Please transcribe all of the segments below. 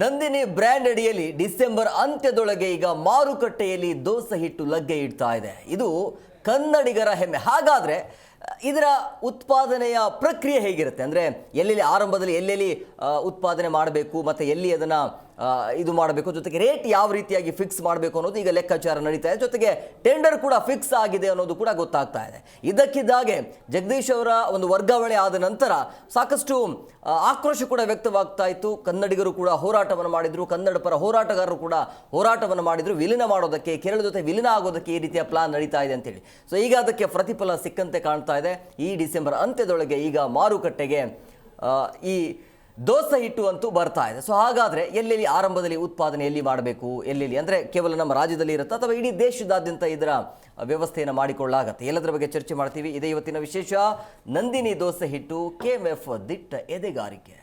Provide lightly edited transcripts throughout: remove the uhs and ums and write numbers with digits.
Nandini brand ಅಡಿಯಲ್ಲಿ December ಅಂತ್ಯದೊಳಗೆ ಈಗ ಮಾರುಕಟ್ಟೆಯಲ್ಲಿ ದೋಸೆ ಹಿಟ್ಟು ಲಗ್ಗೆ ಇಡ್ತಾ ಇದೆ. ಇದು ಕನ್ನಡಿಗರ ಹೆಮ್ಮೆ. ಹಾಗಾದರೆ ಇದರ ಉತ್ಪಾದನೆಯ ಪ್ರಕ್ರಿಯೆ ಹೇಗಿರುತ್ತೆ ಅಂದರೆ ಎಲ್ಲೆಲ್ಲಿ ಆರಂಭದಲ್ಲಿ ಎಲ್ಲೆಲ್ಲಿ ಉತ್ಪಾದನೆ ಮಾಡಬೇಕು ಮತ್ತು ಎಲ್ಲಿ ಅದನ್ನು ಇದು ಮಾಡಬೇಕು, ಜೊತೆಗೆ ರೇಟ್ ಯಾವ ರೀತಿಯಾಗಿ ಫಿಕ್ಸ್ ಮಾಡಬೇಕು ಅನ್ನೋದು ಈಗ ಲೆಕ್ಕಾಚಾರ ನಡೀತಾ ಇದೆ. ಜೊತೆಗೆ ಟೆಂಡರ್ ಕೂಡ ಫಿಕ್ಸ್ ಆಗಿದೆ ಅನ್ನೋದು ಕೂಡ ಗೊತ್ತಾಗ್ತಾ ಇದೆ. ಇದಕ್ಕಿದ್ದಾಗೆ ಜಗದೀಶ್ ಅವರ ಒಂದು ವರ್ಗಾವಣೆ ಆದ ನಂತರ ಸಾಕಷ್ಟು ಆಕ್ರೋಶ ಕೂಡ ವ್ಯಕ್ತವಾಗ್ತಾ ಇತ್ತು. ಕನ್ನಡಿಗರು ಕೂಡ ಹೋರಾಟವನ್ನು ಮಾಡಿದರು, ಕನ್ನಡ ಪರ ಹೋರಾಟಗಾರರು ಕೂಡ ಹೋರಾಟವನ್ನು ಮಾಡಿದರು ವಿಲೀನ ಮಾಡೋದಕ್ಕೆ, ಕೇರಳ ಜೊತೆ ವಿಲೀನ ಆಗೋದಕ್ಕೆ ಈ ರೀತಿಯ ಪ್ಲಾನ್ ನಡೀತಾ ಇದೆ ಅಂತೇಳಿ. ಸೊ ಈಗ ಅದಕ್ಕೆ ಪ್ರತಿಫಲ ಸಿಕ್ಕಂತೆ ಕಾಣ್ತಾ ಇದೆ. ಈ ಡಿಸೆಂಬರ್ ಅಂತ್ಯದೊಳಗೆ ಈಗ ಮಾರುಕಟ್ಟೆಗೆ ಈ ದೋಸೆ ಹಿಟ್ಟು ಅಂತೂ ಬರ್ತಾ ಇದೆ. ಸೊ ಹಾಗಾದರೆ ಎಲ್ಲೆಲ್ಲಿ ಆರಂಭದಲ್ಲಿ ಉತ್ಪಾದನೆ ಎಲ್ಲಿ ಮಾಡಬೇಕು, ಎಲ್ಲೆಲ್ಲಿ ಅಂದರೆ ಕೇವಲ ನಮ್ಮ ರಾಜ್ಯದಲ್ಲಿ ಇರುತ್ತಾ ಅಥವಾ ಇಡೀ ದೇಶದಾದ್ಯಂತ ಇದರ ವ್ಯವಸ್ಥೆಯನ್ನು ಮಾಡಿಕೊಳ್ಳಾಗತ್ತೆ, ಎಲ್ಲದರ ಬಗ್ಗೆ ಚರ್ಚೆ ಮಾಡ್ತೀವಿ. ಇದೇ ಇವತ್ತಿನ ವಿಶೇಷ. ನಂದಿನಿ ದೋಸೆ ಹಿಟ್ಟು KMF ದಿಟ್ಟ ಎದೆಗಾರಿಕೆ.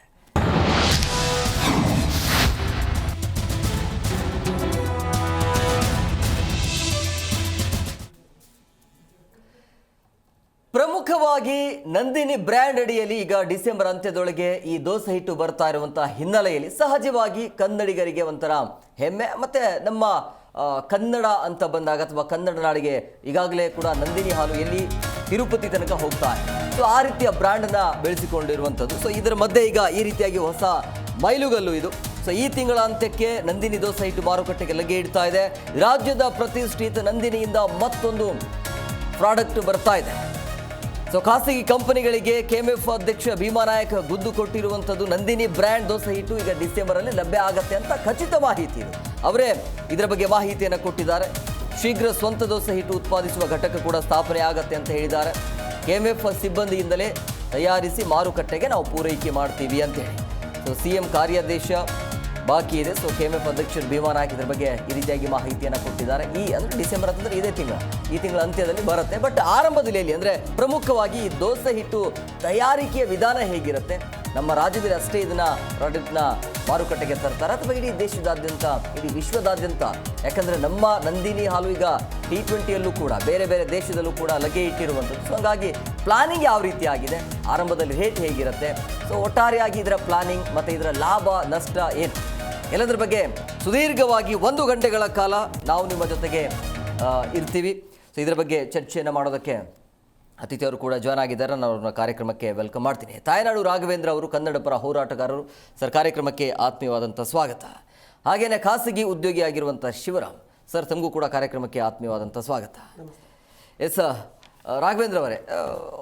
ಪ್ರಮುಖವಾಗಿ ನಂದಿನಿ ಬ್ರ್ಯಾಂಡ್ ಅಡಿಯಲ್ಲಿ ಈಗ ಡಿಸೆಂಬರ್ ಅಂತ್ಯದೊಳಗೆ ಈ ದೋಸೆ ಹಿಟ್ಟು ಬರ್ತಾ ಇರುವಂತಹ ಹಿನ್ನೆಲೆಯಲ್ಲಿ ಸಹಜವಾಗಿ ಕನ್ನಡಿಗರಿಗೆ ಒಂಥರ ಹೆಮ್ಮೆ. ಮತ್ತು ನಮ್ಮ ಕನ್ನಡ ಅಂತ ಬಂದಾಗ ಅಥವಾ ಕನ್ನಡ ನಾಡಿಗೆ ಈಗಾಗಲೇ ಕೂಡ ನಂದಿನಿ ಹಾಲು ಎಲ್ಲಿ ತಿರುಪತಿ ತನಕ ಹೋಗ್ತಾ ಇದೆ. ಸೊ ಆ ರೀತಿಯ ಬ್ರ್ಯಾಂಡನ್ನು ಬೆಳೆಸಿಕೊಂಡಿರುವಂಥದ್ದು. ಸೊ ಇದರ ಮಧ್ಯೆ ಈಗ ಈ ರೀತಿಯಾಗಿ ಹೊಸ ಮೈಲುಗಲ್ಲು ಇದು. ಸೊ ಈ ತಿಂಗಳ ಅಂತ್ಯಕ್ಕೆ ನಂದಿನಿ ದೋಸೆ ಹಿಟ್ಟು ಮಾರುಕಟ್ಟೆಗೆ ಲಗ್ಗೆ ಇಡ್ತಾ ಇದೆ. ರಾಜ್ಯದ ಪ್ರತಿಷ್ಠಿತ ನಂದಿನಿಯಿಂದ ಮತ್ತೊಂದು ಪ್ರಾಡಕ್ಟ್ ಬರ್ತಾ ಇದೆ. ಸೊ ಖಾಸಗಿ ಕಂಪನಿಗಳಿಗೆ KMF ಅಧ್ಯಕ್ಷ ಭೀಮಾ ನಾಯಕ್ ಗುದ್ದು ಕೊಟ್ಟಿರುವಂಥದ್ದು ನಂದಿನಿ ಬ್ರ್ಯಾಂಡ್ ದೋಸೆ ಹಿಟ್ಟು ಈಗ ಡಿಸೆಂಬರಲ್ಲಿ ಲಭ್ಯ ಆಗತ್ತೆ ಅಂತ ಖಚಿತ ಮಾಹಿತಿ ಇದು. ಅವರೇ ಇದರ ಬಗ್ಗೆ ಮಾಹಿತಿಯನ್ನು ಕೊಟ್ಟಿದ್ದಾರೆ. ಶೀಘ್ರ ಸ್ವಂತ ದೋಸೆ ಹಿಟ್ಟು ಉತ್ಪಾದಿಸುವ ಘಟಕ ಕೂಡ ಸ್ಥಾಪನೆ ಆಗತ್ತೆ ಅಂತ ಹೇಳಿದ್ದಾರೆ. KMF ಸಿಬ್ಬಂದಿಯಿಂದಲೇ ತಯಾರಿಸಿ ಮಾರುಕಟ್ಟೆಗೆ ನಾವು ಪೂರೈಕೆ ಮಾಡ್ತೀವಿ ಅಂತೇಳಿ. ಸೊ CM ಕಾರ್ಯಾದೇಶ ಬಾಕಿ ಇದೆ. ಸೊ KMF ಅಧ್ಯಕ್ಷರು ಭೀಮಾ ನಾಯಕ್ ಇದರ ಬಗ್ಗೆ ಈ ರೀತಿಯಾಗಿ ಮಾಹಿತಿಯನ್ನು ಕೊಟ್ಟಿದ್ದಾರೆ. ಅಂದರೆ ಡಿಸೆಂಬರ್ ಅಂತಂದರೆ ಇದೇ ತಿಂಗಳು, ಈ ತಿಂಗಳ ಅಂತ್ಯದಲ್ಲಿ ಬರುತ್ತೆ. ಬಟ್ ಆರಂಭದಲ್ಲಿ ಎಲ್ಲಿ ಅಂದರೆ ಪ್ರಮುಖವಾಗಿ ಈ ದೋಸೆ ಹಿಟ್ಟು ತಯಾರಿಕೆಯ ವಿಧಾನ ಹೇಗಿರುತ್ತೆ, ನಮ್ಮ ರಾಜ್ಯದಲ್ಲಿ ಅಷ್ಟೇ ಇದನ್ನು ಪ್ರಾಡಕ್ಟ್ನ ಮಾರುಕಟ್ಟೆಗೆ ತರ್ತಾರೆ ಅಥವಾ ಇಡೀ ದೇಶದಾದ್ಯಂತ, ಇಡೀ ವಿಶ್ವದಾದ್ಯಂತ? ಯಾಕಂದರೆ ನಮ್ಮ ನಂದಿನಿ ಹಾಲು ಈಗ T20ಯಲ್ಲೂ ಕೂಡ ಬೇರೆ ಬೇರೆ ದೇಶದಲ್ಲೂ ಕೂಡ ಲಗ್ಗೆ ಇಟ್ಟಿರುವಂಥದ್ದು. ಸೊ ಹಾಗಾಗಿ ಪ್ಲಾನಿಂಗ್ ಯಾವ ರೀತಿ ಆಗಿದೆ, ಆರಂಭದಲ್ಲಿ ರೇಟ್ ಹೇಗಿರುತ್ತೆ, ಸೊ ಒಟ್ಟಾರೆಯಾಗಿ ಇದರ ಪ್ಲಾನಿಂಗ್ ಮತ್ತು ಇದರ ಲಾಭ ನಷ್ಟ ಏನು, ಎಲ್ಲದರ ಬಗ್ಗೆ ಸುದೀರ್ಘವಾಗಿ 1 ಗಂಟೆಗಳ ಕಾಲ ನಾವು ನಿಮ್ಮ ಜೊತೆಗೆ ಇರ್ತೀವಿ. ಸೊ ಇದರ ಬಗ್ಗೆ ಚರ್ಚೆಯನ್ನು ಮಾಡೋದಕ್ಕೆ ಅತಿಥಿಯವರು ಕೂಡ ಜಾಯ್ನ್ ಆಗಿದ್ದಾರೆ. ನಾನು ಅವ್ರನ್ನ ಕಾರ್ಯಕ್ರಮಕ್ಕೆ ವೆಲ್ಕಮ್ ಮಾಡ್ತೀನಿ. ತಾಯ್ನಾಡು ರಾಘವೇಂದ್ರ ಅವರು ಕನ್ನಡ ಪರ ಹೋರಾಟಗಾರರು. ಸರ್, ಕಾರ್ಯಕ್ರಮಕ್ಕೆ ಆತ್ಮೀಯವಾದಂಥ ಸ್ವಾಗತ. ಹಾಗೆಯೇ ಖಾಸಗಿ ಉದ್ಯೋಗಿಯಾಗಿರುವಂಥ ಶಿವರಾಮ್ ಸರ್, ತಮಗೂ ಕೂಡ ಕಾರ್ಯಕ್ರಮಕ್ಕೆ ಆತ್ಮೀಯವಾದಂಥ ಸ್ವಾಗತ. ಎಸ್ ರಾಘವೇಂದ್ರ ಅವರೇ,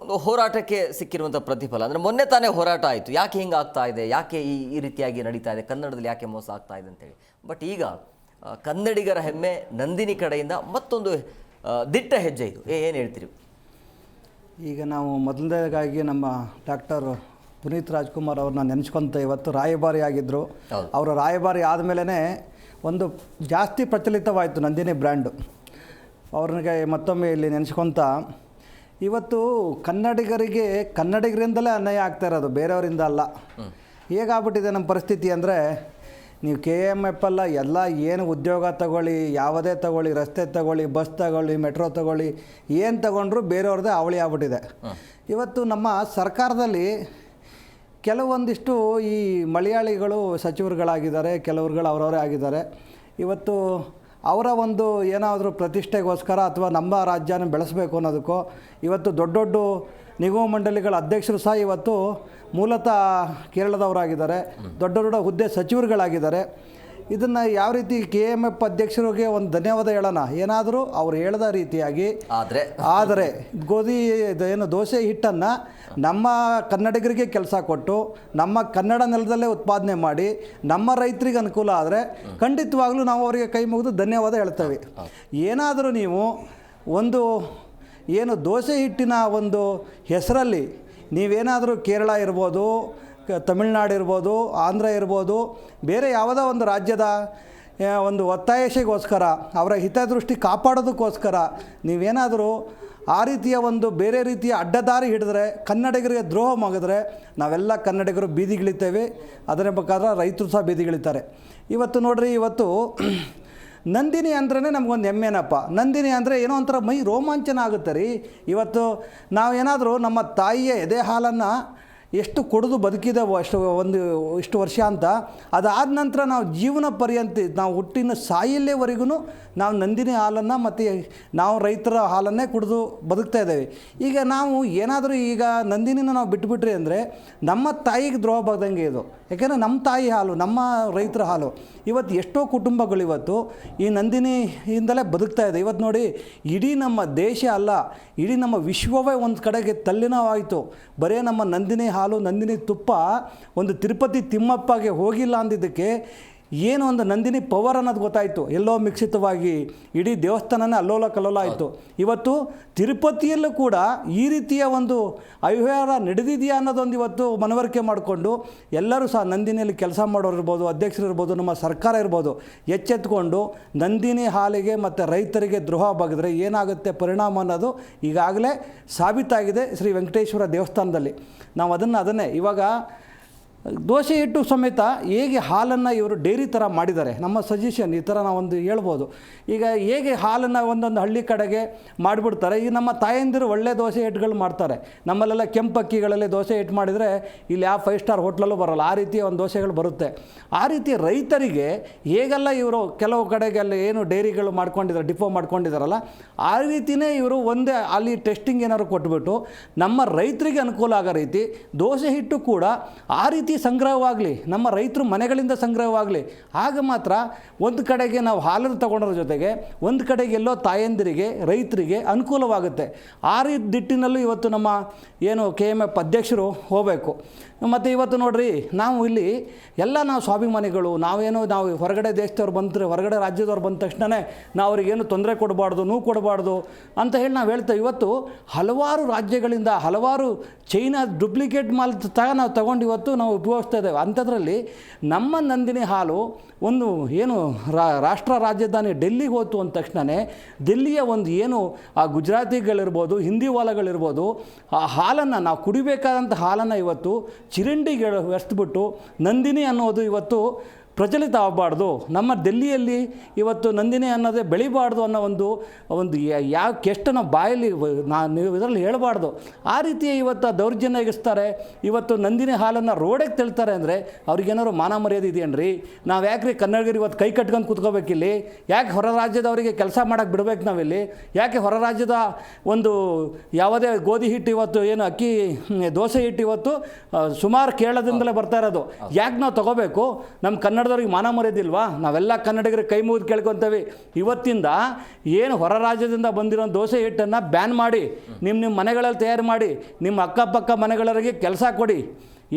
ಒಂದು ಹೋರಾಟಕ್ಕೆ ಸಿಕ್ಕಿರುವಂಥ ಪ್ರತಿಫಲ ಅಂದರೆ ಮೊನ್ನೆ ತಾನೇ ಹೋರಾಟ ಆಯಿತು, ಯಾಕೆ ಹಿಂಗೆ ಆಗ್ತಾ ಇದೆ, ಯಾಕೆ ಈ ರೀತಿಯಾಗಿ ನಡೀತಾ ಇದೆ, ಕನ್ನಡದಲ್ಲಿ ಯಾಕೆ ಮೋಸ ಆಗ್ತಾ ಇದೆ ಅಂತೇಳಿ. ಬಟ್ ಈಗ ಕನ್ನಡಿಗರ ಹೆಮ್ಮೆ ನಂದಿನಿ ಕಡೆಯಿಂದ ಮತ್ತೊಂದು ದಿಟ್ಟ ಹೆಜ್ಜೆ ಇದು. ಏನು ಹೇಳ್ತೀರಿ? ಈಗ ನಾವು ಮೊದಲನೇದಾಗಿ ನಮ್ಮ ಡಾಕ್ಟರ್ ಪುನೀತ್ ರಾಜ್ಕುಮಾರ್ ಅವ್ರನ್ನ ನೆನೆಸ್ಕೊತ ಇವತ್ತು ರಾಯಭಾರಿ ಆಗಿದ್ದರು. ಅವರ ರಾಯಭಾರಿ ಆದಮೇಲೆ ಒಂದು ಜಾಸ್ತಿ ಪ್ರಚಲಿತವಾಯಿತು ನಂದಿನಿ ಬ್ರ್ಯಾಂಡು. ಅವ್ರಿಗೆ ಮತ್ತೊಮ್ಮೆ ಇಲ್ಲಿ ನೆನೆಸ್ಕೊತ ಇವತ್ತು ಕನ್ನಡಿಗರಿಂದಲೇ ಅನ್ಯಾಯ ಆಗ್ತಾ ಇರೋದು, ಬೇರೆಯವರಿಂದ ಅಲ್ಲ. ಹೇಗಾಗ್ಬಿಟ್ಟಿದೆ ನಮ್ಮ ಪರಿಸ್ಥಿತಿ ಅಂದರೆ, ನೀವು KMF ಅಲ್ಲ, ಎಲ್ಲ ಏನು ಉದ್ಯೋಗ ತಗೊಳ್ಳಿ, ಯಾವುದೇ ತಗೊಳ್ಳಿ, ರಸ್ತೆ ತಗೊಳ್ಳಿ, ಬಸ್ ತಗೊಳ್ಳಿ, ಮೆಟ್ರೋ ತಗೊಳ್ಳಿ, ಏನು ತಗೊಂಡ್ರೂ ಬೇರೆಯವ್ರದ್ದೇ ಅವಳಿ ಆಗ್ಬಿಟ್ಟಿದೆ. ಇವತ್ತು ನಮ್ಮ ಸರ್ಕಾರದಲ್ಲಿ ಕೆಲವೊಂದಿಷ್ಟು ಈ ಮಲಯಾಳಿಗಳು ಸಚಿವರುಗಳಾಗಿದ್ದಾರೆ, ಕೆಲವ್ರುಗಳು ಅವರವರೇ ಆಗಿದ್ದಾರೆ. ಇವತ್ತು ಅವರ ಒಂದು ಏನಾದರೂ ಪ್ರತಿಷ್ಠೆಗೋಸ್ಕರ ಅಥವಾ ನಮ್ಮ ರಾಜ್ಯನ ಬೆಳೆಸಬೇಕು ಅನ್ನೋದಕ್ಕೋ ಇವತ್ತು ದೊಡ್ಡ ದೊಡ್ಡ ನಿಗಮ ಮಂಡಳಿಗಳ ಅಧ್ಯಕ್ಷರು ಸಹ ಇವತ್ತು ಮೂಲತಃ ಕೇರಳದವರಾಗಿದ್ದಾರೆ, ದೊಡ್ಡ ದೊಡ್ಡ ಹುದ್ದೆ ಸಚಿವರುಗಳಾಗಿದ್ದಾರೆ. ಇದನ್ನು ಯಾವ ರೀತಿ KMF ಅಧ್ಯಕ್ಷರಿಗೆ ಒಂದು ಧನ್ಯವಾದ ಹೇಳೋಣ. ಏನಾದರೂ ಅವ್ರು ಹೇಳಿದ ರೀತಿಯಾಗಿ ಆದರೆ ದೋಸೆ ಹಿಟ್ಟನ್ನು ನಮ್ಮ ಕನ್ನಡಿಗರಿಗೆ ಕೆಲಸ ಕೊಟ್ಟು ನಮ್ಮ ಕನ್ನಡ ನೆಲದಲ್ಲೇ ಉತ್ಪಾದನೆ ಮಾಡಿ ನಮ್ಮ ರೈತರಿಗೆ ಅನುಕೂಲ ಆದರೆ ಖಂಡಿತವಾಗ್ಲೂ ನಾವು ಅವರಿಗೆ ಕೈ ಮುಗಿದು ಧನ್ಯವಾದ ಹೇಳ್ತೇವೆ. ಏನಾದರೂ ನೀವು ಒಂದು ಏನು ದೋಸೆ ಹಿಟ್ಟಿನ ಒಂದು ಹೆಸರಲ್ಲಿ ನೀವೇನಾದರೂ ಕೇರಳ ಇರ್ಬೋದು, ತಮಿಳ್ನಾಡು ಇರ್ಬೋದು, ಆಂಧ್ರ ಇರ್ಬೋದು, ಬೇರೆ ಯಾವುದೋ ಒಂದು ರಾಜ್ಯದ ಒಂದು ಒತ್ತಾಯಶೆಗೋಸ್ಕರ ಅವರ ಹಿತದೃಷ್ಟಿ ಕಾಪಾಡೋದಕ್ಕೋಸ್ಕರ ನೀವೇನಾದರೂ ಆ ರೀತಿಯ ಒಂದು ಬೇರೆ ರೀತಿಯ ಅಡ್ಡದಾರಿ ಹಿಡಿದ್ರೆ, ಕನ್ನಡಿಗರಿಗೆ ದ್ರೋಹ ಮಾಡಿದ್ರೆ ನಾವೆಲ್ಲ ಕನ್ನಡಿಗರು ಬೀದಿಗಿಳಿತೇವೆ. ಅದರ ಪ್ರಕಾರ ರೈತರು ಸಹ ಬೀದಿಗಿಳಿತಾರೆ. ಇವತ್ತು ನೋಡ್ರಿ, ಇವತ್ತು ನಂದಿನಿ ಅಂದ್ರೇ ನಮಗೊಂದು ಹೆಮ್ಮೆನಪ್ಪ. ನಂದಿನಿ ಅಂದರೆ ಏನೋ ಒಂಥರ ಮೈ ರೋಮಾಂಚನ ಆಗುತ್ತೆ ರೀ. ಇವತ್ತು ನಾವೇನಾದರೂ ನಮ್ಮ ತಾಯಿಯ ಎದೆ ಹಾಲನ್ನು ಎಷ್ಟು ಕುಡಿದು ಬದುಕಿದೆವೋ ಇಷ್ಟು ವರ್ಷ ಅಂತ, ಅದಾದ ನಂತರ ನಾವು ಜೀವನ ಪರ್ಯಂತ ನಾವು ಹುಟ್ಟಿನ ಸಾಯಲ್ಲೇವರೆಗೂ ನಾವು ನಂದಿನಿ ಹಾಲನ್ನು ಮತ್ತು ನಾವು ರೈತರ ಹಾಲನ್ನೇ ಕುಡಿದು ಬದುಕ್ತಾ ಇದ್ದೇವೆ. ಈಗ ನಾವು ಏನಾದರೂ ಈಗ ನಂದಿನಿನ ನಾವು ಬಿಟ್ಬಿಟ್ರಿ ಅಂದರೆ ನಮ್ಮ ತಾಯಿಗೆ ದ್ರೋಹ ಬರ್ದಂಗೆ ಇದು. ಯಾಕೆಂದರೆ ನಮ್ಮ ತಾಯಿ ಹಾಲು, ನಮ್ಮ ರೈತರ ಹಾಲು. ಇವತ್ತು ಎಷ್ಟೋ ಕುಟುಂಬಗಳು ಇವತ್ತು ಈ ನಂದಿನಿಯಿಂದಲೇ ಬದುಕ್ತಾ ಇದೆ. ಇವತ್ತು ನೋಡಿ, ಇಡೀ ನಮ್ಮ ದೇಶ ಅಲ್ಲ, ಇಡೀ ನಮ್ಮ ವಿಶ್ವವೇ ಒಂದು ಕಡೆಗೆ ತಲ್ಲಿನವಾಯಿತು. ಬರೀ ನಮ್ಮ ನಂದಿನಿ ಹಾಲು, ನಂದಿನಿ ತುಪ್ಪ ಒಂದು ತಿರುಪತಿ ತಿಮ್ಮಪ್ಪಗೆ ಹೋಗಿಲ್ಲ ಅಂದಿದ್ದಕ್ಕೆ ಏನು ಒಂದು ನಂದಿನಿ ಪವರ್ ಅನ್ನೋದು ಗೊತ್ತಾಯಿತು. ಎಲ್ಲೋ ಮಿಕ್ಸಿತವಾಗಿ ಇಡೀ ದೇವಸ್ಥಾನನೇ ಅಲ್ಲೋಲ ಕಲ್ಲೋಲ ಆಯಿತು. ಇವತ್ತು ತಿರುಪತಿಯಲ್ಲೂ ಕೂಡ ಈ ರೀತಿಯ ಒಂದು ಅವ್ಯವಹಾರ ನಡೆದಿದೆಯಾ ಅನ್ನೋದೊಂದು ಇವತ್ತು ಮನವರಿಕೆ ಮಾಡಿಕೊಂಡು ಎಲ್ಲರೂ ಸಹ ನಂದಿನಿಯಲ್ಲಿ ಕೆಲಸ ಮಾಡೋರು ಇರ್ಬೋದು, ಅಧ್ಯಕ್ಷರು ಇರ್ಬೋದು, ನಮ್ಮ ಸರ್ಕಾರ ಇರ್ಬೋದು, ಎಚ್ಚೆತ್ಕೊಂಡು ನಂದಿನಿ ಹಾಲಿಗೆ ಮತ್ತು ರೈತರಿಗೆ ದ್ರೋಹ ಬಗೆದ್ರೆ ಏನಾಗುತ್ತೆ ಪರಿಣಾಮ ಅನ್ನೋದು ಈಗಾಗಲೇ ಸಾಬೀತಾಗಿದೆ ಶ್ರೀ ವೆಂಕಟೇಶ್ವರ ದೇವಸ್ಥಾನದಲ್ಲಿ. ನಾವು ಅದನ್ನೇ ಇವಾಗ ದೋಸೆ ಹಿಟ್ಟು ಸಮೇತ ಹೇಗೆ ಹಾಲನ್ನು ಇವರು ಡೈರಿ ಥರ ಮಾಡಿದ್ದಾರೆ, ನಮ್ಮ ಸಜೆಷನ್ ಈ ಥರ ನಾವೊಂದು ಹೇಳ್ಬೋದು. ಈಗ ಹೇಗೆ ಹಾಲನ್ನು ಒಂದೊಂದು ಹಳ್ಳಿ ಕಡೆಗೆ ಮಾಡಿಬಿಡ್ತಾರೆ. ಈಗ ನಮ್ಮ ತಾಯಂದಿರು ಒಳ್ಳೆ ದೋಸೆ ಹಿಟ್ಟುಗಳು ಮಾಡ್ತಾರೆ. ನಮ್ಮಲ್ಲೆಲ್ಲ ಕೆಂಪಕ್ಕಿಗಳಲ್ಲಿ ದೋಸೆ ಹಿಟ್ಟು ಮಾಡಿದರೆ ಇಲ್ಲಿ ಯಾವ 5 ಸ್ಟಾರ್ ಹೋಟ್ಲಲ್ಲೂ ಬರೋಲ್ಲ, ಆ ರೀತಿಯ ಒಂದು ದೋಸೆಗಳು ಬರುತ್ತೆ. ಆ ರೀತಿ ರೈತರಿಗೆ ಹೇಗೆಲ್ಲ ಇವರು ಕೆಲವು ಕಡೆಗೆಲ್ಲ ಏನು ಡೈರಿಗಳು ಮಾಡ್ಕೊಂಡಿದ್ದಾರೆ, ಡಿಪೋ ಮಾಡ್ಕೊಂಡಿದ್ದಾರಲ್ಲ, ಆ ರೀತಿಯೇ ಇವರು ಒಂದೇ ಅಲ್ಲಿ ಟೆಸ್ಟಿಂಗ್ ಏನಾದ್ರು ಕೊಟ್ಬಿಟ್ಟು ನಮ್ಮ ರೈತರಿಗೆ ಅನುಕೂಲ ಆಗೋ ರೀತಿ ದೋಸೆ ಹಿಟ್ಟು ಕೂಡ ಆ ರೀತಿ ಸಂಗ್ರಹವಾಗಲಿ, ನಮ್ಮ ರೈತರು ಮನೆಗಳಿಂದ ಸಂಗ್ರಹವಾಗಲಿ. ಆಗ ಮಾತ್ರ ಒಂದು ಕಡೆಗೆ ನಾವು ಹಾಲನ್ನು ತಗೊಳ್ಳೋದ್ರ ಜೊತೆಗೆ ಒಂದು ಕಡೆಗೆ ಎಲ್ಲೋ ತಾಯಂದಿರಿಗೆ ರೈತರಿಗೆ ಅನುಕೂಲವಾಗುತ್ತೆ. ಆ ರೀತಿ ದಿಟ್ಟಿನಲ್ಲೂ ಇವತ್ತು ನಮ್ಮ ಏನು KMF ಅಧ್ಯಕ್ಷರು ಹೋಗಬೇಕು. ಮತ್ತು ಇವತ್ತು ನೋಡ್ರಿ, ನಾವು ಇಲ್ಲಿ ಎಲ್ಲ ನಾವು ಸ್ವಾಭಿಮಾನಿಗಳು, ನಾವು ಹೊರಗಡೆ ದೇಶದವ್ರು ಬಂದರೆ, ಹೊರಗಡೆ ರಾಜ್ಯದವ್ರು ಬಂದ ತಕ್ಷಣವೇ ನಾವು ಅವ್ರಿಗೇನು ತೊಂದರೆ ಕೊಡಬಾರ್ದು, ನೋವು ಕೊಡಬಾರ್ದು ಅಂತ ಹೇಳಿ ನಾವು ಹೇಳ್ತೇವೆ. ಇವತ್ತು ಹಲವಾರು ರಾಜ್ಯಗಳಿಂದ ಹಲವಾರು ಚೈನಾ ಡುಪ್ಲಿಕೇಟ್ ಮಾಲ್ ನಾವು ತಗೊಂಡು ಇವತ್ತು ನಾವು ಉಪಯೋಗಿಸ್ತಾ ಇದ್ದೇವೆ. ಅಂಥದ್ರಲ್ಲಿ ನಮ್ಮ ನಂದಿನಿ ಹಾಲು ಒಂದು ಏನು ರಾಷ್ಟ್ರ ರಾಜಧಾನಿ ಡೆಲ್ಲಿಗೆ ಹೋಯ್ತು ಅಂದ ತಕ್ಷಣವೇ ದಿಲ್ಲಿಯ ಒಂದು ಏನು ಆ ಗುಜರಾತಿಗಳಿರ್ಬೋದು, ಹಿಂದಿ ವಾಲಗಳಿರ್ಬೋದು, ಆ ಹಾಲನ್ನು ನಾವು ಕುಡಿಬೇಕಾದಂಥ ಹಾಲನ್ನು ಇವತ್ತು ಚಿರಂಡಿಗೆ ಎಸ್ಬಿಟ್ಟು ನಂದಿನಿ ಅನ್ನೋದು ಇವತ್ತು ಪ್ರಚಲಿತ ಆಗಬಾರ್ದು, ನಮ್ಮ ದಿಲ್ಲಿಯಲ್ಲಿ ಇವತ್ತು ನಂದಿನಿ ಅನ್ನೋದೇ ಬೆಳಿಬಾರ್ದು ಅನ್ನೋ ಒಂದು ಯಾಕೆಷ್ಟು ನಾವು ಬಾಯಲ್ಲಿ ನೀವು ಇದರಲ್ಲಿ ಹೇಳಬಾರ್ದು. ಆ ರೀತಿ ಇವತ್ತು ದೌರ್ಜನ್ಯ ಎಗಿಸ್ತಾರೆ. ಇವತ್ತು ನಂದಿನಿ ಹಾಲನ್ನು ರೋಡಿಗೆ ತಳ್ತಾರೆ ಅಂದರೆ ಅವ್ರಿಗೇನಾದ್ರು ಮಾನ ಮರ್ಯಾದೆ ಇದೆಯೇನ್ರಿ? ನಾವು ಯಾಕ್ರಿ ಕನ್ನಡಿಗರು ಇವತ್ತು ಕೈ ಕಟ್ಕೊಂಡು ಕೂತ್ಕೋಬೇಕಿಲ್ಲಿ? ಯಾಕೆ ಹೊರ ರಾಜ್ಯದವರಿಗೆ ಕೆಲಸ ಮಾಡೋಕ್ಕೆ ಬಿಡಬೇಕು ನಾವಿಲ್ಲಿ? ಯಾಕೆ ಹೊರ ರಾಜ್ಯದ ಒಂದು ಯಾವುದೇ ಗೋಧಿ ಹಿಟ್ಟು ಇವತ್ತು ಏನು ಅಕ್ಕಿ ದೋಸೆ ಹಿಟ್ಟು ಇವತ್ತು ಸುಮಾರು ಕೇರಳದಿಂದಲೇ ಬರ್ತಾ ಇರೋದು, ಯಾಕೆ ನಾವು ತೊಗೋಬೇಕು? ನಮ್ಮ ಕನ್ನಡದವ್ರಿಗೆ ಮಾನ ಮರ್ಯಾದಿಲ್ವಾ? ನಾವೆಲ್ಲ ಕನ್ನಡಿಗರಿಗೆ ಕೈ ಮುಗಿದು ಕೇಳ್ಕೊತೇವೆ. ಇವತ್ತಿಂದ ಏನು ಹೊರ ರಾಜ್ಯದಿಂದ ಬಂದಿರೋ ದೋಸೆ ಹಿಟ್ಟನ್ನು ಬ್ಯಾನ್ ಮಾಡಿ ನಿಮ್ಮ ಮನೆಗಳಲ್ಲಿ ತಯಾರು ಮಾಡಿ ನಿಮ್ಮ ಅಕ್ಕಪಕ್ಕ ಮನೆಗಳವರಿಗೆ ಕೆಲಸ ಕೊಡಿ,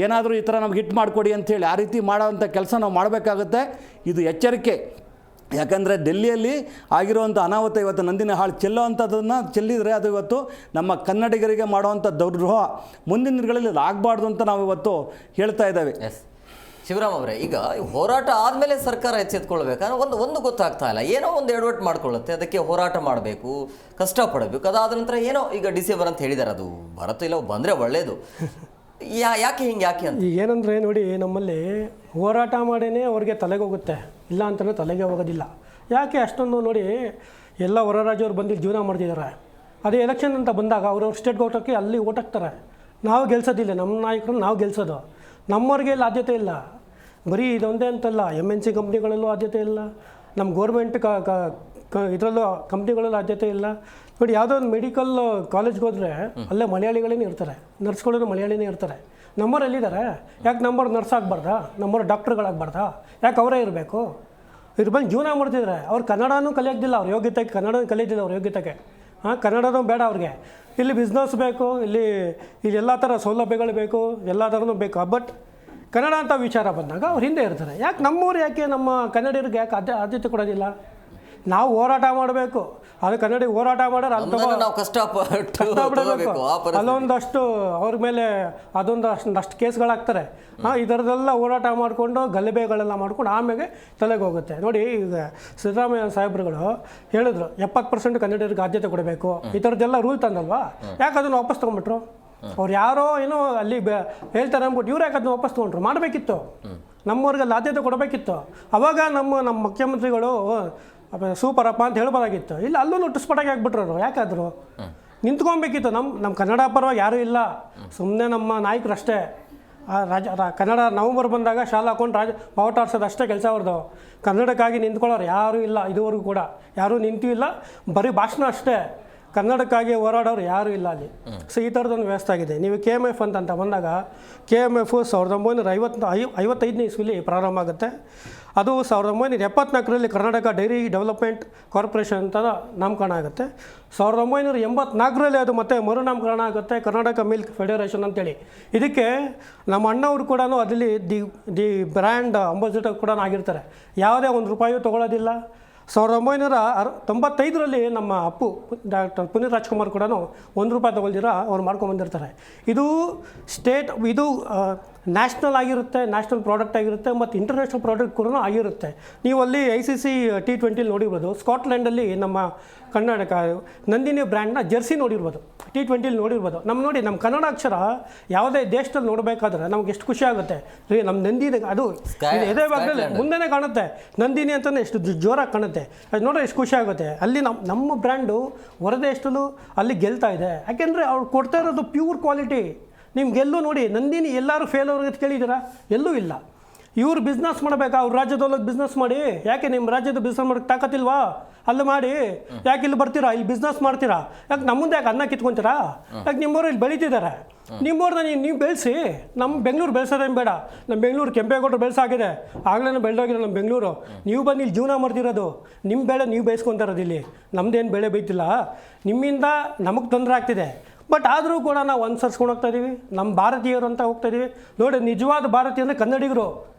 ಏನಾದರೂ ಈ ಥರ ನಮ್ಗೆ ಹಿಟ್ಟು ಮಾಡಿಕೊಡಿ ಅಂಥೇಳಿ ಆ ರೀತಿ ಮಾಡೋವಂಥ ಕೆಲಸ ನಾವು ಮಾಡಬೇಕಾಗುತ್ತೆ. ಇದು ಎಚ್ಚರಿಕೆ. ಯಾಕಂದರೆ ಡೆಲ್ಲಿಯಲ್ಲಿ ಆಗಿರುವಂಥ ಅನಾಹುತ ಇವತ್ತು ನಂದಿನಿ ಹಾಳು ಚೆಲ್ಲುವಂಥದ್ದನ್ನು ಚೆಲ್ಲಿದರೆ ಅದು ಇವತ್ತು ನಮ್ಮ ಕನ್ನಡಿಗರಿಗೆ ಮಾಡುವಂಥ ದ್ರೋಹ ಮುಂದಿನ ದಿನಗಳಲ್ಲಿ ಆಗಬಾರ್ದು ಅಂತ ನಾವು ಇವತ್ತು ಹೇಳ್ತಾ ಇದ್ದೇವೆ. ಶಿವರಾಮ್ ಅವರೇ, ಈಗ ಹೋರಾಟ ಆದಮೇಲೆ ಸರ್ಕಾರ ಎಚ್ಚೆತ್ಕೊಳ್ಬೇಕಂದ್ರೆ ಒಂದು ಗೊತ್ತಾಗ್ತಾ ಇಲ್ಲ. ಏನೋ ಒಂದು ಎಡವಟ್ಟು ಮಾಡ್ಕೊಳ್ಳುತ್ತೆ, ಅದಕ್ಕೆ ಹೋರಾಟ ಮಾಡಬೇಕು, ಕಷ್ಟಪಡಬೇಕು. ಅದಾದ ನಂತರ ಏನೋ ಈಗ ಡಿಸೆಂಬರ್ ಅಂತ ಹೇಳಿದ್ದಾರೆ, ಅದು ಬರುತ್ತಿಲ್ಲ, ಬಂದರೆ ಒಳ್ಳೆಯದು. ಯಾಕೆ ಅಂತ ಈಗ ಏನಂದರೆ ನೋಡಿ, ನಮ್ಮಲ್ಲಿ ಹೋರಾಟ ಮಾಡೇ ಅವ್ರಿಗೆ ತಲೆಗೆ ಹೋಗುತ್ತೆ, ಇಲ್ಲ ಅಂತಲೇ ತಲೆಗೆ ಹೋಗೋದಿಲ್ಲ. ಯಾಕೆ ಅಷ್ಟೊಂದು ನೋಡಿ, ಎಲ್ಲ ಹೊರ ರಾಜ್ಯವ್ರು ಬಂದು ಜೀವನ ಮಾಡ್ತಿದ್ದಾರೆ. ಅದೇ ಎಲೆಕ್ಷನ್ ಅಂತ ಬಂದಾಗ ಅವ್ರವ್ರ ಸ್ಟೇಟ್ ಓಟಕ್ಕೆ ಅಲ್ಲಿ ಓಟ್ ಹಾಕ್ತಾರೆ. ನಾವು ಗೆಲ್ಸೋದಿಲ್ಲ, ನಮ್ಮ ನಾಯಕರನ್ನು ನಾವು ಗೆಲ್ಸೋದು. ನಮ್ಮವ್ರಿಗೆ ಇಲ್ಲಿ ಆದ್ಯತೆ ಇಲ್ಲ. ಬರೀ ಇದೊಂದೇ ಅಂತಲ್ಲ, MNC ಕಂಪ್ನಿಗಳಲ್ಲೂ ಆದ್ಯತೆ ಇಲ್ಲ, ನಮ್ಮ ಗೋರ್ಮೆಂಟ್ ಇದರಲ್ಲೂ ಕಂಪ್ನಿಗಳಲ್ಲೂ ಆದ್ಯತೆ ಇಲ್ಲ. ನೋಡಿ, ಯಾವುದೋ ಒಂದು ಮೆಡಿಕಲ್ ಕಾಲೇಜ್ಗೆ ಹೋದರೆ ಅಲ್ಲೇ ಮಲಯಾಳಿಗಳೇ ಇರ್ತಾರೆ, ನರ್ಸ್ಗಳು ಮಲಯಾಳಿನೇ ಇರ್ತಾರೆ. ನಮ್ಮವ್ರು ಎಲ್ಲಿದ್ದಾರೆ? ಯಾಕೆ ನಮ್ಮವ್ರು ನರ್ಸ್ ಆಗಬಾರ್ದಾ? ನಮ್ಮವ್ರು ಡಾಕ್ಟ್ರುಗಳಾಗಬಾರ್ದಾ? ಯಾಕೆ ಅವರೇ ಇರಬೇಕು? ಇದ್ರ ಬಂದು ಜೀವನ ಮಾಡ್ತಿದ್ದಾರೆ. ಅವ್ರು ಕನ್ನಡನೂ ಕಲಿಯೋದಿಲ್ಲ, ಅವ್ರ ಯೋಗ್ಯತೆಗೆ ಕನ್ನಡ ಕಲಿಯೋದಿಲ್ಲ, ಅವ್ರ ಯೋಗ್ಯತೆಗೆ. ಕನ್ನಡನೂ ಬೇಡ ಅವ್ರಿಗೆ. ಇಲ್ಲಿ ಬಿಸ್ನೆಸ್ ಬೇಕು, ಇಲ್ಲಿ ಎಲ್ಲ ಥರ ಸೌಲಭ್ಯಗಳು ಬೇಕು, ಎಲ್ಲ ಥರನೂ ಬೇಕು. ಬಟ್ ಕನ್ನಡ ಅಂತ ವಿಚಾರ ಬಂದಾಗ ಅವ್ರು ಹಿಂದೆ ಇರ್ತಾರೆ. ಯಾಕೆ ನಮ್ಮೂರು, ಯಾಕೆ ನಮ್ಮ ಕನ್ನಡಿಗರಿಗೆ ಯಾಕೆ ಆದ್ಯತೆ ಕೊಡೋದಿಲ್ಲ? ನಾವು ಹೋರಾಟ ಮಾಡಬೇಕು. ಅದು ಕನ್ನಡಿಗೆ ಹೋರಾಟ ಮಾಡೋರು ಅಲ್ಲೊಂದಷ್ಟು ಅವ್ರ ಮೇಲೆ ಅದೊಂದಷ್ಟು ಕೇಸ್ಗಳಾಗ್ತಾರೆ. ಇದರದೆಲ್ಲ ಹೋರಾಟ ಮಾಡಿಕೊಂಡು ಗಲಭೆಗಳೆಲ್ಲ ಮಾಡ್ಕೊಂಡು ಆಮೇಲೆ ತಲೆಗೆ ಹೋಗುತ್ತೆ. ನೋಡಿ, ಈಗ ಸಿದ್ದರಾಮಯ್ಯ ಸಾಹೇಬ್ರುಗಳು ಹೇಳಿದ್ರು 70% ಕನ್ನಡಿಗರಿಗೆ ಆದ್ಯತೆ ಕೊಡಬೇಕು, ಈ ಥರದ್ದೆಲ್ಲ ರೂಲ್ ತಂದಲ್ವಾ? ಯಾಕೆ ಅದನ್ನು ವಾಪಸ್ ತೊಗೊಂಡ್ಬಿಟ್ರು? ಅವ್ರು ಯಾರೋ ಏನೋ ಅಲ್ಲಿ ಹೇಳ್ತಾರೆ ಅಂದ್ಬಿಟ್ಟು ಇವ್ರು ಯಾಕೆ ಅದನ್ನ ವಾಪಸ್ ತೊಗೊಂಡ್ರು? ಮಾಡಬೇಕಿತ್ತು, ನಮ್ಮವ್ರಿಗೆ ಆದ್ಯತೆ ಕೊಡಬೇಕಿತ್ತು. ಅವಾಗ ನಮ್ಮ ಮುಖ್ಯಮಂತ್ರಿಗಳು ಸೂಪರಪ್ಪ ಅಂತ ಹೇಳ್ಬೋದಾಗಿತ್ತು. ಇಲ್ಲ, ಅಲ್ಲೂ ನುಟ್ಟಿಸ್ಪಟಾಗಿ ಆಗ್ಬಿಟ್ರು. ಯಾಕಾದ್ರು ನಿಂತ್ಕೊಬೇಕಿತ್ತು. ನಮ್ಮ ಕನ್ನಡ ಪರವಾಗಿ ಯಾರೂ ಇಲ್ಲ, ಸುಮ್ಮನೆ ನಮ್ಮ ನಾಯಕರು ಅಷ್ಟೇ. ಕನ್ನಡ ನವಂಬರ್ ಬಂದಾಗ ಶಾಲಾ ಹಾಕೊಂಡು ಬಾವುಟ ಆಡ್ಸೋದು ಅಷ್ಟೇ ಕೆಲಸ ಅವ್ರದ್ದು. ಕನ್ನಡಕ್ಕಾಗಿ ನಿಂತ್ಕೊಳ್ಳೋರು ಯಾರೂ ಇಲ್ಲ ಇದುವರೆಗೂ ಕೂಡ, ಯಾರೂ ನಿಂತೂ ಇಲ್ಲ. ಬರೀ ಭಾಷಣ ಅಷ್ಟೇ, ಕನ್ನಡಕ್ಕಾಗಿ ಹೋರಾಡೋರು ಯಾರೂ ಇಲ್ಲ ಅಲ್ಲಿ. ಸೊ ಈ ಥರದೊಂದು ವ್ಯವಸ್ಥೆ ಆಗಿದೆ. ನೀವು KMF ಅಂತ ಬಂದಾಗ KMF 1955ನೇ ಇಸ್ವಿಲಿ ಪ್ರಾರಂಭ ಆಗುತ್ತೆ. ಅದು 1974ರಲ್ಲಿ ಕರ್ನಾಟಕ ಡೈರಿ ಡೆವಲಪ್ಮೆಂಟ್ ಕಾರ್ಪೊರೇಷನ್ ಅಂತ ನಾಮಕರಣ ಆಗುತ್ತೆ. 1984ರಲ್ಲಿ ಅದು ಮತ್ತೆ ಮರುನಾಮಕರಣ ಆಗುತ್ತೆ, ಕರ್ನಾಟಕ ಮಿಲ್ಕ್ ಫೆಡರೇಷನ್ ಅಂತೇಳಿ. ಇದಕ್ಕೆ ನಮ್ಮ ಅಣ್ಣವರು ಕೂಡ ಅದರಲ್ಲಿ ದಿ ಬ್ರ್ಯಾಂಡ್ ಅಂಬಾಸಿಡರ್ ಕೂಡ ಆಗಿರ್ತಾರೆ. ಯಾವುದೇ ₹1 ತೊಗೊಳ್ಳೋದಿಲ್ಲ. 1995ರಲ್ಲಿ ನಮ್ಮ ಅಪ್ಪು ಡಾಕ್ಟರ್ ಪುನೀತ್ ರಾಜ್ಕುಮಾರ್ ಕೂಡ ₹1 ತೊಗೊಳ್ದಿರ ಅವ್ರು ಮಾಡ್ಕೊಂಬಂದಿರ್ತಾರೆ. ಇದು ಇದು ನ್ಯಾಷನಲ್ ಆಗಿರುತ್ತೆ, ನ್ಯಾಷನಲ್ ಪ್ರಾಡಕ್ಟ್ ಆಗಿರುತ್ತೆ ಮತ್ತು ಇಂಟರ್ನ್ಯಾಷನಲ್ ಪ್ರಾಡಕ್ಟ್ ಕೂಡ ಆಗಿರುತ್ತೆ. ನೀವು ಅಲ್ಲಿ ICC T20 ನೋಡಿರ್ಬೋದು. ಸ್ಕಾಟ್ಲೆಂಡಲ್ಲಿ ನಮ್ಮ ಕರ್ನಾಟಕ ನಂದಿನಿ ಬ್ರ್ಯಾಂಡ್ನ ಜರ್ಸಿ ನೋಡಿರ್ಬೋದು, T20 ನೋಡಿರ್ಬೋದು. ನೋಡಿ ನಮ್ಮ ಕನ್ನಡ ಅಕ್ಷರ ಯಾವುದೇ ದೇಶದಲ್ಲಿ ನೋಡಬೇಕಾದ್ರೆ ನಮ್ಗೆ ಎಷ್ಟು ಖುಷಿ ಆಗುತ್ತೆ ರೀ. ನಮ್ಮ ನಂದಿನಿ ಅದು ಎದೆ ಭಾಗದಲ್ಲಿ ಮುಂದೆನೇ ಕಾಣುತ್ತೆ, ನಂದಿನಿ ಅಂತಲೇ ಎಷ್ಟು ಜೋರಾಗಿ ಕಾಣುತ್ತೆ. ಅದು ನೋಡ್ರೆ ಎಷ್ಟು ಖುಷಿ ಆಗುತ್ತೆ. ಅಲ್ಲಿ ನಮ್ಮ ಬ್ರ್ಯಾಂಡು ಹೊರದೇಶದಲ್ಲೂ ಅಲ್ಲಿ ಗೆಲ್ತಾ ಇದೆ. ಯಾಕೆಂದರೆ ಅವ್ರು ಕೊಡ್ತಾ ಇರೋದು ಪ್ಯೂರ್ ಕ್ವಾಲಿಟಿ. ನಿಮ್ಗೆಲ್ಲೂ ನೋಡಿ ನಂದಿನಿ ಎಲ್ಲರೂ ಫೇಲ್ ಅವ್ರಿಗೆ ಕೇಳಿದ್ದೀರಾ? ಎಲ್ಲೂ ಇಲ್ಲ. ಇವ್ರು ಬಿಸ್ನೆಸ್ ಮಾಡಬೇಕಾ? ಅವ್ರ ರಾಜ್ಯದೊಳಗೆ ಬಿಸ್ನೆಸ್ ಮಾಡಿ. ಯಾಕೆ ನಿಮ್ಮ ರಾಜ್ಯದ ಬಿಸ್ನೆಸ್ ಮಾಡೋಕ್ಕೆ ತಾಕತ್ತಿಲ್ವಾ? ಅಲ್ಲಿ ಮಾಡಿ. ಯಾಕೆ ಇಲ್ಲಿ ಬರ್ತೀರಾ? ಇಲ್ಲಿ ಬಿಸ್ನೆಸ್ ಮಾಡ್ತೀರಾ? ಯಾಕೆ ನಮ್ಮ ಮುಂದೆ ಯಾಕೆ ಅನ್ನ ಕಿತ್ಕೊತೀರಾ? ಯಾಕೆ ನಿಮ್ಮವರು ಇಲ್ಲಿ ಬೆಳೀತಿದ್ದಾರೆ? ನಿಮ್ಮವ್ರನ್ನ ನೀವು ಬೆಳೆಸಿ. ನಮ್ಮ ಬೆಂಗಳೂರು ಬೆಳೆಸೋದೇನು ಬೇಡ. ನಮ್ಮ ಬೆಂಗಳೂರು ಕೆಂಪೇಗೌಡರು ಬೆಳೆಸಾಗಿದೆ, ಆಗಲೇ ಬೆಳೆದೋಗಿದೆ ನಮ್ಮ ಬೆಂಗಳೂರು. ನೀವು ಬಂದು ಇಲ್ಲಿ ಜೀವನ ಮಾಡ್ತಿರೋದು, ನಿಮ್ಮ ಬೆಳೆ ನೀವು ಬೇಯಿಸ್ಕೊತಾರೋದು. ಇಲ್ಲಿ ನಮ್ಮದೇನು ಬೆಳೆ ಬೇಯ್ತಿಲ್ಲ. ನಿಮ್ಮಿಂದ ನಮಗೆ ತೊಂದರೆ ಆಗ್ತಿದೆ. ಬಟ್ ಆದರೂ ಕೂಡ ನಾವು ಅನುಸರಿಸ್ಕೊಂಡು ಹೋಗ್ತಾ ಇದ್ದೀವಿ. ನಮ್ಮ ಭಾರತೀಯರು ಅಂತ ಹೋಗ್ತಾ ಇದ್ದೀವಿ. ನೋಡಿ, ನಿಜವಾದ ಭಾರತೀಯ ಅಂದರೆ ಕನ್ನಡಿಗರು.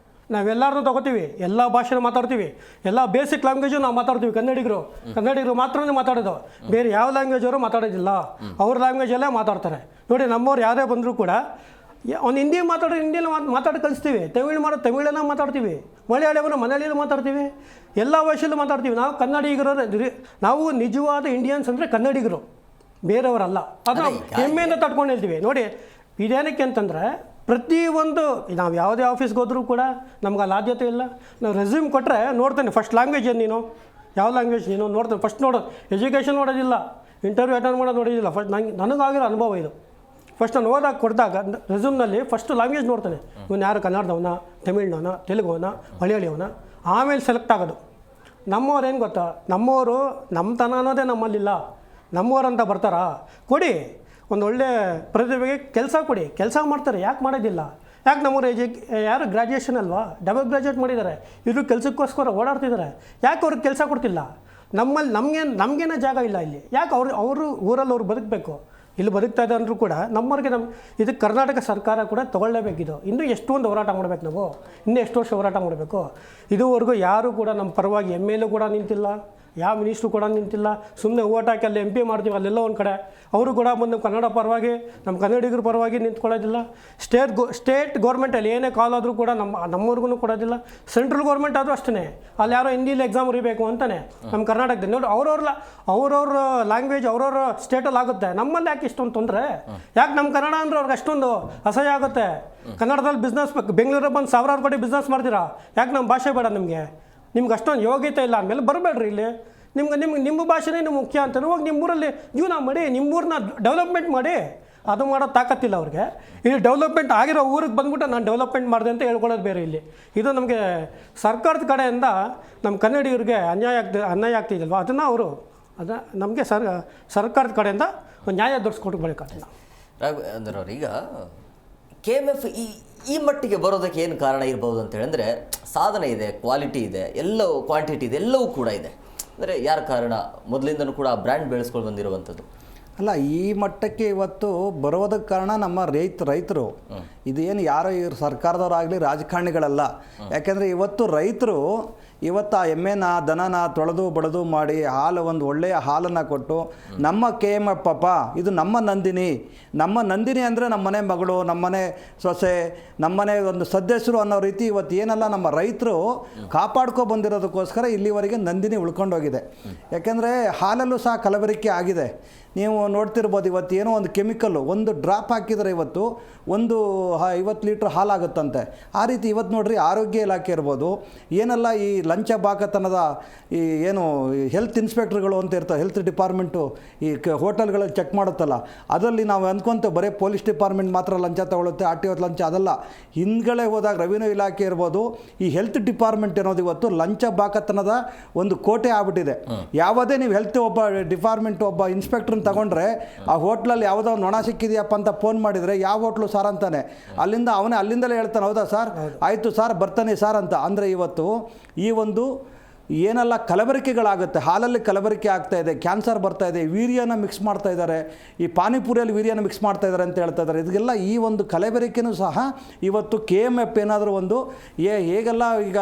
ನಾವೆಲ್ಲರನ್ನೂ ತೊಗೋತೀವಿ, ಎಲ್ಲ ಭಾಷೆನೂ ಮಾತಾಡ್ತೀವಿ, ಎಲ್ಲ ಬೇಸಿಕ್ ಲ್ಯಾಂಗ್ವೇಜು ನಾವು ಮಾತಾಡ್ತೀವಿ. ಕನ್ನಡಿಗರು ಮಾತ್ರನೇ ಮಾತಾಡೋದು, ಬೇರೆ ಯಾವ ಲ್ಯಾಂಗ್ವೇಜ್ ಅವರು ಮಾತಾಡೋದಿಲ್ಲ. ಅವ್ರ ಲ್ಯಾಂಗ್ವೇಜಲ್ಲೇ ಮಾತಾಡ್ತಾರೆ. ನೋಡಿ, ನಮ್ಮವ್ರು ಯಾರೇ ಬಂದರೂ ಕೂಡ ಅವ್ನು ಹಿಂದಿ ಮಾತಾಡೋ ಹಿಂದಿಯಲ್ಲಿ ಮಾತಾಡಿ ಕಲಿಸ್ತೀವಿ. ತಮಿಳನ್ನ ಮಾತಾಡ್ತೀವಿ, ಮಲಯಾಳಿಯಲ್ಲಿ ಮಾತಾಡ್ತೀವಿ, ಎಲ್ಲ ಭಾಷೆಯಲ್ಲೂ ಮಾತಾಡ್ತೀವಿ. ನಾವು ಕನ್ನಡಿಗರು, ನಾವು ನಿಜವಾದ ಇಂಡಿಯನ್ಸ್ ಅಂದರೆ ಕನ್ನಡಿಗರು, ಬೇರೆಯವರಲ್ಲ. ಅದನ್ನು ಹೆಮ್ಮೆಯಿಂದ ತಡ್ಕೊಂಡು ಹೇಳ್ತೀವಿ. ನೋಡಿ, ಇದೇನಕ್ಕೆ ಅಂತಂದರೆ ಪ್ರತಿಯೊಂದು ನಾವು ಯಾವುದೇ ಆಫೀಸ್ಗೆ ಹೋದರೂ ಕೂಡ ನಮ್ಗೆ ಅಲ್ಲಿ ಆದ್ಯತೆ ಇಲ್ಲ. ನಾವು ರೆಸ್ಯೂಮ್ ಕೊಟ್ಟರೆ ನೋಡ್ತೇನೆ ಫಸ್ಟ್ ಲ್ಯಾಂಗ್ವೇಜ್ ಏನು ನೀನು, ಯಾವ ಲ್ಯಾಂಗ್ವೇಜ್ ನೀನು ನೋಡ್ತೇನೆ ಫಸ್ಟ್. ನೋಡೋದು ಎಜುಕೇಷನ್ ನೋಡೋದಿಲ್ಲ, ಇಂಟರ್ವ್ಯೂ ಅಟೆಂಡ್ ಮಾಡೋದು ನೋಡೋದಿಲ್ಲ. ಫಸ್ಟ್ ನನಗಾಗಿರೋ ಅನುಭವ ಇದು. ಫಸ್ಟ್ ನಾನು ಓದಾಗಿ ಕೊಡಿದಾಗ ರೆಸ್ಯೂಮ್ನಲ್ಲಿ ಫಸ್ಟ್ ಲ್ಯಾಂಗ್ವೇಜ್ ನೋಡ್ತಾನೆ. ಇವನು ಯಾರು ಕನ್ನಡದವನ, ತಮಿಳ್ನವನ, ತೆಲುಗುವನ, ಮಲಯಾಳಿಯವನ, ಆಮೇಲೆ ಸೆಲೆಕ್ಟ್ ಆಗೋದು. ನಮ್ಮವ್ರು ಏನು ಗೊತ್ತಾ, ನಮ್ಮವರು ನಮ್ಮತನ ಅನ್ನೋದೇ ನಮ್ಮಲ್ಲಿಲ್ಲ. ನಮ್ಮವರಂತ ಬರ್ತಾರಾ? ಕೊಡಿ, ಒಂದೊಳ್ಳೆ ಪ್ರತಿಭೆಗೆ ಕೆಲಸ ಕೊಡಿ. ಕೆಲಸ ಮಾಡ್ತಾರೆ, ಯಾಕೆ ಮಾಡೋದಿಲ್ಲ? ಯಾಕೆ ನಮ್ಮವ್ರು ಯಾರು ಗ್ರ್ಯಾಜುಯೇಷನ್ ಅಲ್ವಾ, ಡಬಲ್ ಗ್ರ್ಯಾಜುಯೇಟ್ ಮಾಡಿದ್ದಾರೆ, ಇವರು ಕೆಲಸಕ್ಕೋಸ್ಕರ ಓಡಾಡ್ತಿದ್ದಾರೆ. ಯಾಕೆ ಅವ್ರಿಗೆ ಕೆಲಸ ಕೊಡ್ತಿಲ್ಲ? ನಮ್ಮಲ್ಲಿ ನಮಗೇನೋ ಜಾಗ ಇಲ್ಲ ಇಲ್ಲಿ. ಯಾಕೆ ಅವರು ಊರಲ್ಲಿ ಅವ್ರು ಬದುಕಬೇಕು? ಇಲ್ಲಿ ಬದುಕ್ತಾ ಇದೆ ಅಂದರೂ ಕೂಡ ನಮ್ಮವ್ರಿಗೆ ಇದಕ್ಕೆ ಕರ್ನಾಟಕ ಸರ್ಕಾರ ಕೂಡ ತೊಗೊಳ್ಳೇಬೇಕಿದು. ಇನ್ನೂ ಎಷ್ಟೊಂದು ಹೋರಾಟ ಮಾಡಬೇಕು ನಾವು, ಇನ್ನೂ ಎಷ್ಟು ವರ್ಷ ಹೋರಾಟ ಮಾಡಬೇಕು. ಇದುವರೆಗೂ ಯಾರೂ ಕೂಡ ನಮ್ಮ ಪರವಾಗಿ MLA ಕೂಡ ನಿಂತಿಲ್ಲ, ಯಾವ ಮಿನಿಸ್ಟ್ರು ಕೂಡ ನಿಂತಿಲ್ಲ. ಸುಮ್ಮನೆ ಓಟ್ ಹಾಕಿ ಅಲ್ಲಿ MP ಮಾಡ್ತೀವಿ ಅಲ್ಲೆಲ್ಲ ಒಂದು ಕಡೆ. ಅವರು ಕೂಡ ಬಂದು ಕನ್ನಡ ಪರವಾಗಿ, ನಮ್ಮ ಕನ್ನಡಿಗರ ಪರವಾಗಿ ನಿಂತ್ಕೊಳ್ಳೋದಿಲ್ಲ. ಸ್ಟೇಟ್ ಗೌರ್ಮೆಂಟಲ್ಲಿ ಏನೇ ಕಾಲ್ ಆದರೂ ಕೂಡ ನಮ್ಮವ್ರಿಗೂ ಕೊಡೋದಿಲ್ಲ. ಸೆಂಟ್ರಲ್ ಗೌರ್ಮೆಂಟ್ ಆದರೂ ಅಷ್ಟೇ, ಅಲ್ಲಿ ಯಾರೋ ಹಿಂದಿಲಿ ಎಕ್ಸಾಮ್ ಬರೀಬೇಕು ಅಂತಾನೆ ನಮ್ಮ ಕರ್ನಾಟಕದಲ್ಲಿ. ನೋಡಿ, ಅವ್ರವ್ರ ಲ್ಯಾಂಗ್ವೇಜ್ ಅವ್ರವ್ರ ಸ್ಟೇಟಲ್ಲಿ ಆಗುತ್ತೆ. ನಮ್ಮಲ್ಲಿ ಯಾಕೆ ಇಷ್ಟೊಂದು ತೊಂದರೆ? ಯಾಕೆ ನಮ್ಮ ಕನ್ನಡ ಅಂದರೆ ಅವ್ರಿಗೆ ಅಷ್ಟೊಂದು ಅಸಹ್ಯ ಆಗುತ್ತೆ? ಕನ್ನಡದಲ್ಲಿ ಬಿಸ್ನೆಸ್ ಬೆಂಗಳೂರಿಗೆ ಬಂದು ಸಾವಿರಾರು ಕೋಟಿ ಬಿಸ್ನೆಸ್ ಮಾಡ್ತೀರಾ, ಯಾಕೆ ನಮ್ಮ ಭಾಷೆ ಬೇಡ ನಿಮಗೆ? ನಿಮ್ಗೆ ಅಷ್ಟೊಂದು ಯೋಗ್ಯತೆ ಇಲ್ಲ ಅಂದಮೇಲೆ ಬರಬೇಡ್ರಿ ಇಲ್ಲಿ. ನಿಮ್ಮ ಭಾಷೆನೇ ನಿಮ್ಗೆ ಮುಖ್ಯ ಅಂತ ಹೋಗಿ ನಿಮ್ಮೂರಲ್ಲಿ ಜೀವನ ಮಾಡಿ, ನಿಮ್ಮೂರನ್ನ ಡೆವಲಪ್ಮೆಂಟ್ ಮಾಡಿ. ಅದು ಮಾಡೋ ತಾಕತ್ತಿಲ್ಲ ಅವ್ರಿಗೆ. ಇಲ್ಲಿ ಡೆವಲಪ್ಮೆಂಟ್ ಆಗಿರೋ ಊರಿಗೆ ಬಂದ್ಬಿಟ್ಟು ನಾನು ಡೆವಲಪ್ಮೆಂಟ್ ಮಾಡಿದೆ ಅಂತ ಹೇಳ್ಕೊಳ್ಳೋದು ಬೇರೆ ಇಲ್ಲಿ. ಇದು ನಮಗೆ ಸರ್ಕಾರದ ಕಡೆಯಿಂದ ನಮ್ಮ ಕನ್ನಡಿಗರಿಗೆ ಅನ್ಯಾಯ ಆಗ್ತಿದಲ್ವ, ಅದನ್ನು ನಮಗೆ ಸರ್ಕಾರದ ಕಡೆಯಿಂದ ನ್ಯಾಯ ದೊರಕಿಸ್ಕೊಟ್ಬೇಕಾಗ್ತದೆ. ರಾಘವೇಂದ್ರ ಅವ್ರು, ಈಗ KMF ಈ ಮಟ್ಟಿಗೆ ಬರೋದಕ್ಕೆ ಏನು ಕಾರಣ ಇರ್ಬೋದು ಅಂತ ಹೇಳಿದ್ರೆ, ಸಾಧನೆ ಇದೆ, ಕ್ವಾಲಿಟಿ ಇದೆ, ಎಲ್ಲವೂ ಕ್ವಾಂಟಿಟಿ ಇದೆ, ಎಲ್ಲವೂ ಕೂಡ ಇದೆ. ಅಂದರೆ ಯಾರ ಕಾರಣ? ಮೊದಲಿಂದನೂ ಕೂಡ ಬ್ರ್ಯಾಂಡ್ ಬೆಳೆಸ್ಕೊಂಡು ಬಂದಿರುವಂಥದ್ದು ಅಲ್ಲ. ಈ ಮಟ್ಟಕ್ಕೆ ಇವತ್ತು ಬರೋದಕ್ಕೆ ಕಾರಣ ನಮ್ಮ ರೈತರು. ಇದೇನು ಯಾರೋ ಇವ್ರು ಸರ್ಕಾರದವರಾಗಲಿ ರಾಜಕಾರಣಿಗಳಲ್ಲ. ಯಾಕೆಂದರೆ ಇವತ್ತು ರೈತರು ಇವತ್ತು ಆ ಎಮ್ಮೆನ ದನನ ತೊಳೆದು ಬಡದು ಮಾಡಿ ಒಂದು ಒಳ್ಳೆಯ ಹಾಲನ್ನು ಕೊಟ್ಟು ನಮ್ಮ KMF ಪಾಪ ಇದು ನಮ್ಮ ನಂದಿನಿ ಅಂದರೆ ನಮ್ಮನೆ ಮಗಳು, ನಮ್ಮನೆ ಸೊಸೆ, ನಮ್ಮನೆ ಒಂದು ಸದಸ್ಯರು ಅನ್ನೋ ರೀತಿ ಇವತ್ತು ಏನೆಲ್ಲ ನಮ್ಮ ರೈತರು ಕಾಪಾಡ್ಕೊ ಬಂದಿರೋದಕ್ಕೋಸ್ಕರ ಇಲ್ಲಿವರೆಗೆ ನಂದಿನಿ ಉಳ್ಕೊಂಡೋಗಿದೆ. ಯಾಕೆಂದರೆ ಹಾಲಲ್ಲೂ ಸಹ ಕಲಬೆರಕೆ ಆಗಿದೆ. ನೀವು ನೋಡ್ತಿರ್ಬೋದು ಇವತ್ತು ಏನೋ ಒಂದು ಕೆಮಿಕಲ್ಲು ಒಂದು ಡ್ರಾಪ್ ಹಾಕಿದರೆ ಇವತ್ತು ಒಂದು 50 ಲೀಟ್ರ್ ಹಾಲಾಗುತ್ತಂತೆ. ಆ ರೀತಿ ಇವತ್ತು ನೋಡ್ರಿ ಆರೋಗ್ಯ ಇಲಾಖೆ ಇರ್ಬೋದು, ಏನೆಲ್ಲ ಈ ಲಂಚ ಬಾಕತನದ ಈ ಏನು ಹೆಲ್ತ್ ಇನ್ಸ್ಪೆಕ್ಟರ್ಗಳು ಅಂತ ಇರ್ತಾರೆ, ಹೆಲ್ತ್ ಡಿಪಾರ್ಟ್ಮೆಂಟು ಈ ಹೋಟೆಲ್ಗಳಲ್ಲಿ ಚೆಕ್ ಮಾಡುತ್ತಲ್ಲ, ಅದರಲ್ಲಿ ನಾವು ಅಂದ್ಕೊಂತೇವೆ ಬರೀ ಪೊಲೀಸ್ ಡಿಪಾರ್ಟ್ಮೆಂಟ್ ಮಾತ್ರ ಲಂಚ ತಗೊಳುತ್ತೆ, RTO ಲಂಚ, ಅದಲ್ಲ. ಹಿಂದ್ಗಡೆ ಹೋದಾಗ ರೆವಿನ್ಯೂ ಇಲಾಖೆ ಇರ್ಬೋದು, ಈ ಹೆಲ್ತ್ ಡಿಪಾರ್ಟ್ಮೆಂಟ್ ಅನ್ನೋದು ಇವತ್ತು ಲಂಚ ಬಾಕತನದ ಒಂದು ಕೋಟೆ ಆಗ್ಬಿಟ್ಟಿದೆ. ಯಾವುದೇ ನೀವು ಹೆಲ್ತ್ ಒಬ್ಬ ಡಿಪಾರ್ಟ್ಮೆಂಟ್ ಒಬ್ಬ ಇನ್ಸ್ಪೆಕ್ಟ್ರನ್ನ ತಗೊಂಡ್ರೆ ಆ ಹೋಟ್ಲಲ್ಲಿ ಯಾವುದೋ ನೊಣ ಸಿಕ್ಕಿದೆಯಪ್ಪ ಅಂತ ಫೋನ್ ಮಾಡಿದರೆ ಯಾವ ಹೋಟ್ಲು ಸಾರ್ ಅಂತಾನೆ, ಅಲ್ಲಿಂದಲೇ ಹೇಳ್ತಾನೆ, ಹೌದಾ ಸರ್, ಆಯಿತು ಸರ್ ಬರ್ತಾನೆ ಸರ್ ಅಂತ. ಅಂದರೆ ಇವತ್ತು ಈ ಒಂದು ಏನೆಲ್ಲ ಕಲಬೆರಕೆಗಳಾಗುತ್ತೆ, ಹಾಲಲ್ಲಿ ಕಲಬೆರಕೆ ಆಗ್ತಾ ಇದೆ, ಕ್ಯಾನ್ಸರ್ ಬರ್ತಾ ಇದೆ, ವೀರ್ಯನ ಮಿಕ್ಸ್ ಮಾಡ್ತಾ ಇದ್ದಾರೆ, ಈ ಪಾನಿಪುರಿಯಲ್ಲಿ ವೀರ್ಯನ ಮಿಕ್ಸ್ ಮಾಡ್ತಾ ಇದ್ದಾರೆ ಅಂತ ಹೇಳ್ತಾ ಇದ್ದಾರೆ. ಇದೆಲ್ಲ ಈ ಒಂದು ಕಲಬೆರಕೆನೂ ಸಹ ಇವತ್ತು KMF ಏನಾದರೂ ಒಂದು ಹೇಗೆಲ್ಲ ಈಗ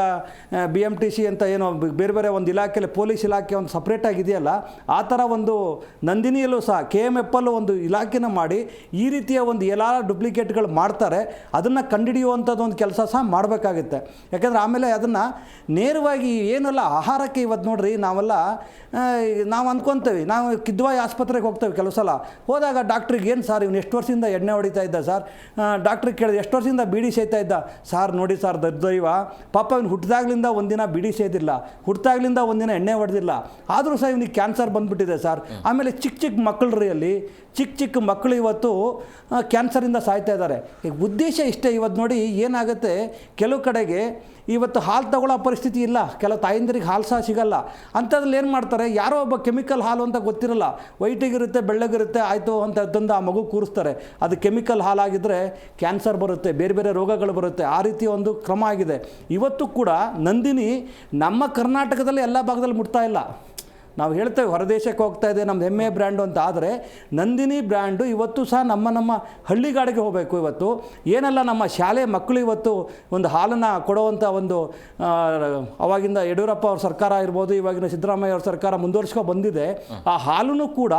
BMTC ಅಂತ ಏನೋ ಬೇರೆ ಬೇರೆ ಒಂದು ಇಲಾಖೆಯಲ್ಲಿ ಪೊಲೀಸ್ ಇಲಾಖೆ ಒಂದು ಸಪ್ರೇಟ್ ಆಗಿದೆಯಲ್ಲ, ಆ ಥರ ಒಂದು ನಂದಿನಿಯಲ್ಲೂ ಸಹ KMF ಅಲ್ಲೂ ಒಂದು ಇಲಾಖೆನ ಮಾಡಿ ಈ ರೀತಿಯ ಒಂದು ಎಲ್ಲ ಡುಪ್ಲಿಕೇಟ್ಗಳು ಮಾಡ್ತಾರೆ, ಅದನ್ನು ಕಂಡುಹಿಡಿಯುವಂಥದ್ದು ಒಂದು ಕೆಲಸ ಸಹ ಮಾಡಬೇಕಾಗುತ್ತೆ. ಯಾಕೆಂದರೆ ಆಮೇಲೆ ಅದನ್ನು ನೇರವಾಗಿ ಏನೆಲ್ಲ ಆಹಾರಕ್ಕೆ ಇವತ್ತು ನೋಡ್ರಿ ನಾವು ಅಂದ್ಕೊತೇವೆ, ನಾವು ಕಿದ್ವಾಯಿ ಆಸ್ಪತ್ರೆಗೆ ಹೋಗ್ತೇವೆ ಕೆಲವು ಸಲ, ಹೋದಾಗ ಡಾಕ್ಟ್ರಿಗೆ ಏನು ಸರ್ ಇವನು ಎಷ್ಟು ವರ್ಷದಿಂದ ಎಣ್ಣೆ ಹೊಡಿತಾ ಇದ್ದ ಸರ್, ಡಾಕ್ಟ್ರಿಗೆ ಕೇಳಿದೆ ಎಷ್ಟು ವರ್ಷದಿಂದ ಬೀಡಿ ಸೇಯ್ತಾ ಇದ್ದ ಸರ್, ನೋಡಿ ಸರ್ ದೈವ ಪಾಪ ಇವನು ಹುಟ್ಟಿದಾಗ್ಲಿಂದ ಒಂದಿನ ಬೀಡಿ ಸೇದಿಲ್ಲ, ಹುಟ್ಟಿದಾಗ್ಲಿಂದ ಒಂದಿನ ಎಣ್ಣೆ ಹೊಡೆದಿಲ್ಲ, ಆದರೂ ಸಹ ಇವನಿಗೆ ಕ್ಯಾನ್ಸರ್ ಬಂದುಬಿಟ್ಟಿದೆ ಸರ್. ಆಮೇಲೆ ಚಿಕ್ಕ ಮಕ್ಕಳ್ರಿ, ಅಲ್ಲಿ ಚಿಕ್ಕ ಮಕ್ಕಳು ಇವತ್ತು ಕ್ಯಾನ್ಸರಿಂದ ಸಾಯ್ತಾ ಇದ್ದಾರೆ. ಈಗ ಉದ್ದೇಶ ಇಷ್ಟೇ. ಇವತ್ತು ನೋಡಿ ಏನಾಗುತ್ತೆ, ಕೆಲವು ಕಡೆಗೆ ಇವತ್ತು ಹಾಲು ತಗೊಳ್ಳೋ ಪರಿಸ್ಥಿತಿ ಇಲ್ಲ, ಕೆಲವು ತಾಯಂದಿರಿಗೆ ಹಾಲು ಸಹ ಸಿಗಲ್ಲ. ಅಂಥದ್ರಲ್ಲಿ ಏನು ಮಾಡ್ತಾರೆ, ಯಾರೋ ಒಬ್ಬ ಕೆಮಿಕಲ್ ಹಾಲು ಅಂತ ಗೊತ್ತಿರಲ್ಲ, ವೈಟಿಗಿರುತ್ತೆ ಬೆಳ್ಳಗಿರುತ್ತೆ ಆಯಿತು ಅಂತ ತಂದು ಆ ಮಗು ಕೂರಿಸ್ತಾರೆ. ಅದು ಕೆಮಿಕಲ್ ಹಾಲಾಗಿದ್ದರೆ ಕ್ಯಾನ್ಸರ್ ಬರುತ್ತೆ, ಬೇರೆ ಬೇರೆ ರೋಗಗಳು ಬರುತ್ತೆ. ಆ ರೀತಿ ಒಂದು ಕ್ರಮ ಆಗಿದೆ. ಇವತ್ತು ಕೂಡ ನಂದಿನಿ ನಮ್ಮ ಕರ್ನಾಟಕದಲ್ಲಿ ಎಲ್ಲ ಭಾಗದಲ್ಲಿ ಮುಟ್ತಾ ಇಲ್ಲ. ನಾವು ಹೇಳ್ತೇವೆ ಹೊರದೇಶಕ್ಕೆ ಹೋಗ್ತಾ ಇದೆ, ನಮ್ಮದು ಹೆಮ್ಮೆ ಬ್ರ್ಯಾಂಡು ಅಂತ. ಆದರೆ ನಂದಿನಿ ಬ್ರ್ಯಾಂಡು ಇವತ್ತು ಸಹ ನಮ್ಮ ಹಳ್ಳಿಗಾಡಿಗೆ ಹೋಗಬೇಕು. ಇವತ್ತು ಏನೆಲ್ಲ ನಮ್ಮ ಶಾಲೆ ಮಕ್ಕಳು ಇವತ್ತು ಒಂದು ಹಾಲನ್ನು ಕೊಡುವಂಥ ಒಂದು ಅವಾಗಿಂದ ಯಡಿಯೂರಪ್ಪ ಅವ್ರ ಸರ್ಕಾರ ಇರ್ಬೋದು, ಇವಾಗಿನ ಸಿದ್ದರಾಮಯ್ಯ ಅವ್ರ ಸರ್ಕಾರ ಮುಂದುವರ್ಸ್ಕೊ ಬಂದಿದೆ. ಆ ಹಾಲೂ ಕೂಡ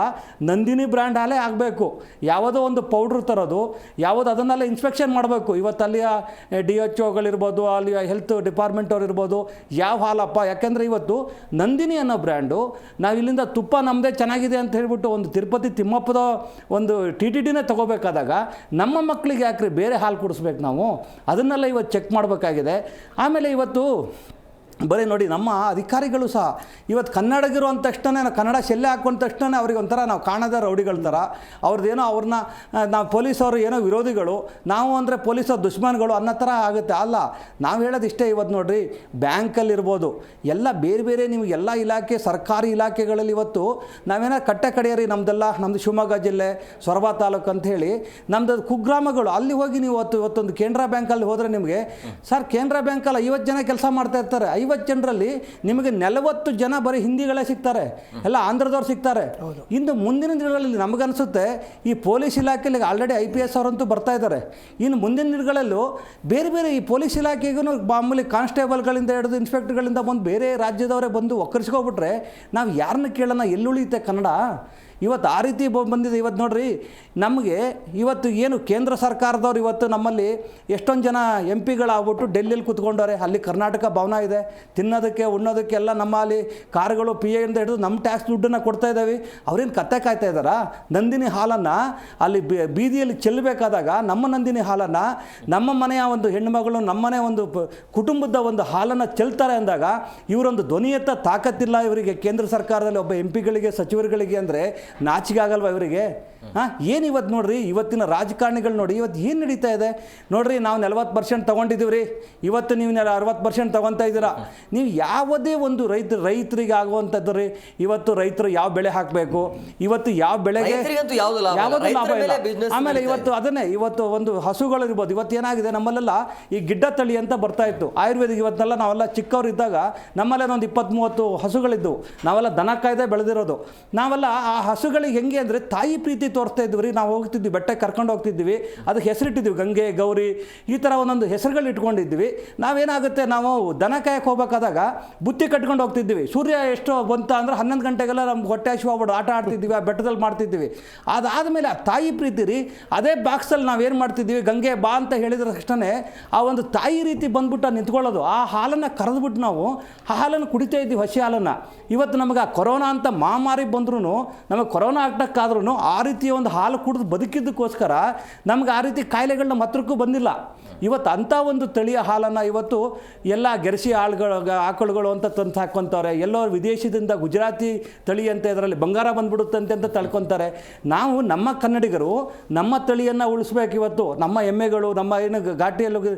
ನಂದಿನಿ ಬ್ರ್ಯಾಂಡ್ ಹಾಲೇ ಆಗಬೇಕು. ಯಾವುದೋ ಒಂದು ಪೌಡ್ರ್ ತರೋದು, ಯಾವುದೋ ಅದನ್ನೆಲ್ಲ ಇನ್ಸ್ಪೆಕ್ಷನ್ ಮಾಡಬೇಕು. ಇವತ್ತು ಅಲ್ಲಿಯ DHOಗಳಿರ್ಬೋದು, ಅಲ್ಲಿಯ ಹೆಲ್ತ್ ಡಿಪಾರ್ಟ್ಮೆಂಟ್ ಅವ್ರು ಇರ್ಬೋದು, ಯಾವ ಹಾಲಪ್ಪ, ಯಾಕೆಂದರೆ ಇವತ್ತು ನಂದಿನಿ ಅನ್ನೋ ಬ್ರ್ಯಾಂಡು ನಾವು ಇಲ್ಲಿಂದ ತುಪ್ಪ ನಮ್ಮದೇ ಚೆನ್ನಾಗಿದೆ ಅಂತ ಹೇಳ್ಬಿಟ್ಟು ಒಂದು ತಿರುಪತಿ ತಿಮ್ಮಪ್ಪದ ಒಂದು TTDನೇ ತೊಗೋಬೇಕಾದಾಗ ನಮ್ಮ ಮಕ್ಕಳಿಗೆ ಯಾಕ್ರಿ ಬೇರೆ ಹಾಲು ಕುಡಿಸ್ಬೇಕು ನಾವು? ಅದನ್ನೆಲ್ಲ ಇವತ್ತು ಚೆಕ್ ಮಾಡಬೇಕಾಗಿದೆ. ಆಮೇಲೆ ಇವತ್ತು ಬರೀ ನೋಡಿ ನಮ್ಮ ಅಧಿಕಾರಿಗಳು ಸಹ ಇವತ್ತು ಕನ್ನಡಿಗರು ಅಂದ ತಕ್ಷಣ, ಕನ್ನಡ ಶೆಲ್ಲೆ ಹಾಕೊಂಡ ತಕ್ಷಣ ಅವ್ರಿಗೆ ಒಂಥರ ನಾವು ಕಾಣದ ರೌಡಿಗಳ ಥರ, ಅವ್ರದ್ದೇನೋ ಅವ್ರನ್ನ ನಾವು ಪೊಲೀಸವರು ಏನೋ ವಿರೋಧಿಗಳು, ನಾವು ಅಂದರೆ ಪೊಲೀಸರು ದುಶ್ಮನ್ಗಳು ಅನ್ನೋ ಥರ ಆಗುತ್ತೆ. ಅಲ್ಲ, ನಾವು ಹೇಳೋದು ಇಷ್ಟೇ. ಇವತ್ತು ನೋಡಿರಿ ಬ್ಯಾಂಕಲ್ಲಿರ್ಬೋದು, ಎಲ್ಲ ಬೇರೆ ಬೇರೆ ನಿಮಗೆಲ್ಲ ಇಲಾಖೆ ಸರ್ಕಾರಿ ಇಲಾಖೆಗಳಲ್ಲಿ ಇವತ್ತು ನಾವೇನೋ ಕಟ್ಟೆ ಕಡೆಯರಿ, ನಮ್ಮದು ಶಿವಮೊಗ್ಗ ಜಿಲ್ಲೆ ಸೊರಬ ತಾಲೂಕು ಅಂಥೇಳಿ ನಮ್ಮದು ಕುಗ್ರಾಮಗಳು, ಅಲ್ಲಿ ಹೋಗಿ ನೀವು ಇವತ್ತೊಂದು ಕೆನರಾ ಬ್ಯಾಂಕಲ್ಲಿ ಹೋದರೆ ನಿಮಗೆ ಸರ್ ಕೆನರಾ ಬ್ಯಾಂಕಲ್ಲಿ 50 ಜನ ಕೆಲಸ ಮಾಡ್ತಾ ಇರ್ತಾರೆ. 50 ಜನರಲ್ಲಿ ನಿಮಗೆ 40 ಜನ ಬರೀ ಹಿಂದಿಗಳೇ ಸಿಗ್ತಾರೆ, ಎಲ್ಲ ಆಂಧ್ರದವ್ರು ಸಿಗ್ತಾರೆ. ಇನ್ನು ಮುಂದಿನ ದಿನಗಳಲ್ಲಿ ನಮಗನ್ಸುತ್ತೆ ಈ ಪೊಲೀಸ್ ಇಲಾಖೆಯಲ್ಲಿ ಆಲ್ರೆಡಿ IPS ಅವರಂತೂ ಬರ್ತಾ ಇದ್ದಾರೆ. ಇನ್ನು ಮುಂದಿನ ದಿನಗಳಲ್ಲೂ ಬೇರೆ ಬೇರೆ ಈ ಪೊಲೀಸ್ ಇಲಾಖೆಗೂ ಮಾಮೂಲಿ ಕಾನ್ಸ್ಟೇಬಲ್ಗಳಿಂದ ಹಿಡಿದು ಇನ್ಸ್ಪೆಕ್ಟರ್ಗಳಿಂದ ಬಂದು ಬೇರೆ ರಾಜ್ಯದವರೇ ಬಂದು ಒಕ್ಕರಿಸ್ಕೊಬಿಟ್ರೆ ನಾವು ಯಾರನ್ನ ಕೇಳೋಣ, ಎಲ್ಲುಳಿಯುತ್ತೆ ಕನ್ನಡ? ಇವತ್ತು ಆ ರೀತಿ ಬಂದಿದೆ. ಇವತ್ತು ನೋಡ್ರಿ, ನಮಗೆ ಇವತ್ತು ಏನು ಕೇಂದ್ರ ಸರ್ಕಾರದವ್ರು ಇವತ್ತು ನಮ್ಮಲ್ಲಿ ಎಷ್ಟೊಂದು ಜನ MP ಗಳಾಗ್ಬಿಟ್ಟು ಡೆಲ್ಲಿಯಲ್ಲಿ ಕೂತ್ಕೊಂಡವ್ರೆ. ಅಲ್ಲಿ ಕರ್ನಾಟಕ ಭವನ ಇದೆ, ತಿನ್ನೋದಕ್ಕೆ ಉಣ್ಣೋದಕ್ಕೆ ಎಲ್ಲ ನಮ್ಮ ಅಲ್ಲಿ ಕಾರುಗಳು PA ಇಂದ ಹಿಡಿದು ನಮ್ಮ ಟ್ಯಾಕ್ಸ್ ದುಡ್ಡನ್ನು ಕೊಡ್ತಾ ಇದ್ದಾವೆ. ಅವ್ರೇನು ಕತ್ತೆ ಕಾಯ್ತಾ ಇದ್ದಾರಾ? ನಂದಿನಿ ಹಾಲನ್ನು ಅಲ್ಲಿ ಬೀದಿಯಲ್ಲಿ ಚೆಲ್ಲಬೇಕಾದಾಗ ನಮ್ಮ ನಂದಿನಿ ಹಾಲನ್ನು ನಮ್ಮ ಮನೆಯ ಒಂದು ಹೆಣ್ಣುಮಗಳು, ನಮ್ಮನೆ ಒಂದು ಕುಟುಂಬದ ಒಂದು ಹಾಲನ್ನು ಚೆಲ್ತಾರೆ ಅಂದಾಗ ಇವರೊಂದು ಧ್ವನಿ ಎತ್ತ ತಾಕತ್ತಿಲ್ಲ ಇವರಿಗೆ, ಕೇಂದ್ರ ಸರ್ಕಾರದಲ್ಲಿ ಒಬ್ಬ MP ಗಳಿಗೆ ಸಚಿವರುಗಳಿಗೆ. ಅಂದರೆ ನಾಚಿಕೆ ಆಗಲ್ವ ಇವರಿಗೆ? ಏನು ಇವತ್ತು ನೋಡ್ರಿ, ಇವತ್ತಿನ ರಾಜಕಾರಣಿಗಳು ನೋಡಿ ಇವತ್ತು ಏನು ನಡೀತಾ ಇದೆ ನೋಡ್ರಿ. ನಾವು 40% ತೊಗೊಂಡಿದ್ದೀವಿ ರೀ, ಇವತ್ತು ನೀವು 60% ತೊಗೊತಾ ಇದ್ದೀರಾ. ನೀವು ಯಾವುದೇ ಒಂದು ರೈತರಿಗೆ ಆಗುವಂಥದ್ದು ರೀ. ಇವತ್ತು ರೈತರು ಯಾವ ಬೆಳೆ ಹಾಕಬೇಕು, ಇವತ್ತು ಯಾವ ಬೆಳೆಗೆ ಯಾವುದು ಲಾಭ ಇಲ್ಲ. ಆಮೇಲೆ ಇವತ್ತು ಒಂದು ಹಸುಗಳಿರ್ಬೋದು, ಇವತ್ತು ಏನಾಗಿದೆ ನಮ್ಮಲ್ಲೆಲ್ಲ ಈ ಗಿಡ್ಡ ತಳಿ ಅಂತ ಬರ್ತಾ ಇತ್ತು ಆಯುರ್ವೇದಿಕ್. ಇವತ್ತೆಲ್ಲ ನಾವೆಲ್ಲ ಚಿಕ್ಕವ್ರು ಇದ್ದಾಗ ನಮ್ಮಲ್ಲೇ ಒಂದು 20-30 ಹಸುಗಳಿದ್ದವು. ನಾವೆಲ್ಲ ದನ ಕಾಯ್ದೆ ಬೆಳೆದಿರೋದು. ನಾವೆಲ್ಲ ಆ ಹಸುಗಳಿಗೆ ಹೆಂಗೆ ಅಂದರೆ ತಾಯಿ ಪ್ರೀತಿ ತೋರಿಸ್ತಾ ಇದ್ವಿ ರೀ. ನಾವು ಹೋಗ್ತಿದ್ವಿ, ಬೆಟ್ಟಕ್ಕೆ ಕರ್ಕೊಂಡು ಹೋಗ್ತಿದ್ವಿ, ಅದಕ್ಕೆ ಹೆಸರಿಟ್ಟಿದ್ವಿ ಗಂಗೆ, ಗೌರಿ, ಈ ಥರ ಒಂದೊಂದು ಹೆಸರುಗಳು ಇಟ್ಕೊಂಡಿದ್ವಿ. ನಾವೇನಾಗುತ್ತೆ, ನಾವು ದನ ಕಾಯಕ್ಕೆ ಹೋಗ್ಬೇಕಾದಾಗ ಬುತ್ತಿ ಕಟ್ಕೊಂಡು ಹೋಗ್ತಿದ್ವಿ. ಸೂರ್ಯ ಎಷ್ಟು ಬಂತ ಅಂದರೆ 11 ಗಂಟೆಗೆಲ್ಲ ನಮ್ಗೆ ಹೊಟ್ಟೆ ಹಸಿವಾಗ್ಬಿಟ್ಟು ಆಟ ಆಡ್ತಿದ್ವಿ, ಆ ಬೆಟ್ಟದಲ್ಲಿ ಮಾಡ್ತಿದ್ವಿ. ಅದಾದಮೇಲೆ ಆ ತಾಯಿ ಪ್ರೀತಿ ರೀ. ಅದೇ ಬಾಕ್ಸಲ್ಲಿ ನಾವೇನು ಮಾಡ್ತಿದ್ವಿ, ಗಂಗೆ ಬಾ ಅಂತ ಹೇಳಿದ ತಕ್ಷಣ ಆ ಒಂದು ತಾಯಿ ರೀತಿ ಬಂದ್ಬಿಟ್ಟು ನಿಂತ್ಕೊಳ್ಳೋದು. ಆ ಹಾಲನ್ನು ಕರೆದ್ಬಿಟ್ಟು ನಾವು ಆ ಹಾಲನ್ನು ಕುಡಿತಾ ಇದ್ವಿ, ಹಸಿ ಹಾಲನ್ನು. ಇವತ್ತು ನಮಗೆ ಆ ಕೊರೋನಾ ಅಂತ ಮಹಾಮಾರಿ ಬಂದ್ರೂ ನಮಗೆ ನಮಗೆ ಕೊರೋನಾ ಅಟ್ಯಾಕಾದ್ರೂ ಆ ರೀತಿಯ ಒಂದು ಹಾಲು ಕುಡಿದು ಬದುಕಿದ್ದಕ್ಕೋಸ್ಕರ ನಮ್ಗೆ ಆ ರೀತಿ ಕಾಯಿಲೆಗಳನ್ನ ಮಾತ್ರಕ್ಕೂ ಬಂದಿಲ್ಲ. ಇವತ್ತು ಅಂಥ ಒಂದು ತಳಿಯ ಹಾಲನ್ನು ಇವತ್ತು ಎಲ್ಲ ಗೆರ್ಸಿ ಆಕಳುಗಳು ಅಂತ ತಂದು ಹಾಕ್ಕೊತಾರೆ. ಎಲ್ಲೋ ವಿದೇಶದಿಂದ ಗುಜರಾತಿ ತಳಿ ಅಂತ ಇದರಲ್ಲಿ ಬಂಗಾರ ಬಂದ್ಬಿಡುತ್ತಂತೆ ಅಂತ ತಳ್ಕೊತಾರೆ. ನಾವು ನಮ್ಮ ಕನ್ನಡಿಗರು ನಮ್ಮ ತಳಿಯನ್ನು ಉಳಿಸ್ಬೇಕು. ಇವತ್ತು ನಮ್ಮ ಎಮ್ಮೆಗಳು, ನಮ್ಮ ಏನು ಘಾಟಿಯಲ್ಲಿ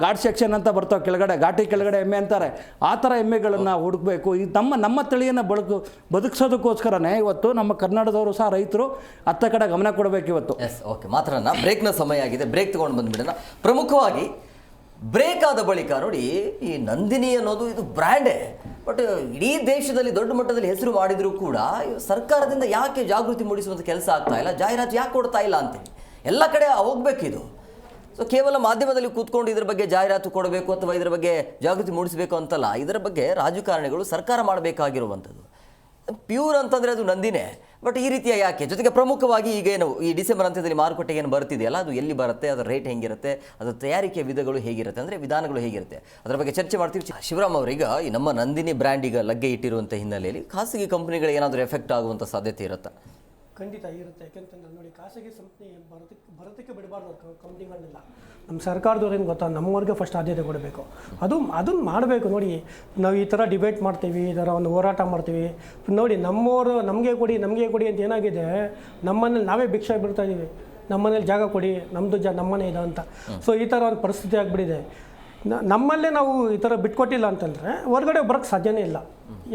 ಘಾಟ್ ಸೆಕ್ಷನ್ ಅಂತ ಬರ್ತಾವೆ ಕೆಳಗಡೆ, ಘಾಟಿ ಕೆಳಗಡೆ ಎಮ್ಮೆ ಅಂತಾರೆ, ಆ ಥರ ಎಮ್ಮೆಗಳನ್ನು ಹುಡುಕಬೇಕು. ಈ ನಮ್ಮ ತಳಿಯನ್ನು ಬದುಕಿಸೋದಕ್ಕೋಸ್ಕರನೇ ಇವತ್ತು ನಮ್ಮ ಕರ್ನಾಟಕದವರು ಸಹ ರೈತರು ಅತ್ತ ಕಡೆ ಗಮನ ಕೊಡಬೇಕು ಇವತ್ತು. ಎಸ್, ಓಕೆ, ಮಾತ್ರನ ಬ್ರೇಕ್ನ ಸಮಯ ಆಗಿದೆ, ಬ್ರೇಕ್ ತೊಗೊಂಡು ಬಂದ್ಬಿಡೋಣ. ಪ್ರಮುಖವಾಗಿ ಬ್ರೇಕ್ ಆದ ಬಳಿಕ ನೋಡಿ, ಈ ನಂದಿನಿ ಅನ್ನೋದು ಇದು ಬ್ರ್ಯಾಂಡೇ, ಬಟ್ ಇಡೀ ದೇಶದಲ್ಲಿ ದೊಡ್ಡ ಮಟ್ಟದಲ್ಲಿ ಹೆಸರು ಮಾಡಿದರೂ ಕೂಡ ಸರ್ಕಾರದಿಂದ ಯಾಕೆ ಜಾಗೃತಿ ಮೂಡಿಸುವಂಥ ಕೆಲಸ ಆಗ್ತಾ ಇಲ್ಲ, ಜಾಹೀರಾತು ಯಾಕೆ ಕೊಡ್ತಾ ಇಲ್ಲ ಅಂತೇಳಿ ಎಲ್ಲ ಕಡೆ ಹೋಗ್ಬೇಕಿದು. ಸೊ ಕೇವಲ ಮಾಧ್ಯಮದಲ್ಲಿ ಕೂತ್ಕೊಂಡು ಇದ್ರ ಬಗ್ಗೆ ಜಾಹೀರಾತು ಕೊಡಬೇಕು ಅಥವಾ ಇದರ ಬಗ್ಗೆ ಜಾಗೃತಿ ಮೂಡಿಸಬೇಕು ಅಂತಲ್ಲ, ಇದರ ಬಗ್ಗೆ ರಾಜಕಾರಣಿಗಳು ಸರ್ಕಾರ ಮಾಡಬೇಕಾಗಿರುವಂಥದ್ದು. ಪ್ಯೂರ್ ಅಂತಂದರೆ ಅದು ನಂದಿನೇ, ಬಟ್ ಈ ರೀತಿಯ ಯಾಕೆ? ಜೊತೆಗೆ ಪ್ರಮುಖವಾಗಿ ಈಗೇನು ಈ ಡಿಸೆಂಬರ್ ಅಂತ್ಯದಲ್ಲಿ ಮಾರುಕಟ್ಟೆಗೆ ಏನು ಬರ್ತಿದೆಯಲ್ಲ, ಅದು ಎಲ್ಲಿ ಬರುತ್ತೆ, ಅದರ ರೇಟ್ ಹೆಂಗಿರುತ್ತೆ, ಅದರ ತಯಾರಿಕೆಯ ವಿಧಗಳು ಹೇಗಿರುತ್ತೆ, ಅಂದರೆ ವಿಧಾನಗಳು ಹೇಗಿರುತ್ತೆ, ಅದರ ಬಗ್ಗೆ ಚರ್ಚೆ ಮಾಡ್ತೀವಿ. ಶಿವರಾಮ್ ಅವರೀಗ ಈ ನಮ್ಮ ನಂದಿನಿ ಬ್ರ್ಯಾಂಡ್ ಈಗ ಲಗ್ಗೆ ಇಟ್ಟಿರುವಂಥ ಹಿನ್ನೆಲೆಯಲ್ಲಿ ಖಾಸಗಿ ಕಂಪ್ನಿಗಳು ಏನಾದರೂ ಎಫೆಕ್ಟ್ ಆಗುವಂಥ ಸಾಧ್ಯತೆ ಇರುತ್ತಾ? ಖಂಡಿತ ಇರುತ್ತೆ. ಯಾಕೆಂತಂದ್ರೆ ನೋಡಿ, ಖಾಸಗಿ ಕಂಪ್ನಿ ಬರೋದಕ್ಕೆ ಬಿಡಬಾರ್ದು ಕಂಪ್ನಿಗಳನ್ನೆಲ್ಲ. ನಮ್ಮ ಸರ್ಕಾರದವ್ರು ಏನು ಗೊತ್ತಾ, ನಮ್ಮವ್ರಿಗೆ ಫಸ್ಟ್ ಆದ್ಯತೆ ಕೊಡಬೇಕು. ಅದನ್ನು ಮಾಡಬೇಕು. ನೋಡಿ, ನಾವು ಈ ಥರ ಡಿಬೇಟ್ ಮಾಡ್ತೀವಿ, ಈ ಥರ ಒಂದು ಹೋರಾಟ ಮಾಡ್ತೀವಿ. ನೋಡಿ, ನಮ್ಮವರು ನಮಗೆ ಕೊಡಿ ಅಂತ ಏನಾಗಿದೆ, ನಮ್ಮನೇಲಿ ನಾವೇ ಭಿಕ್ಷೆ ಬಿಡ್ತಾ ಇದ್ದೀವಿ, ನಮ್ಮನೇಲಿ ಜಾಗ ಕೊಡಿ, ನಮ್ಮದು ನಮ್ಮನೇ ಇದೆ ಅಂತ. ಸೊ ಈ ಥರ ಒಂದು ಪರಿಸ್ಥಿತಿ ಆಗಿಬಿಟ್ಟಿದೆ. ನಮ್ಮಲ್ಲೇ ನಾವು ಈ ಥರ ಬಿಟ್ಕೊಟ್ಟಿಲ್ಲ ಅಂತಂದರೆ ಹೊರಗಡೆ ಬರೋಕ್ಕೆ ಸಾಧ್ಯನೇ ಇಲ್ಲ.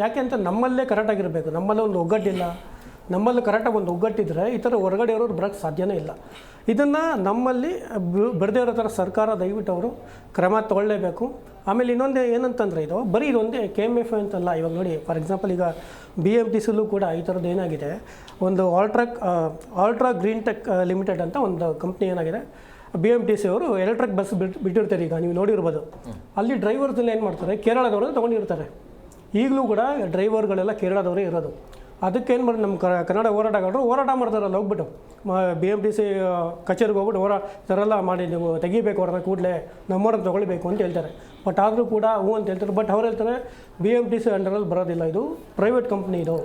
ಯಾಕೆ ಅಂತ ನಮ್ಮಲ್ಲೇ ಕರೆಕ್ಟಾಗಿರಬೇಕು. ನಮ್ಮಲ್ಲೇ ಒಂದು ಒಗ್ಗಟ್ಟಿಲ್ಲ, ನಮ್ಮಲ್ಲಿ ಕರೆಕ್ಟಾಗಿ ಒಂದು ಒಗ್ಗಟ್ಟಿದ್ರೆ ಈ ಥರ ಹೊರಗಡೆ ಇರೋರು ಬರೋಕ್ಕೆ ಸಾಧ್ಯನೇ ಇಲ್ಲ. ಇದನ್ನು ನಮ್ಮಲ್ಲಿ ಬೆಳೆದೇ ಇರೋ ಥರ ಸರ್ಕಾರ ದಯವಿಟ್ಟು ಅವರು ಕ್ರಮ ತೊಗೊಳ್ಳೇಬೇಕು. ಆಮೇಲೆ ಇನ್ನೊಂದು ಏನಂತಂದರೆ, ಬರೀ ಇದೊಂದೇ KMF ಅಂತಲ್ಲ. ಇವಾಗ ನೋಡಿ, ಫಾರ್ ಎಕ್ಸಾಂಪಲ್ ಈಗ BMTCಲ್ಲೂ ಕೂಡ ಈ ಥರದ್ದು ಏನಾಗಿದೆ, ಒಂದು ಆಲ್ಟ್ರಾ ಗ್ರೀನ್ ಟೆಕ್ ಲಿಮಿಟೆಡ್ ಅಂತ ಒಂದು ಕಂಪ್ನಿ ಏನಾಗಿದೆ, BMTC ಅವರು ಎಲೆಕ್ಟ್ರಿಕ್ ಬಸ್ ಬಿಟ್ಟಿರ್ತಾರೆ. ಈಗ ನೀವು ನೋಡಿರ್ಬೋದು, ಅಲ್ಲಿ ಡ್ರೈವರ್ಸಲ್ಲಿ ಏನು ಮಾಡ್ತಾರೆ, ಕೇರಳದವ್ರನ್ನ ತೊಗೊಂಡಿರ್ತಾರೆ. ಈಗಲೂ ಕೂಡ ಡ್ರೈವರ್ಗಳೆಲ್ಲ ಕೇರಳದವರೇ ಇರೋದು. ಅದಕ್ಕೇನು ಮಾಡಿ ನಮ್ಮ ಕನ್ನಡ ಹೋರಾಟಗಾರರು ಹೋರಾಟ ಮಾಡ್ತಾರಲ್ಲ, ಹೋಗ್ಬಿಟ್ಟು BMTC ಕಚೇರಿಗೆ ಹೋಗ್ಬಿಟ್ಟು ಈ ಥರ ಎಲ್ಲ ಮಾಡಿ ನೀವು ತೆಗಿಬೇಕು, ಅವ್ರನ್ನ ಕೂಡಲೇ ನಮ್ಮವ್ರನ್ನ ತೊಗೊಳ್ಬೇಕು ಅಂತ ಹೇಳ್ತಾರೆ. ಬಟ್ ಆದರೂ ಕೂಡ ಹ್ಞೂ ಅಂತ ಹೇಳ್ತಾರೆ. ಬಟ್ ಅವ್ರು ಹೇಳ್ತಾರೆ BMTC ಅಂಡರಲ್ಲಿ ಬರೋದಿಲ್ಲ, ಇದು ಪ್ರೈವೇಟ್ ಕಂಪ್ನಿ, ಇದು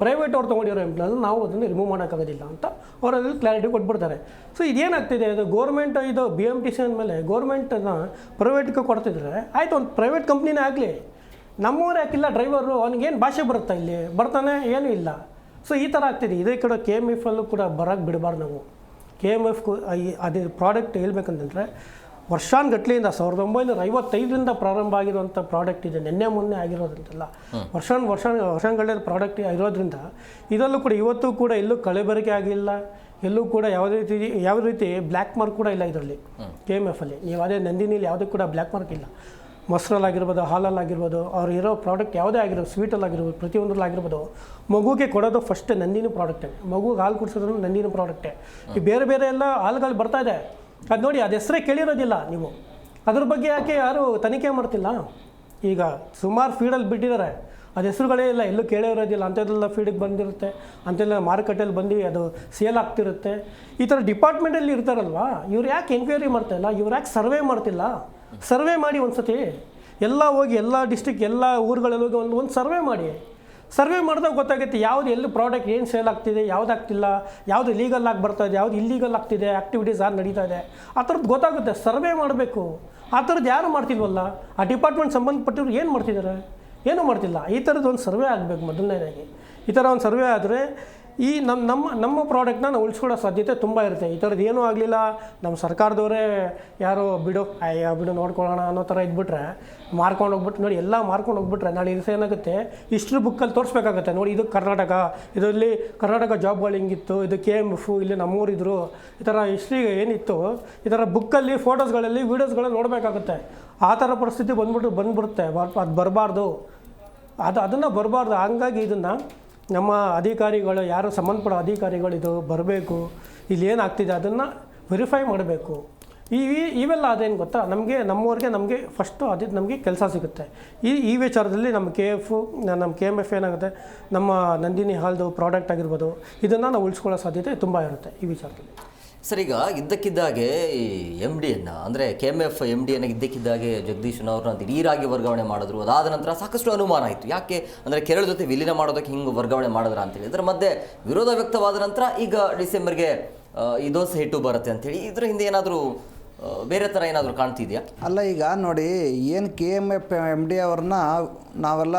ಪ್ರೈವೇಟ್ ಅವ್ರು ತೊಗೊಂಡಿರೋ ಎಂಪ್ಲಾಯ್ಸ್, ನಾವು ಅದನ್ನು ರಿಮೂವ್ ಮಾಡೋಕ್ಕಾಗೋದಿಲ್ಲ ಅಂತ ಅವರಲ್ಲಿ ಕ್ಲಾರಿಟಿ ಕೊಟ್ಬಿಡ್ತಾರೆ. ಸೊ ಇದೇನಾಗ್ತಿದೆ, ಇದು ಗೋರ್ಮೆಂಟ್, ಇದು BMTC ಅಂದಮೇಲೆ ಗೋರ್ಮೆಂಟನ್ನು ಪ್ರೈವೇಟ್ಗೆ ಕೊಡ್ತಿದ್ರೆ ಆಯಿತು, ಒಂದು ಪ್ರೈವೇಟ್ ಕಂಪ್ನಿನೇ ಆಗಲಿ. ನಮ್ಮೂರು ಯಾಕಿಲ್ಲ ಡ್ರೈವರು, ಅವ್ನಿಗೇನು ಭಾಷೆ ಬರುತ್ತಾ, ಇಲ್ಲಿ ಬರ್ತಾನೆ, ಏನೂ ಇಲ್ಲ. ಸೊ ಈ ಥರ ಆಗ್ತಿದೆ. ಇದೇ ಕಡೆ KMFಲ್ಲೂ ಕೂಡ ಬರೋಕ್ಕೆ ಬಿಡಬಾರ್ದು ನಾವು. KMF ಅದೇ ಪ್ರಾಡಕ್ಟ್ ಹೇಳ್ಬೇಕಂತಂದರೆ ವರ್ಷಾನುಗಟ್ಲೆಯಿಂದ 1955ರಿಂದ ಪ್ರಾರಂಭ ಆಗಿರುವಂಥ ಪ್ರಾಡಕ್ಟ್ ಇದೆ, ನಿನ್ನೆ ಮೊನ್ನೆ ಆಗಿರೋದಂತೆಲ್ಲ ವರ್ಷಾನುಗಟ್ಟಲೆ ಪ್ರಾಡಕ್ಟ್ ಇರೋದ್ರಿಂದ ಇದರಲ್ಲೂ ಕೂಡ ಇವತ್ತು ಕೂಡ ಎಲ್ಲೂ ಕಳೆಬರಿಕೆ ಆಗಿಲ್ಲ, ಎಲ್ಲೂ ಕೂಡ ಯಾವ ರೀತಿ ಬ್ಲ್ಯಾಕ್ ಮಾರ್ಕ್ ಕೂಡ ಇಲ್ಲ ಇದರಲ್ಲಿ. KMFಲ್ಲಿ ನೀವು ಅದೇ ನಂದಿನಿಲಿ ಯಾವುದೂ ಕೂಡ ಬ್ಲ್ಯಾಕ್ ಮಾರ್ಕ್ ಇಲ್ಲ. ಮೊಸರಲ್ಲಾಗಿರ್ಬೋದು, ಹಾಲಲ್ಲಾಗಿರ್ಬೋದು, ಅವ್ರು ಇರೋ ಪ್ರಾಡಕ್ಟ್ ಯಾವುದೇ ಆಗಿರ್ಬೋದು, ಸ್ವೀಟಲ್ಲಾಗಿರ್ಬೋದು, ಪ್ರತಿಯೊಂದರಲ್ಲಾಗಿರ್ಬೋದು, ಮಗುಗೆ ಕೊಡೋದು ಫಸ್ಟ್ ನಂದಿನಿ ಪ್ರಾಡಕ್ಟೇ. ಮಗುಗೆ ಹಾಲು ಕುಡಿಸೋದ್ರೂ ನಂದಿನಿ ಪ್ರಾಡಕ್ಟೇ. ಈ ಬೇರೆ ಬೇರೆ ಎಲ್ಲ ಹಾಲುಗಳು ಬರ್ತಾ ಇದೆ, ಅದು ನೋಡಿ, ಅದು ಹೆಸರೇ ಕೇಳಿರೋದಿಲ್ಲ ನೀವು. ಅದ್ರ ಬಗ್ಗೆ ಯಾಕೆ ಯಾರು ತನಿಖೆ ಮಾಡ್ತಿಲ್ಲ? ಈಗ ಸುಮಾರು ಫೀಡಲ್ಲಿ ಬಿಟ್ಟಿದ್ದಾರೆ, ಅದು ಹೆಸರುಗಳೇ ಇಲ್ಲ, ಎಲ್ಲೂ ಕೇಳಿರೋದಿಲ್ಲ. ಅಂಥದ್ದೆಲ್ಲ ಫೀಡಿಗೆ ಬಂದಿರುತ್ತೆ, ಅಂತೆಲ್ಲ ಮಾರುಕಟ್ಟೆಯಲ್ಲಿ ಬಂದು ಅದು ಸೇಲ್ ಆಗ್ತಿರುತ್ತೆ. ಈ ಥರ ಡಿಪಾರ್ಟ್ಮೆಂಟಲ್ಲಿ ಇರ್ತಾರಲ್ವಾ, ಇವ್ರು ಯಾಕೆ ಎಂಕ್ವೈರಿ ಮಾಡ್ತಾಯಿಲ್ಲ, ಇವ್ರು ಯಾಕೆ ಸರ್ವೆ ಮಾಡ್ತಿಲ್ಲ? ಸರ್ವೆ ಮಾಡಿ ಒಂದು ಸತಿ, ಎಲ್ಲ ಹೋಗಿ ಎಲ್ಲ ಡಿಸ್ಟ್ರಿಕ್ಟ್ ಎಲ್ಲ ಊರುಗಳಲ್ಲಿ ಹೋಗಿ ಒಂದು ಸರ್ವೆ ಮಾಡಿ. ಸರ್ವೆ ಮಾಡಿದಾಗ ಗೊತ್ತಾಗುತ್ತೆ ಯಾವುದು ಎಲ್ಲಿ ಪ್ರಾಡಕ್ಟ್ ಏನು ಸೇಲ್ ಆಗ್ತಿದೆ, ಯಾವ್ದು ಆಗ್ತಿಲ್ಲ, ಯಾವುದು ಲೀಗಲ್ ಆಗಿ ಬರ್ತಾಯಿದೆ, ಯಾವುದು ಇಲ್ಲೀಗಲ್ ಆಗ್ತಿದೆ, ಆ್ಯಕ್ಟಿವಿಟೀಸ್ ಯಾರು ನಡೀತಾ ಇದೆ, ಆ ಥರದ್ದು ಗೊತ್ತಾಗುತ್ತೆ. ಸರ್ವೆ ಮಾಡಬೇಕು. ಆ ಥರದ್ದು ಯಾರು ಮಾಡ್ತಿಲ್ವಲ್ಲ, ಆ ಡಿಪಾರ್ಟ್ಮೆಂಟ್ ಸಂಬಂಧಪಟ್ಟಿವ್ರು ಏನು ಮಾಡ್ತಿದ್ದಾರೆ? ಏನೂ ಮಾಡ್ತಿಲ್ಲ. ಈ ಥರದ್ದು ಒಂದು ಸರ್ವೆ ಆಗಬೇಕು ಮೊದಲನೇದಾಗಿ. ಈ ಥರ ಒಂದು ಸರ್ವೆ ಆದರೆ ಈ ನಮ್ಮ ಪ್ರಾಡಕ್ಟ್ನ ನಾವು ಉಳಿಸ್ಕೊಳ್ಳೋ ಸಾಧ್ಯತೆ ತುಂಬ ಇರುತ್ತೆ. ಈ ಥರದ್ದು ಏನೂ ಆಗಲಿಲ್ಲ, ನಮ್ಮ ಸರ್ಕಾರದವರೇ ಯಾರೋ ಬಿಡು ನೋಡ್ಕೊಳ್ಳೋಣ ಅನ್ನೋ ಥರ ಇದ್ಬಿಟ್ರೆ, ಮಾರ್ಕೊಂಡು ಹೋಗ್ಬಿಟ್ಟು ನೋಡಿ, ಎಲ್ಲ ಮಾರ್ಕೊಂಡು ಹೋಗ್ಬಿಟ್ರೆ ನಾಳೆ ದಿವಸ ಏನಾಗುತ್ತೆ, ಹಿಸ್ಟ್ರಿ ಬುಕ್ಕಲ್ಲಿ ತೋರಿಸ್ಬೇಕಾಗತ್ತೆ. ನೋಡಿ, ಇದು ಕರ್ನಾಟಕ, ಇದರಲ್ಲಿ ಕರ್ನಾಟಕ ಜಾಬ್ಗಳು ಹಿಂಗಿತ್ತು, ಇದು KMF, ಇಲ್ಲಿ ನಮ್ಮೂರಿದ್ರು, ಈ ಥರ ಹಿಸ್ಟ್ರಿ ಏನಿತ್ತು, ಈ ಥರ ಬುಕ್ಕಲ್ಲಿ ಫೋಟೋಸ್ಗಳಲ್ಲಿ ವೀಡಿಯೋಸ್ಗಳಲ್ಲಿ ನೋಡಬೇಕಾಗುತ್ತೆ. ಆ ಥರ ಪರಿಸ್ಥಿತಿ ಬಂದ್ಬಿಡುತ್ತೆ. ಅದು ಬರಬಾರ್ದು, ಅದನ್ನು ಬರಬಾರ್ದು. ಹಂಗಾಗಿ ಇದನ್ನು ನಮ್ಮ ಅಧಿಕಾರಿಗಳು, ಯಾರು ಸಂಬಂಧಪಡೋ ಅಧಿಕಾರಿಗಳು ಇದು ಬರಬೇಕು, ಇಲ್ಲಿ ಏನಾಗ್ತಿದೆ ಅದನ್ನು ವೆರಿಫೈ ಮಾಡಬೇಕು. ಇವೆಲ್ಲ ಅದೇನು ಗೊತ್ತಾ, ನಮ್ಮವ್ರಿಗೆ ಫಸ್ಟು ಅದು ನಮಗೆ ಕೆಲಸ ಸಿಗುತ್ತೆ. ಈ ವಿಚಾರದಲ್ಲಿ ನಮ್ಮ KMF ಏನಾಗುತ್ತೆ, ನಮ್ಮ ನಂದಿನಿ ಹಾಲ್ದು ಪ್ರಾಡಕ್ಟ್ ಆಗಿರ್ಬೋದು, ಇದನ್ನು ನಾವು ಉಳಿಸ್ಕೊಳ್ಳೋ ಸಾಧ್ಯತೆ ತುಂಬ ಇರುತ್ತೆ ಈ ವಿಚಾರದಲ್ಲಿ. ಸರ್, ಈಗ ಇದ್ದಕ್ಕಿದ್ದಾಗೆ ಈ ಎಮ್ ಡಿಯನ್ನು ಅಂದರೆ KMF MD ಇದ್ದಕ್ಕಿದ್ದಾಗೆ ಜಗದೀಶನವ್ರನ್ನ ದಿಢೀರಾಗಿ ವರ್ಗಾವಣೆ ಮಾಡಿದ್ರು. ಅದಾದ ನಂತರ ಸಾಕಷ್ಟು ಅನುಮಾನ ಆಯಿತು, ಯಾಕೆ ಅಂದರೆ ಕೇರಳ ಜೊತೆ ವಿಲೀನ ಮಾಡೋದಕ್ಕೆ ಹಿಂಗೆ ವರ್ಗಾವಣೆ ಮಾಡಿದ್ರ ಅಂತೇಳಿ. ಇದರ ಮಧ್ಯೆ ವಿರೋಧ ವ್ಯಕ್ತವಾದ ನಂತರ ಈಗ ಡಿಸೆಂಬರ್ಗೆ ಈ ದೋಸೆ ಹಿಟ್ಟು ಬರುತ್ತೆ ಅಂತೇಳಿ. ಇದರ ಹಿಂದೆ ಏನಾದರೂ ಬೇರೆ ಥರ ಏನಾದರೂ ಕಾಣ್ತಿದೆಯಾ? ಅಲ್ಲ, ಈಗ ನೋಡಿ, ಏನು KMF MD ಅವ್ರನ್ನ ನಾವೆಲ್ಲ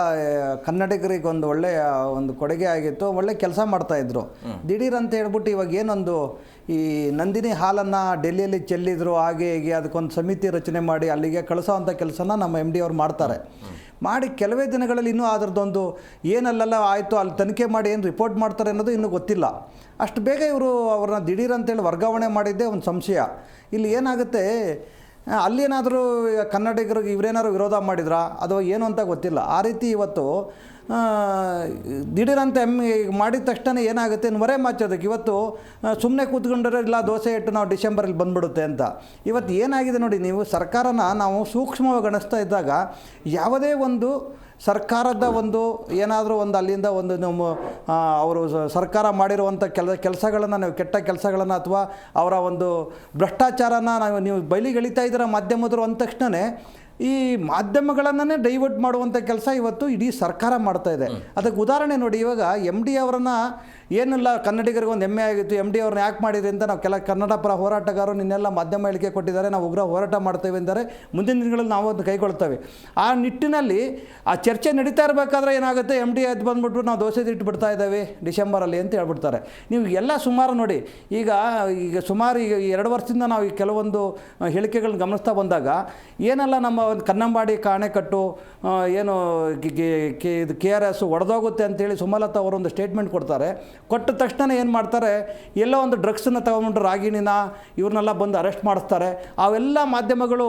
ಕನ್ನಡಿಗರಿಗೆ ಒಂದು ಒಳ್ಳೆಯ ಒಂದು ಕೊಡುಗೆ ಆಗಿತ್ತು, ಒಳ್ಳೆ ಕೆಲಸ ಮಾಡ್ತಾಯಿದ್ರು. ದಿಢೀರ್ ಅಂತ ಹೇಳ್ಬಿಟ್ಟು ಇವಾಗ ಏನೊಂದು ಈ ನಂದಿನಿ ಹಾಲನ್ನು ಡೆಲ್ಲಿಯಲ್ಲಿ ಚೆಲ್ಲಿದ್ರು, ಹಾಗೆ ಹೀಗೆ ಅದಕ್ಕೊಂದು ಸಮಿತಿ ರಚನೆ ಮಾಡಿ ಅಲ್ಲಿಗೆ ಕಳಿಸೋವಂಥ ಕೆಲಸನ ನಮ್ಮ MD ಅವ್ರು ಮಾಡ್ತಾರೆ. ಮಾಡಿ ಕೆಲವೇ ದಿನಗಳಲ್ಲಿ ಇನ್ನೂ ಅದರದ್ದೊಂದು ಏನಲ್ಲೆಲ್ಲ ಆಯಿತು ಅಲ್ಲಿ ತನಿಖೆ ಮಾಡಿ ಏನು ರಿಪೋರ್ಟ್ ಮಾಡ್ತಾರೆ ಅನ್ನೋದು ಇನ್ನೂ ಗೊತ್ತಿಲ್ಲ. ಅಷ್ಟು ಬೇಗ ಇವರು ಅವ್ರನ್ನ ದಿಢೀರ್ ಅಂತೇಳಿ ವರ್ಗಾವಣೆ ಮಾಡಿದ್ದೇ ಒಂದು ಸಂಶಯ. ಇಲ್ಲಿ ಏನಾಗುತ್ತೆ, ಅಲ್ಲೇನಾದರೂ ಕನ್ನಡಿಗರಿಗೆ ಇವರೇನಾದ್ರು ವಿರೋಧ ಮಾಡಿದ್ರಾ ಅಥವಾ ಏನು ಅಂತ ಗೊತ್ತಿಲ್ಲ. ಆ ರೀತಿ ಇವತ್ತು ದಿಢೀರಂತ ಮಾಡಿದ ತಕ್ಷಣ ಏನಾಗುತ್ತೆ, ಹೊರೆ ಮಾಚೋದಕ್ಕೆ ಇವತ್ತು ಸುಮ್ಮನೆ ಕೂತ್ಕೊಂಡ್ರೆ ಇಲ್ಲ ದೋಸೆ ಇಟ್ಟು ನಾವು ಡಿಸೆಂಬರಲ್ಲಿ ಬಂದ್ಬಿಡುತ್ತೆ ಅಂತ. ಇವತ್ತು ಏನಾಗಿದೆ ನೋಡಿ, ನೀವು ಸರ್ಕಾರನ ನಾವು ಸೂಕ್ಷ್ಮವಾಗಿ ಗಣಿಸ್ತಾ ಇದ್ದಾಗ ಯಾವುದೇ ಒಂದು ಸರ್ಕಾರದ ಒಂದು ಏನಾದರೂ ಒಂದು ಅಲ್ಲಿಂದ ಒಂದು ನಮ್ಮ ಅವರು ಸರ್ಕಾರ ಮಾಡಿರುವಂಥ ಕೆಲಸಗಳನ್ನು ನಾವು ಕೆಟ್ಟ ಕೆಲಸಗಳನ್ನು ಅಥವಾ ಅವರ ಒಂದು ಭ್ರಷ್ಟಾಚಾರನ ನೀವು ಬಯಲಿಗೆಳಿತಾ ಇದ್ದೀರ ಮಾಧ್ಯಮದರು ಅಂದ ತಕ್ಷಣವೇ ಈ ಮಾಧ್ಯಮಗಳನ್ನೇ ಡೈವರ್ಟ್ ಮಾಡುವಂಥ ಕೆಲಸ ಇವತ್ತು ಇಡೀ ಸರ್ಕಾರ ಮಾಡ್ತಾ ಇದೆ. ಅದಕ್ಕೆ ಉದಾಹರಣೆ ನೋಡಿ, ಇವಾಗ MD ಅವರನ್ನ ಏನೆಲ್ಲ ಕನ್ನಡಿಗರಿಗೆ ಒಂದು ಹೆಮ್ಮೆ ಆಗಿತ್ತು, MD ಅವ್ರನ್ನ ಯಾಕೆ ಮಾಡಿದೆ ಅಂತ ನಾವು ಕೆಲ ಕನ್ನಡ ಪರ ಹೋರಾಟಗಾರರು ನಿನ್ನೆಲ್ಲ ಮಾಧ್ಯಮ ಹೇಳಿಕೆ ಕೊಟ್ಟಿದ್ದಾರೆ, ನಾವು ಉಗ್ರ ಹೋರಾಟ ಮಾಡ್ತೇವೆ ಅಂದರೆ ಮುಂದಿನ ದಿನಗಳಲ್ಲಿ ನಾವು ಅದನ್ನು ಕೈಗೊಳ್ತೇವೆ. ಆ ನಿಟ್ಟಿನಲ್ಲಿ ಆ ಚರ್ಚೆ ನಡೀತಾ ಇರಬೇಕಾದ್ರೆ ಏನಾಗುತ್ತೆ, MD ಎದ್ದು ಬಂದುಬಿಟ್ಟು ನಾವು ದೋಸೆ ಇಟ್ಟು ಬಿಡ್ತಾ ಇದ್ದೇವೆ ಡಿಸೆಂಬರಲ್ಲಿ ಅಂತ ಹೇಳ್ಬಿಡ್ತಾರೆ. ನೀವು ಎಲ್ಲ ಸುಮಾರು ನೋಡಿ, ಈಗ ಸುಮಾರು ಈಗ 2 ವರ್ಷದಿಂದ ನಾವು ಈ ಕೆಲವೊಂದು ಹೇಳಿಕೆಗಳನ್ನ ಗಮನಿಸ್ತಾ ಬಂದಾಗ ಏನೆಲ್ಲ ನಮ್ಮ ಒಂದು ಕನ್ನಂಬಾಡಿ ಅಣೆಕಟ್ಟು ಏನು ಇದು KRS ಒಡೆದೋಗುತ್ತೆ ಅಂತೇಳಿ ಸುಮಲತಾ ಅವರೊಂದು ಸ್ಟೇಟ್ಮೆಂಟ್ ಕೊಡ್ತಾರೆ. ಕೊಟ್ಟ ತಕ್ಷಣ ಏನು ಮಾಡ್ತಾರೆ, ಎಲ್ಲೋ ಒಂದು ಡ್ರಗ್ಸನ್ನು ತಗೊಂಡ್ಬಿಟ್ಟು ರಾಗಿಣಿನ ಇವ್ರನ್ನೆಲ್ಲ ಬಂದು ಅರೆಸ್ಟ್ ಮಾಡಿಸ್ತಾರೆ. ಅವೆಲ್ಲ ಮಾಧ್ಯಮಗಳು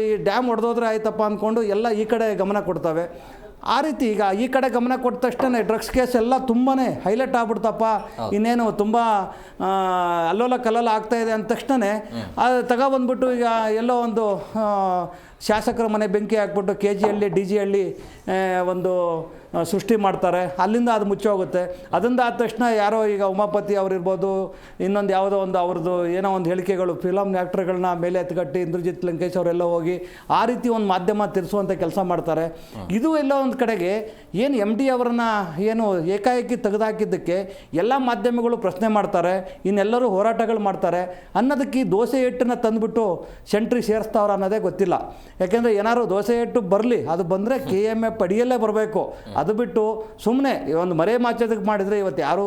ಈ ಡ್ಯಾಮ್ ಒಡೆದೋದ್ರೆ ಆಯ್ತಪ್ಪ ಅಂದ್ಕೊಂಡು ಎಲ್ಲ ಈ ಕಡೆ ಗಮನ ಕೊಡ್ತವೆ. ಆ ರೀತಿ ಈಗ ಈ ಕಡೆ ಗಮನ ಕೊಟ್ಟ ತಕ್ಷಣ ಡ್ರಗ್ಸ್ ಕೇಸ್ ಎಲ್ಲ ತುಂಬಾ ಹೈಲೈಟ್ ಆಗ್ಬಿಡ್ತಪ್ಪ, ಇನ್ನೇನು ತುಂಬ ಅಲ್ಲೋಲ ಕಲ್ಲೋಲ ಆಗ್ತಾಯಿದೆ ಅಂದ ತಕ್ಷಣವೇ ಅದು ತಗೊಬಂದ್ಬಿಟ್ಟು ಈಗ ಎಲ್ಲೋ ಒಂದು ಶಾಸಕರ ಮನೆ ಬೆಂಕಿ ಹಾಕ್ಬಿಟ್ಟು KG ಹಳ್ಳಿ DG ಹಳ್ಳಿ ಒಂದು ಸೃಷ್ಟಿ ಮಾಡ್ತಾರೆ. ಅಲ್ಲಿಂದ ಅದು ಮುಚ್ಚೋಗುತ್ತೆ. ಅದರಿಂದ ಆದ ತಕ್ಷಣ ಯಾರೋ ಈಗ ಉಮಾಪತಿ ಅವರಿರ್ಬೋದು, ಇನ್ನೊಂದು ಯಾವುದೋ ಒಂದು ಅವ್ರದ್ದು ಏನೋ ಒಂದು ಹೇಳಿಕೆಗಳು ಫಿಲಮ್ ಆ್ಯಕ್ಟ್ರ್ಗಳನ್ನ ಮೇಲೆ ಎತ್ಕಟ್ಟಿ ಇಂದ್ರಜಿತ್ ಲಂಕೇಶ್ ಅವರೆಲ್ಲ ಹೋಗಿ ಆ ರೀತಿ ಒಂದು ಮಾಧ್ಯಮ ತಿರ್ಸುವಂಥ ಕೆಲಸ ಮಾಡ್ತಾರೆ. ಇದು ಎಲ್ಲ ಒಂದು ಕಡೆಗೆ ಏನು MD ಅವರನ್ನು ಏನು ಏಕಾಏಕಿ ತೆಗೆದುಹಾಕಿದ್ದಕ್ಕೆ ಎಲ್ಲ ಮಾಧ್ಯಮಗಳು ಪ್ರಶ್ನೆ ಮಾಡ್ತಾರೆ, ಇನ್ನೆಲ್ಲರೂ ಹೋರಾಟಗಳು ಮಾಡ್ತಾರೆ ಅನ್ನೋದಕ್ಕೆ ಈ ದೋಸೆ ಹಿಟ್ಟನ್ನು ತಂದುಬಿಟ್ಟು ಸೆಂಟ್ರಿ ಸೇರಿಸ್ತಾವ್ರ ಅನ್ನೋದೇ ಗೊತ್ತಿಲ್ಲ. ಯಾಕೆಂದರೆ ಏನಾದ್ರು ದೋಸೆ ಹಿಟ್ಟು ಬರಲಿ, ಅದು ಬಂದರೆ KMF ಅಡಿಯಲ್ಲೇ ಬರಬೇಕು. ಅದು ಬಿಟ್ಟು ಸುಮ್ಮನೆ ಒಂದು ಮರೆ ಮಾಚೋದಕ್ಕೆ ಮಾಡಿದರೆ ಇವತ್ತು ಯಾರೂ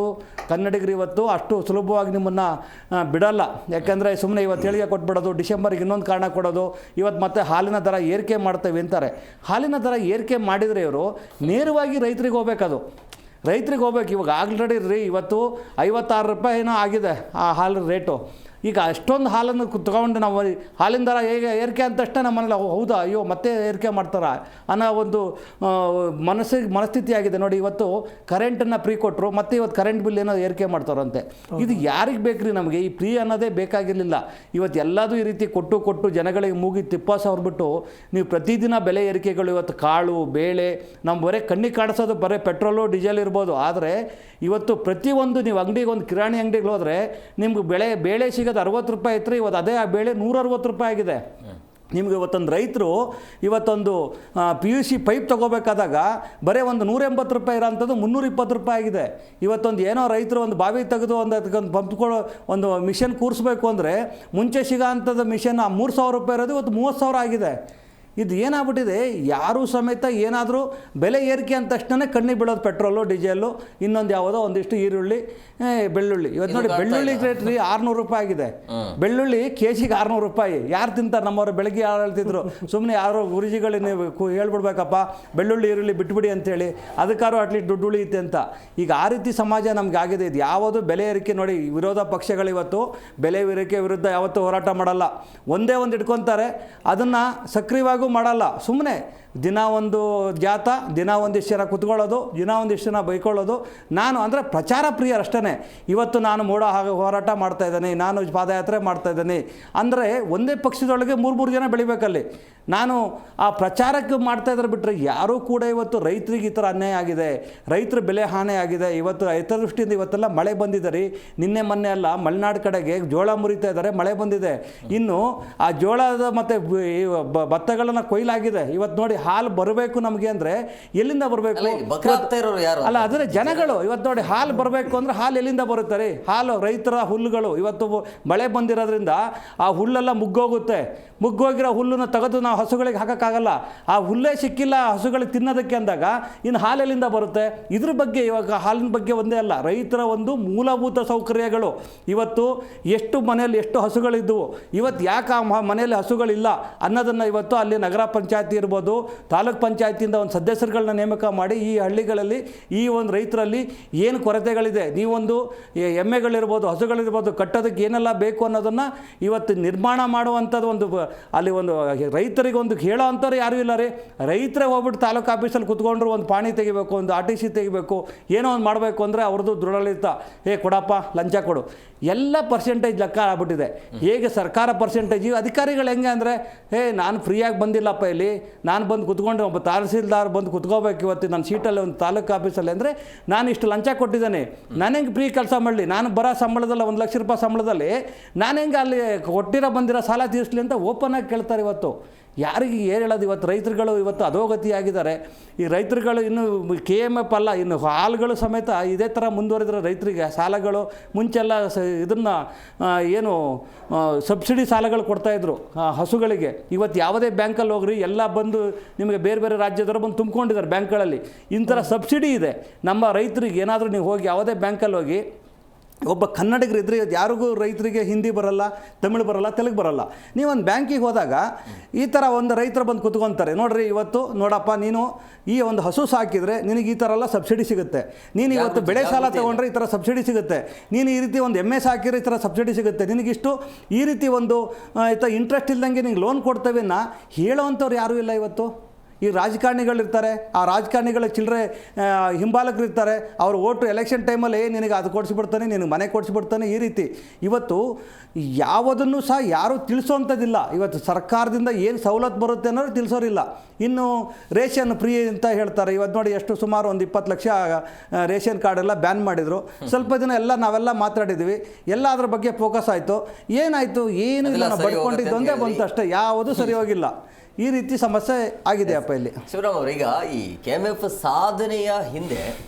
ಕನ್ನಡಿಗರು ಇವತ್ತು ಅಷ್ಟು ಸುಲಭವಾಗಿ ನಿಮ್ಮನ್ನು ಬಿಡಲ್ಲ. ಯಾಕೆಂದರೆ ಸುಮ್ಮನೆ ಇವತ್ತು ಹೇಳಿಕೆ ಕೊಟ್ಬಿಡೋದು, ಡಿಸೆಂಬರ್ಗೆ ಇನ್ನೊಂದು ಕಾರಣ ಕೊಡೋದು, ಇವತ್ತು ಮತ್ತೆ ಹಾಲಿನ ದರ ಏರಿಕೆ ಮಾಡ್ತೇವೆ ಅಂತಾರೆ. ಹಾಲಿನ ದರ ಏರಿಕೆ ಮಾಡಿದರೆ ಇವರು ನೇರವಾಗಿ ರೈತರಿಗೆ ಹೋಗ್ಬೇಕದು, ರೈತರಿಗೆ ಹೋಗ್ಬೇಕು. ಇವಾಗ ಆಲ್ರೆಡಿ ಇವತ್ತು 56 ರೂಪಾಯಿನೋ ಆಗಿದೆ ಆ ಹಾಲಿನ ರೇಟು. ಈಗ ಅಷ್ಟೊಂದು ಹಾಲನ್ನು ತೊಗೊಂಡು ನಾವು ಹಾಲಿನ ದರ ಹೇಗೆ ಏರಿಕೆ ಅಂದ ತಕ್ಷಣ ನಮ್ಮನೆಲ್ಲ ಹೌದಾ ಅಯ್ಯೋ ಮತ್ತೆ ಏರಿಕೆ ಮಾಡ್ತಾರ ಅನ್ನೋ ಒಂದು ಮನಸ್ಥಿತಿ ಆಗಿದೆ ನೋಡಿ. ಇವತ್ತು ಕರೆಂಟನ್ನು ಫ್ರೀ ಕೊಟ್ಟರು, ಮತ್ತೆ ಇವತ್ತು ಕರೆಂಟ್ ಬಿಲ್ ಏನೋ ಏರಿಕೆ ಮಾಡ್ತಾರಂತೆ. ಇದು ಯಾರಿಗೆ ಬೇಕ್ರಿ? ನಮಗೆ ಈ ಫ್ರೀ ಅನ್ನೋದೇ ಬೇಕಾಗಿರಲಿಲ್ಲ. ಇವತ್ತು ಎಲ್ಲದೂ ಈ ರೀತಿ ಕೊಟ್ಟು ಜನಗಳಿಗೆ ಮೂಗಿ ತಿಪ್ಪಾಸ ಹೊರಬಿಟ್ಟು ನೀವು ಪ್ರತಿದಿನ ಬೆಲೆ ಏರಿಕೆಗಳು, ಇವತ್ತು ಕಾಳು ಬೇಳೆ ನಮ್ಮ ಬರೀ ಕಣ್ಣಿಗೆ ಕಾಣಿಸೋದು ಬರೀ ಪೆಟ್ರೋಲು ಡೀಸೆಲ್ ಇರ್ಬೋದು. ಆದರೆ ಇವತ್ತು ಪ್ರತಿಯೊಂದು ನೀವು ಅಂಗಡಿಗೆ ಒಂದು ಕಿರಾಣಿ ಅಂಗಡಿಗೆ ಹೋದರೆ ನಿಮ್ಗೆ ಬೇಳೆ ಸಿಗೋದು 60 ರೂಪಾಯಿ ಇತ್ತು, ಇವತ್ತು ಅದೇ ಆ ಬೇಳೆ 160 ರೂಪಾಯಿ ಆಗಿದೆ. ನಿಮಗೆ ಇವತ್ತೊಂದು ರೈತರು ಇವತ್ತೊಂದು PVC ಪೈಪ್ ತೊಗೋಬೇಕಾದಾಗ ಬರೀ ಒಂದು 180 ರೂಪಾಯಿ ಇರೋಂಥದ್ದು 320 ರೂಪಾಯಿ ಆಗಿದೆ. ಇವತ್ತೊಂದು ಏನೋ ರೈತರು ಒಂದು ಬಾವಿ ತೆಗೆದು ಅದಕ್ಕೊಂದು ಪಂಪ್ಕೊಳ್ಳೋ ಒಂದು ಮಿಷನ್ ಕೂರಿಸ್ಬೇಕು ಅಂದರೆ ಮುಂಚೆ ಸಿಗೋ ಅಂಥದ್ದು ಮಿಷನ್ 3000 ರೂಪಾಯಿ ಇರೋದು ಇವತ್ತು 30,000 ಆಗಿದೆ. ಇದು ಏನಾಗ್ಬಿಟ್ಟಿದೆ, ಯಾರೂ ಸಮೇತ ಏನಾದರೂ ಬೆಲೆ ಏರಿಕೆ ಅಂದ ತಕ್ಷಣ ಕಣ್ಣಿಗೆ ಬೀಳೋದು ಪೆಟ್ರೋಲು ಡೀಸೆಲ್ಲು, ಇನ್ನೊಂದು ಯಾವುದೋ ಒಂದಿಷ್ಟು ಈರುಳ್ಳಿ ಬೆಳ್ಳುಳ್ಳಿ. ಇವತ್ತು ನೋಡಿ ಬೆಳ್ಳುಳ್ಳಿ ರೇಟ್ 600 ರೂಪಾಯಿ ಆಗಿದೆ. ಬೆಳ್ಳುಳ್ಳಿ KGಗೆ 600 ರೂಪಾಯಿ. ಯಾರು ತಿಂತಾರೆ? ನಮ್ಮವರು ಬೆಳಗ್ಗೆ ಯಾರು ಹೇಳ್ತಿದ್ರು, ಸುಮ್ಮನೆ ಯಾರೋ ಗುರುಜಿಗಳು ನೀವು ಹೇಳ್ಬಿಡ್ಬೇಕಪ್ಪ ಬೆಳ್ಳುಳ್ಳಿ ಈರುಳ್ಳಿ ಬಿಟ್ಬಿಡಿ ಅಂತೇಳಿ, ಅದಕ್ಕಾರು ಅಟ್ಲೀಸ್ಟ್ ದುಡ್ಡು ಉಳಿಯುತ್ತೆ ಅಂತ. ಈಗ ಆ ರೀತಿ ಸಮಾಜ ನಮ್ಗೆ ಆಗಿದೆ. ಇದು ಯಾವುದು ಬೆಲೆ ಏರಿಕೆ ನೋಡಿ, ವಿರೋಧ ಪಕ್ಷಗಳು ಇವತ್ತು ಬೆಲೆ ಏರಿಕೆ ವಿರುದ್ಧ ಯಾವತ್ತೂ ಹೋರಾಟ ಮಾಡಲ್ಲ. ಒಂದೇ ಒಂದು ಇಟ್ಕೊತಾರೆ, ಅದನ್ನು ಸಕ್ರಿಯವಾಗಿ ಮಾಡಲ್ಲ. ಸುಮ್ಮನೆ ದಿನ ಒಂದು ಜಾತ, ದಿನ ಒಂದಿಷ್ಟು ಜನ ಕುತ್ಕೊಳ್ಳೋದು, ದಿನ ಒಂದಿಷ್ಟು ಜನ ಬೈಕೊಳ್ಳೋದು. ನಾನು ಅಂದರೆ ಪ್ರಚಾರ ಪ್ರಿಯರಷ್ಟೇ. ಇವತ್ತು ನಾನು ಹೋರಾಟ ಮಾಡ್ತಾಯಿದ್ದೀನಿ, ನಾನು ಪಾದಯಾತ್ರೆ ಮಾಡ್ತಾಯಿದ್ದೀನಿ ಅಂದರೆ ಒಂದೇ ಪಕ್ಷದೊಳಗೆ 3 ಜನ ಬೆಳಿಬೇಕಲ್ಲಿ. ನಾನು ಆ ಪ್ರಚಾರಕ್ಕೆ ಮಾಡ್ತಾಯಿದ್ರೆ ಬಿಟ್ಟರೆ ಯಾರೂ ಕೂಡ ಇವತ್ತು ರೈತರಿಗೆ ಈ ಥರ ಅನ್ಯಾಯ ಆಗಿದೆ, ರೈತರ ಬೆಲೆ ಹಾನಿ ಆಗಿದೆ. ಇವತ್ತು ಹಿತದೃಷ್ಟಿಯಿಂದ ಇವತ್ತೆಲ್ಲ ಮಳೆ ಬಂದಿದೆ ರೀ. ನಿನ್ನೆ ಮೊನ್ನೆ ಎಲ್ಲ ಮಲೆನಾಡು ಕಡೆಗೆ ಜೋಳ ಮುರಿತಾ ಇದ್ದಾರೆ, ಮಳೆ ಬಂದಿದೆ. ಇನ್ನು ಆ ಜೋಳದ ಮತ್ತು ಭತ್ತಗಳನ್ನು ಕೊಯ್ಲಾಗಿದೆ. ಇವತ್ತು ನೋಡಿ ಹಾಲು ಬರಬೇಕು ನಮಗೆ ಅಂದರೆ ಎಲ್ಲಿಂದ ಬರಬೇಕು? ಅಲ್ಲ, ಆದರೆ ಜನಗಳು ಇವತ್ತು ನೋಡಿ ಹಾಲು ಬರಬೇಕು ಅಂದರೆ ಹಾಲು ಎಲ್ಲಿಂದ ಬರುತ್ತಾರೆ? ಹಾಲು ರೈತರ ಹುಲ್ಲುಗಳು ಇವತ್ತು ಮಳೆ ಬಂದಿರೋದ್ರಿಂದ ಆ ಹುಲ್ಲೆಲ್ಲ ಮುಗ್ಗೋಗುತ್ತೆ. ಮುಗ್ಗೋಗಿರೋ ಹುಲ್ಲನ್ನು ತೆಗೆದು ನಾವು ಹಸುಗಳಿಗೆ ಹಾಕೋಕ್ಕಾಗಲ್ಲ. ಆ ಹುಲ್ಲೇ ಸಿಕ್ಕಿಲ್ಲ ಹಸುಗಳಿಗೆ ತಿನ್ನೋದಕ್ಕೆ ಅಂದಾಗ ಇನ್ನು ಹಾಲೆಲ್ಲಿಂದ ಬರುತ್ತೆ? ಇದ್ರ ಬಗ್ಗೆ ಇವಾಗ ಹಾಲಿನ ಬಗ್ಗೆ ಒಂದೇ ಅಲ್ಲ, ರೈತರ ಒಂದು ಮೂಲಭೂತ ಸೌಕರ್ಯಗಳು ಇವತ್ತು ಎಷ್ಟು ಮನೆಯಲ್ಲಿ ಎಷ್ಟು ಹಸುಗಳಿದ್ದವು, ಇವತ್ತು ಯಾಕೆ ಆ ಮನೆಯಲ್ಲಿ ಹಸುಗಳಿಲ್ಲ ಅನ್ನೋದನ್ನು ಇವತ್ತು ಅಲ್ಲಿ ನಗರ ಪಂಚಾಯತಿ ಇರ್ಬೋದು, ತಾಲೂಕ್ ಪಂಚಾಯತಿಯಿಂದ ಒಂದು ಸದಸ್ಯರುಗಳನ್ನ ನೇಮಕ ಮಾಡಿ ಈ ಹಳ್ಳಿಗಳಲ್ಲಿ ಈ ಒಂದು ರೈತರಲ್ಲಿ ಏನು ಕೊರತೆಗಳಿದೆ, ನೀವೊಂದು ಎಮ್ಮೆಗಳಿರ್ಬೋದು, ಹಸುಗಳಿರ್ಬೋದು, ಕಟ್ಟೋದಕ್ಕೆ ಏನೆಲ್ಲ ಬೇಕು ಅನ್ನೋದನ್ನು ಇವತ್ತು ನಿರ್ಮಾಣ ಮಾಡುವಂಥದ್ದು ಒಂದು ಅಲ್ಲಿ ಒಂದು ರೈತರಿಗೆ ಒಂದು ಹೇಳೋ ಅಂಥವ್ರು ಯಾರೂ ಇಲ್ಲ ರೀ. ರೈತರೇ ಹೋಗ್ಬಿಟ್ಟು ತಾಲೂಕು ಆಫೀಸಲ್ಲಿ ಕುತ್ಕೊಂಡ್ರು ಒಂದು ಪಾಣಿ ತೆಗಿಬೇಕು, ಒಂದು RTC ತೆಗಿಬೇಕು, ಏನೋ ಒಂದು ಮಾಡಬೇಕು ಅಂದರೆ ಅವ್ರದ್ದು ದೃಢಲಿತ ಕೊಡಪ್ಪ ಲಂಚ ಕೊಡು, ಎಲ್ಲ ಪರ್ಸೆಂಟೇಜ್ ಲೆಕ್ಕ ಆಗ್ಬಿಟ್ಟಿದೆ. ಹೇಗೆ ಸರ್ಕಾರ ಪರ್ಸೆಂಟೇಜ್, ಅಧಿಕಾರಿಗಳು ಹೆಂಗೆ ಅಂದರೆ ನಾನು ಫ್ರೀಯಾಗಿ ಬಂದಿಲ್ಲಪ್ಪ, ಇಲ್ಲಿ ನಾನು ಬಂದು ಕುತ್ಕೊಂಡು ಒಬ್ಬ ತಹಸೀಲ್ದಾರ್ ಬಂದು ಕುತ್ಕೋಬೇಕು ಇವತ್ತು ನನ್ನ ಸೀಟಲ್ಲಿ ಒಂದು ತಾಲೂಕು ಆಫೀಸಲ್ಲಿ ಅಂದರೆ ನಾನು ಇಷ್ಟು ಲಂಚ ಕೊಟ್ಟಿದ್ದೇನೆ, ನಾನು ಹೆಂಗೆ ಫ್ರೀ ಕೆಲಸ ಮಾಡಲಿ? ನಾನು ಬರೋ ಸಂಬಳದಲ್ಲಿ 1 ಲಕ್ಷ ರೂಪಾಯಿ ಸಂಬಳದಲ್ಲಿ ನಾನು ಹೆಂಗೆ ಅಲ್ಲಿ ಕೊಟ್ಟಿರೋ ಬಂದಿರೋ ಸಾಲ ತೀರಿಸಲಿ ಅಂತ ಓಪನ್ ಆಗಿ ಕೇಳ್ತಾರೆ. ಇವತ್ತು ಯಾರಿಗೆ ಏನು ಹೇಳೋದು? ಇವತ್ತು ರೈತರುಗಳು ಇವತ್ತು ಅಧೋಗತಿಯಾಗಿದ್ದಾರೆ. ಈ ರೈತರುಗಳು ಇನ್ನು KMF ಅಲ್ಲ, ಇನ್ನು ಹಾಲುಗಳು ಸಮೇತ ಇದೇ ಥರ ಮುಂದುವರೆದ್ರೆ ರೈತರಿಗೆ ಸಾಲಗಳು ಮುಂಚೆಲ್ಲ ಇದನ್ನು ಏನು ಸಬ್ಸಿಡಿ ಸಾಲಗಳು ಕೊಡ್ತಾಯಿದ್ರು ಹಸುಗಳಿಗೆ. ಇವತ್ತು ಯಾವುದೇ ಬ್ಯಾಂಕಲ್ಲಿ ಹೋಗ್ರಿ ಎಲ್ಲ ಬಂದು ನಿಮಗೆ ಬೇರೆ ಬೇರೆ ರಾಜ್ಯದವರು ಬಂದು ತುಂಬಿಕೊಂಡಿದ್ದಾರೆ ಬ್ಯಾಂಕ್ಗಳಲ್ಲಿ. ಇಂಥರ ಸಬ್ಸಿಡಿ ಇದೆ ನಮ್ಮ ರೈತರಿಗೆ. ಏನಾದರೂ ನೀವು ಹೋಗಿ ಯಾವುದೇ ಬ್ಯಾಂಕಲ್ಲಿ ಹೋಗಿ ಒಬ್ಬ ಕನ್ನಡಿಗರಿದ್ದರೆ ಯಾರಿಗೂ ರೈತರಿಗೆ ಹಿಂದಿ ಬರಲ್ಲ, ತಮಿಳು ಬರಲ್ಲ, ತೆಲುಗು ಬರಲ್ಲ. ನೀವೊಂದು ಬ್ಯಾಂಕಿಗೆ ಹೋದಾಗ ಈ ಥರ ಒಂದು ರೈತರು ಬಂದು ಕುತ್ಕೊತಾರೆ, ನೋಡ್ರಿ ಇವತ್ತು ನೋಡಪ್ಪ ನೀನು ಈ ಒಂದು ಹಸು ಸಾಕಿದರೆ ನಿನಗೆ ಈ ಥರ ಎಲ್ಲ ಸಬ್ಸಿಡಿ ಸಿಗುತ್ತೆ, ನೀನು ಇವತ್ತು ಬೆಳೆ ಸಾಲ ತೊಗೊಂಡ್ರೆ ಈ ಥರ ಸಬ್ಸಿಡಿ ಸಿಗುತ್ತೆ, ನೀನು ಈ ರೀತಿ ಒಂದು ಎಮ್ಮೆ ಸಾಕಿದ್ರೆ ಈ ಥರ ಸಬ್ಸಿಡಿ ಸಿಗುತ್ತೆ, ನಿನಗಿಷ್ಟು ಈ ರೀತಿ ಒಂದು ಇಂಟ್ರೆಸ್ಟ್ ಇಲ್ದಂಗೆ ನಿಂಗೆ ಲೋನ್ ಕೊಡ್ತೇವೆ ನಾ ಹೇಳೋವಂಥವ್ರು ಯಾರೂ ಇಲ್ಲ ಇವತ್ತು. ಈ ರಾಜಕಾರಣಿಗಳಿರ್ತಾರೆ, ಆ ರಾಜಕಾರಣಿಗಳ ಚಿಲ್ಲರೆ ಹಿಂಬಾಲಕರಿರ್ತಾರೆ, ಅವರು ಓಟು ಎಲೆಕ್ಷನ್ ಟೈಮಲ್ಲಿ ನಿನಗೆ ಅದು ಕೊಡಿಸ್ಬಿಡ್ತಾನೆ, ನಿನಗೆ ಮನೆ ಕೊಡಿಸ್ಬಿಡ್ತಾನೆ, ಈ ರೀತಿ ಇವತ್ತು ಯಾವುದನ್ನು ಸಹ ಯಾರೂ ತಿಳಿಸೋವಂಥದ್ದಿಲ್ಲ. ಇವತ್ತು ಸರ್ಕಾರದಿಂದ ಏನು ಸವಲತ್ತು ಬರುತ್ತೆ ಅನ್ನೋರು ತಿಳಿಸೋರಿಲ್ಲ. ಇನ್ನು ರೇಷನ್ ಫ್ರೀ ಅಂತ ಹೇಳ್ತಾರೆ. ಇವತ್ತು ನೋಡಿ ಎಷ್ಟು ಸುಮಾರು ಒಂದು 20 ಲಕ್ಷ ರೇಷನ್ ಕಾರ್ಡೆಲ್ಲ ಬ್ಯಾನ್ ಮಾಡಿದರು. ಸ್ವಲ್ಪ ದಿನ ಎಲ್ಲ ನಾವೆಲ್ಲ ಮಾತಾಡಿದ್ವಿ, ಎಲ್ಲ ಅದ್ರ ಬಗ್ಗೆ ಫೋಕಸ್ ಆಯಿತು. ಏನಾಯಿತು? ಏನೂ ಇಲ್ಲ, ನಾವು ಬಡ್ಕೊಂಡಿದ್ದು ಒಂದೇ ಬಂತು ಅಷ್ಟೇ, ಯಾವುದೂ ಸರಿ ಹೋಗಿಲ್ಲ. ಈ ರೀತಿ ಸಮಸ್ಯೆ ಆಗಿದೆ ಅಪ್ಪ ಇಲ್ಲಿ. ಶಿವರಾಮ್ ಅವರು, ಈಗ ಈ KMF ಸಾಧನೆಯ ಹಿಂದೆ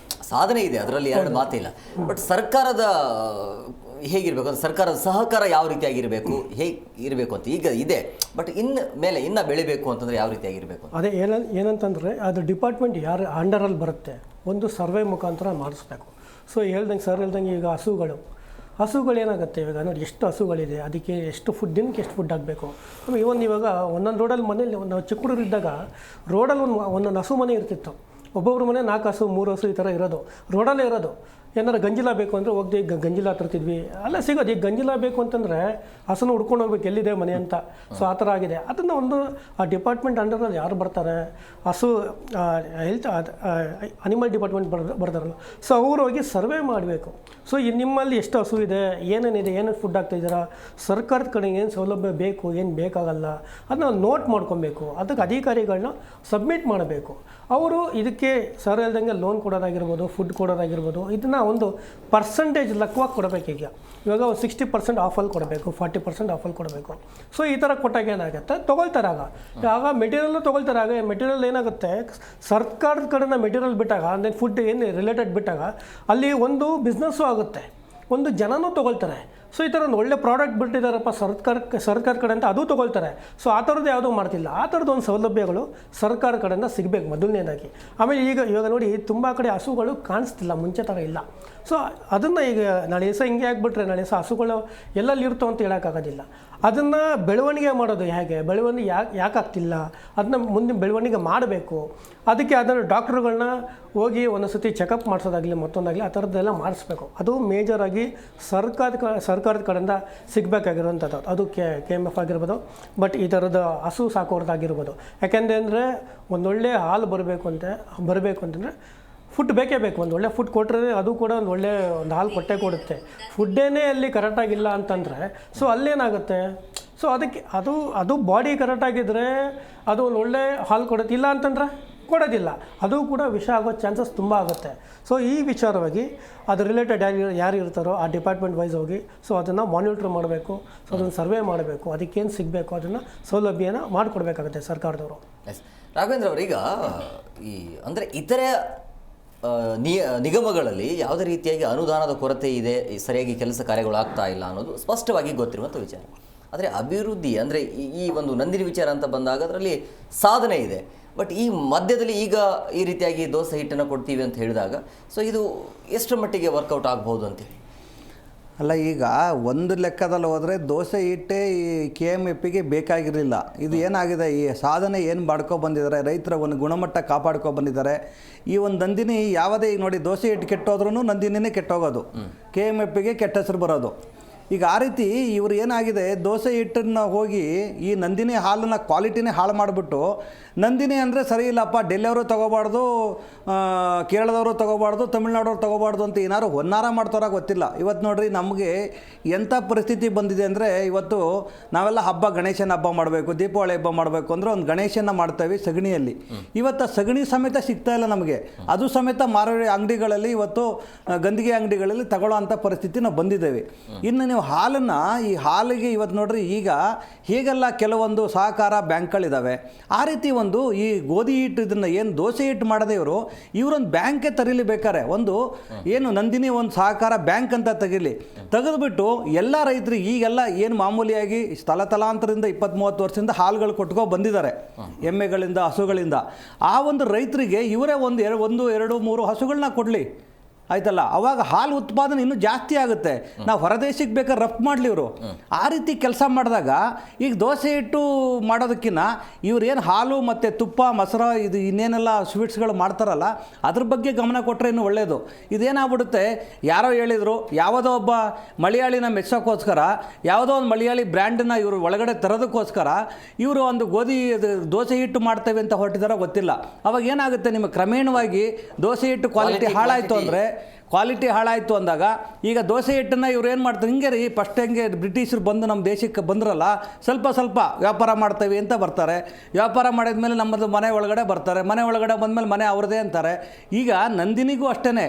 ಸಾಧನೆ ಇದೆ, ಅದರಲ್ಲಿ ಎರಡು ಮಾತಿಲ್ಲ. ಬಟ್ ಸರ್ಕಾರದ ಹೇಗಿರಬೇಕು, ಸರ್ಕಾರದ ಸಹಕಾರ ಯಾವ ರೀತಿಯಾಗಿರಬೇಕು, ಹೇಗೆ ಇರಬೇಕು ಅಂತ ಈಗ ಇದೆ. ಬಟ್ ಇನ್ನು ಬೆಳಿಬೇಕು ಅಂತಂದರೆ ಯಾವ ರೀತಿಯಾಗಿರಬೇಕು? ಅದೇ ಏನಂತಂದರೆ ಅದು ಡಿಪಾರ್ಟ್ಮೆಂಟ್ ಯಾರು ಅಂಡರಲ್ಲಿ ಬರುತ್ತೆ, ಒಂದು ಸರ್ವೆ ಮುಖಾಂತರ ಮಾಡಿಸ್ಬೇಕು. ಸೊ ಸರ್ ಹೇಳ್ದಂಗೆ ಈಗ ಹಸುಗಳೇನಾಗುತ್ತೆ, ಇವಾಗ ನೋಡಿ ಎಷ್ಟು ಹಸುಗಳಿದೆ, ಅದಕ್ಕೆ ಎಷ್ಟು ದಿನಕ್ಕೆ ಎಷ್ಟು ಫುಡ್ ಆಗಬೇಕು. ಇವಾಗ ಒಂದೊಂದು ರೋಡಲ್ಲಿ ಮನೇಲಿ ನಾವು ಚಿಕ್ಕ ಹುಡುಗರು ಇದ್ದಾಗ ರೋಡಲ್ಲಿ ಒಂದೊಂದು ಹಸು ಮನೆ ಇರ್ತಿತ್ತು. ಒಬ್ಬೊಬ್ರು ಮನೆ 4 ಹಸು 3 ಹಸು ಈ ಥರ ಇರೋದು, ರೋಡಲ್ಲೇ ಇರೋದು. ಏನಾರು ಗಂಜಿಲ ಬೇಕು ಅಂದರೆ ಹೋಗಿ ಗಂಜಿಲ ತರ್ತಿದ್ವಿ, ಅಲ್ಲ ಸಿಗೋದು. ಈಗ ಗಂಜಿಲ ಬೇಕು ಅಂತಂದರೆ ಹಸನ್ನು ಹುಡ್ಕೊಂಡು ಹೋಗ್ಬೇಕು ಎಲ್ಲಿದೆ ಮನೆ ಅಂತ. ಸೊ ಆ ಥರ ಆಗಿದೆ. ಅದನ್ನು ಒಂದು ಆ ಡಿಪಾರ್ಟ್ಮೆಂಟ್ ಅಂಡರಲ್ಲಿ ಯಾರು ಬರ್ತಾರೆ, ಹಸು ಹೆಲ್ತ್ ಅನಿಮಲ್ ಡಿಪಾರ್ಟ್ಮೆಂಟ್ ಬರ್ತಾರಲ್ಲ, ಸೊ ಅವರು ಹೋಗಿ ಸರ್ವೆ ಮಾಡಬೇಕು. ಸೊ ನಿಮ್ಮಲ್ಲಿ ಎಷ್ಟು ಹಸು ಇದೆ, ಏನೇನಿದೆ, ಏನೇನು ಫುಡ್ ಆಗ್ತಾಯಿದ್ದೀರಾ, ಸರ್ಕಾರದ ಕಡೆ ಏನು ಸೌಲಭ್ಯ ಬೇಕು, ಏನು ಬೇಕಾಗಲ್ಲ, ಅದನ್ನ ನೋಟ್ ಮಾಡ್ಕೊಬೇಕು. ಅದಕ್ಕೆ ಅಧಿಕಾರಿಗಳನ್ನ ಸಬ್ಮಿಟ್ ಮಾಡಬೇಕು. ಅವರು ಇದಕ್ಕೆ ಸರ್ ಹೇಳ್ದಂಗೆ ಲೋನ್ ಕೊಡೋದಾಗಿರ್ಬೋದು, ಫುಡ್ ಕೊಡೋದಾಗಿರ್ಬೋದು, ಇದನ್ನು ಒಂದು ಪರ್ಸೆಂಟೇಜ್ ಲೆಕ್ಕವಾಗಿ ಕೊಡಬೇಕು. ಇವಾಗ 60% ಆಫಲ್ಲಿ ಕೊಡಬೇಕು, 40% ಆಫಲ್ಲಿ ಕೊಡಬೇಕು. ಸೊ ಈ ಥರ ಕೊಟ್ಟಾಗ ಏನಾಗುತ್ತೆ, ತೊಗೊಳ್ತಾರೆ. ಆಗ ಮೆಟೀರಿಯಲ್ಲು ತೊಗೊಳ್ತಾರೆ. ಆಗ ಮೆಟೀರಿಯಲ್ ಏನಾಗುತ್ತೆ, ಸರ್ಕಾರದ ಕಡೆನ ಮೆಟೀರಿಯಲ್ ಬಿಟ್ಟಾಗ ಅಂದರೆ ಫುಡ್ ಏನು ರಿಲೇಟೆಡ್ ಬಿಟ್ಟಾಗ ಅಲ್ಲಿ ಒಂದು ಬಿಸ್ನೆಸ್ಸು ಆಗುತ್ತೆ, ಒಂದು ಜನನೂ ತೊಗೊಳ್ತಾರೆ. ಸೊ ಈ ಥರ ಒಂದು ಒಳ್ಳೆ ಪ್ರಾಡಕ್ಟ್ ಬಿಟ್ಟಿದ್ದಾರಪ್ಪ ಸರ್ಕಾರ ಕಡೆ ಅಂತ ಅದು ತೊಗೊಳ್ತಾರೆ. ಸೊ ಆ ಥರದ್ದು ಯಾವುದೂ ಮಾಡ್ತಿಲ್ಲ. ಆ ಥರದ್ದು ಒಂದು ಸೌಲಭ್ಯಗಳು ಸರ್ಕಾರ ಕಡೆಯಿಂದ ಸಿಗಬೇಕು ಮೊದಲನೇದಾಗಿ. ಆಮೇಲೆ ಇವಾಗ ನೋಡಿ ತುಂಬ ಕಡೆ ಹಸುಗಳು ಕಾಣಿಸ್ತಿಲ್ಲ, ಮುಂಚೆ ಥರ ಇಲ್ಲ. ಸೊ ಅದನ್ನು ಈಗ ನಾಳೆ ದಿವಸ ಹಿಂಗೆ ಆಗಿಬಿಟ್ರೆ ನಾಳೆ ದಿವಸ ಹಸುಗಳು ಎಲ್ಲೆಲ್ಲಿ ಇರ್ತವೆ ಅಂತ ಹೇಳೋಕ್ಕಾಗೋದಿಲ್ಲ. ಅದನ್ನು ಬೆಳವಣಿಗೆ ಮಾಡೋದು ಹೇಗೆ, ಬೆಳವಣಿಗೆ ಯಾಕೆ ಆಗ್ತಿಲ್ಲ, ಅದನ್ನ ಮುಂದೆ ಬೆಳವಣಿಗೆ ಮಾಡಬೇಕು. ಅದಕ್ಕೆ ಅದನ್ನು ಡಾಕ್ಟ್ರುಗಳನ್ನ ಹೋಗಿ ಒಂದು ಸತಿ ಚೆಕಪ್ ಮಾಡಿಸೋದಾಗಲಿ ಮತ್ತೊಂದಾಗಲಿ ಆ ಥರದ್ದೆಲ್ಲ ಮಾಡಿಸ್ಬೇಕು. ಅದು ಮೇಜರಾಗಿ ಸರ್ಕಾರದ ಕಡೆಯಿಂದ ಸಿಗಬೇಕಾಗಿರೋಂಥದ್ದು. ಅದು KMF ಆಗಿರ್ಬೋದು, ಬಟ್ ಈ ಥರದ ಹಸು ಸಾಕೋರ್ದಾಗಿರ್ಬೋದು. ಯಾಕೆಂದರೆ ಒಂದೊಳ್ಳೆ ಹಾಲು ಬರಬೇಕು ಅಂತಂದರೆ ಫುಡ್ ಬೇಕೇ ಬೇಕು. ಒಂದು ಒಳ್ಳೆ ಫುಡ್ ಕೊಟ್ಟರೆ ಅದು ಕೂಡ ಒಂದು ಹಾಲು ಕೊಡುತ್ತೆ. ಫುಡ್ಡೇನೇ ಅಲ್ಲಿ ಕರೆಕ್ಟಾಗಿಲ್ಲ ಅಂತಂದರೆ ಸೊ ಅಲ್ಲೇನಾಗುತ್ತೆ, ಸೊ ಅದಕ್ಕೆ ಅದು ಬಾಡಿ ಕರೆಕ್ಟಾಗಿದ್ದರೆ ಅದು ಒಂದು ಒಳ್ಳೆ ಹಾಲು ಕೊಡುತ್ತೆ, ಇಲ್ಲ ಅಂತಂದರೆ ಕೊಡೋದಿಲ್ಲ, ಅದು ಕೂಡ ವಿಷ ಆಗೋ ಚಾನ್ಸಸ್ ತುಂಬ ಆಗುತ್ತೆ. ಸೊ ಈ ವಿಚಾರವಾಗಿ ಅದು ರಿಲೇಟೆಡ್ ಯಾರು ಇರ್ತಾರೋ ಆ ಡಿಪಾರ್ಟ್ಮೆಂಟ್ ವೈಸ್ ಹೋಗಿ ಸೊ ಅದನ್ನು ಮಾನಿಟ್ರ್ ಮಾಡಬೇಕು, ಸೊ ಅದನ್ನು ಸರ್ವೆ ಮಾಡಬೇಕು, ಅದಕ್ಕೇನು ಸಿಗಬೇಕು ಅದನ್ನು ಸೌಲಭ್ಯನ ಮಾಡಿಕೊಡ್ಬೇಕಾಗುತ್ತೆ ಸರ್ಕಾರದವರು. ಎಸ್ ರಾಘವೇಂದ್ರ ಅವರೀಗ ಅಂದರೆ ಇತರೆ ನಿಗಮಗಳಲ್ಲಿ ಯಾವುದೇ ರೀತಿಯಾಗಿ ಅನುದಾನದ ಕೊರತೆ ಇದೆ, ಸರಿಯಾಗಿ ಕೆಲಸ ಕಾರ್ಯಗಳು ಆಗ್ತಾ ಇಲ್ಲ ಅನ್ನೋದು ಸ್ಪಷ್ಟವಾಗಿ ಗೊತ್ತಿರುವಂಥ ವಿಚಾರ. ಆದರೆ ಅಭಿವೃದ್ಧಿ ಅಂದರೆ ಈ ಒಂದು ನಂದಿನಿ ವಿಚಾರ ಅಂತ ಬಂದಾಗ ಅದರಲ್ಲಿ ಸಾಧನೆ ಇದೆ. ಬಟ್ ಈ ಮಧ್ಯದಲ್ಲಿ ಈಗ ಈ ರೀತಿಯಾಗಿ ದೋಸೆ ಹಿಟ್ಟನ್ನು ಕೊಡ್ತೀವಿ ಅಂತ ಹೇಳಿದಾಗ ಸೊ ಇದು ಎಷ್ಟರ ಮಟ್ಟಿಗೆ ವರ್ಕೌಟ್ ಆಗ್ಬೋದು ಅಂತೇಳಿ? ಅಲ್ಲ, ಈಗ ಒಂದು ಲೆಕ್ಕದಲ್ಲಿ ಹೋದರೆ ದೋಸೆ ಹಿಟ್ಟೇ ಈ KMFಗೆ ಬೇಕಾಗಿರಲಿಲ್ಲ. ಇದು ಏನಾಗಿದೆ, ಈ ಸಾಧನೆ ಏನು ಬಂದಿದ್ದಾರೆ, ರೈತರ ಒಂದು ಗುಣಮಟ್ಟ ಬಂದಿದ್ದಾರೆ. ಈ ಒಂದು ನಂದಿನಿ ಯಾವುದೇ ಈಗ ನೋಡಿ, ದೋಸೆ ಹಿಟ್ಟು ಕೆಟ್ಟೋದ್ರೂ ನಂದಿನಿನೇ ಕೆಟ್ಟೋಗೋದು, KMFಗೆ ಕೆಟ್ಟ ಹೆಸರು ಬರೋದು. ಈಗ ಆ ರೀತಿ ಇವರು ಏನಾಗಿದೆ, ದೋಸೆ ಹಿಟ್ಟನ್ನು ಹೋಗಿ ಈ ನಂದಿನಿ ಹಾಲನ್ನ ಕ್ವಾಲಿಟಿನೇ ಹಾಳು ಮಾಡಿಬಿಟ್ಟು, ನಂದಿನಿ ಅಂದರೆ ಸರಿ ಇಲ್ಲಪ್ಪ, ಡೆಲ್ಲಿಯವರು ತೊಗೋಬಾರ್ದು, ಕೇರಳದವರು ತೊಗೋಬಾರ್ದು, ತಮಿಳ್ನಾಡವ್ರು ತೊಗೋಬಾರ್ದು ಅಂತ ಏನಾದ್ರು ಹೊನ್ನಾರ ಮಾಡ್ತಾರ ಗೊತ್ತಿಲ್ಲ. ಇವತ್ತು ನೋಡ್ರಿ ನಮಗೆ ಎಂಥ ಪರಿಸ್ಥಿತಿ ಬಂದಿದೆ ಅಂದರೆ, ಇವತ್ತು ನಾವೆಲ್ಲ ಗಣೇಶನ ಹಬ್ಬ ಮಾಡಬೇಕು, ದೀಪಾವಳಿ ಹಬ್ಬ ಮಾಡಬೇಕು ಅಂದರೆ ಒಂದು ಗಣೇಶನ ಮಾಡ್ತೇವೆ ಸಗಣಿಯಲ್ಲಿ. ಇವತ್ತು ಸಗಣಿ ಸಮೇತ ಸಿಗ್ತಾ ಇಲ್ಲ ನಮಗೆ, ಅದು ಸಮೇತ ಮಾರುಕಟ್ಟೆ ಅಂಗಡಿಗಳಲ್ಲಿ ಇವತ್ತು ಗಂದಿಗೆ ಅಂಗಡಿಗಳಲ್ಲಿ ತಗೊಳ್ಳೋ ಅಂಥ ಪರಿಸ್ಥಿತಿ ನಾವು ಬಂದಿದ್ದೇವೆ. ಇನ್ನು ನೀವು ಹಾಲನ್ನು, ಈ ಹಾಲಿಗೆ ಇವತ್ತು ನೋಡ್ರಿ ಈಗ ಹೀಗೆಲ್ಲ ಕೆಲವೊಂದು ಸಹಕಾರ ಬ್ಯಾಂಕ್ಗಳಿದ್ದಾವೆ. ಆ ರೀತಿ ಒಂದು ಈ ಗೋಧಿ ಹಿಟ್ಟು ಇದನ್ನು ಏನು ದೋಸೆ ಹಿಟ್ಟು ಮಾಡದೆ ಇವರೊಂದು ಬ್ಯಾಂಕೇ ತರೀಲಿ ಬೇಕಾರೆ, ಒಂದು ಏನು ನಂದಿನಿ ಒಂದು ಸಹಕಾರ ಬ್ಯಾಂಕ್ ಅಂತ ತೆಗೆದುಬಿಟ್ಟು ಎಲ್ಲ ರೈತರಿಗೆ ಈಗೆಲ್ಲ ಏನು ಮಾಮೂಲಿಯಾಗಿ ತಲಾಂತರದಿಂದ 20-30 ವರ್ಷದಿಂದ ಹಾಲುಗಳು ಕೊಟ್ಕೊ ಬಂದಿದ್ದಾರೆ, ಎಮ್ಮೆಗಳಿಂದ ಹಸುಗಳಿಂದ. ಆ ಒಂದು ರೈತರಿಗೆ ಇವರೇ ಒಂದು 2-3 ಹಸುಗಳನ್ನ ಕೊಡಲಿ, ಆಯ್ತಲ್ಲ, ಅವಾಗ ಹಾಲು ಉತ್ಪಾದನೆ ಇನ್ನೂ ಜಾಸ್ತಿ ಆಗುತ್ತೆ. ನಾವು ಹೊರದೇಶಕ್ಕೆ ಬೇಕಾದ್ರೆ ರಫ್ತು ಮಾಡಲಿ ಇವರು. ಆ ರೀತಿ ಕೆಲಸ ಮಾಡಿದಾಗ ಈಗ ದೋಸೆ ಹಿಟ್ಟು ಮಾಡೋದಕ್ಕಿಂತ ಇವ್ರು ಏನು ಹಾಲು ಮತ್ತು ತುಪ್ಪ ಮೊಸರು ಇದು ಇನ್ನೇನೆಲ್ಲ ಸ್ವೀಟ್ಸ್ಗಳು ಮಾಡ್ತಾರಲ್ಲ ಅದ್ರ ಬಗ್ಗೆ ಗಮನ ಕೊಟ್ಟರೆ ಇನ್ನೂ ಒಳ್ಳೆಯದು. ಇದೇನಾಗ್ಬಿಡುತ್ತೆ, ಯಾರೋ ಹೇಳಿದರು, ಯಾವುದೋ ಒಬ್ಬ ಮಲಯಾಳಿನ ಮೆಚ್ಚೋಕ್ಕೋಸ್ಕರ ಯಾವುದೋ ಒಂದು ಮಲಯಾಳಿ ಬ್ರ್ಯಾಂಡನ್ನ ಇವರು ಒಳಗಡೆ ತರೋದಕ್ಕೋಸ್ಕರ ಇವರು ಒಂದು ದೋಸೆ ಹಿಟ್ಟು ಮಾಡ್ತೇವೆ ಅಂತ ಹೊರಟಿದಾರೋ ಗೊತ್ತಿಲ್ಲ. ಅವಾಗ ಏನಾಗುತ್ತೆ, ನಿಮಗೆ ಕ್ರಮೇಣವಾಗಿ ದೋಸೆ ಹಿಟ್ಟು ಕ್ವಾಲಿಟಿ ಹಾಳಾಯಿತು ಅಂದರೆ, ಕ್ವಾಲಿಟಿ ಹಾಳಾಯಿತು ಅಂದಾಗ ಈಗ ದೋಸೆ ಹಿಟ್ಟನ್ನು ಇವ್ರು ಏನು ಮಾಡ್ತಾರೆ, ಹಿಂಗೆ ರೀ ಫಸ್ಟ್ ಹೆಂಗೆ ಬ್ರಿಟಿಷರು ಬಂದು ನಮ್ಮ ದೇಶಕ್ಕೆ ಬಂದ್ರಲ್ಲ, ಸ್ವಲ್ಪ ವ್ಯಾಪಾರ ಮಾಡ್ತೇವೆ ಅಂತ ಬರ್ತಾರೆ. ವ್ಯಾಪಾರ ಮಾಡಿದ್ಮೇಲೆ ನಮ್ಮದು ಮನೆ ಒಳಗಡೆ ಬರ್ತಾರೆ, ಮನೆ ಒಳಗಡೆ ಬಂದಮೇಲೆ ಮನೆ ಅವ್ರದ್ದೇ ಅಂತಾರೆ. ಈಗ ನಂದಿನಿಗೂ ಅಷ್ಟೇ,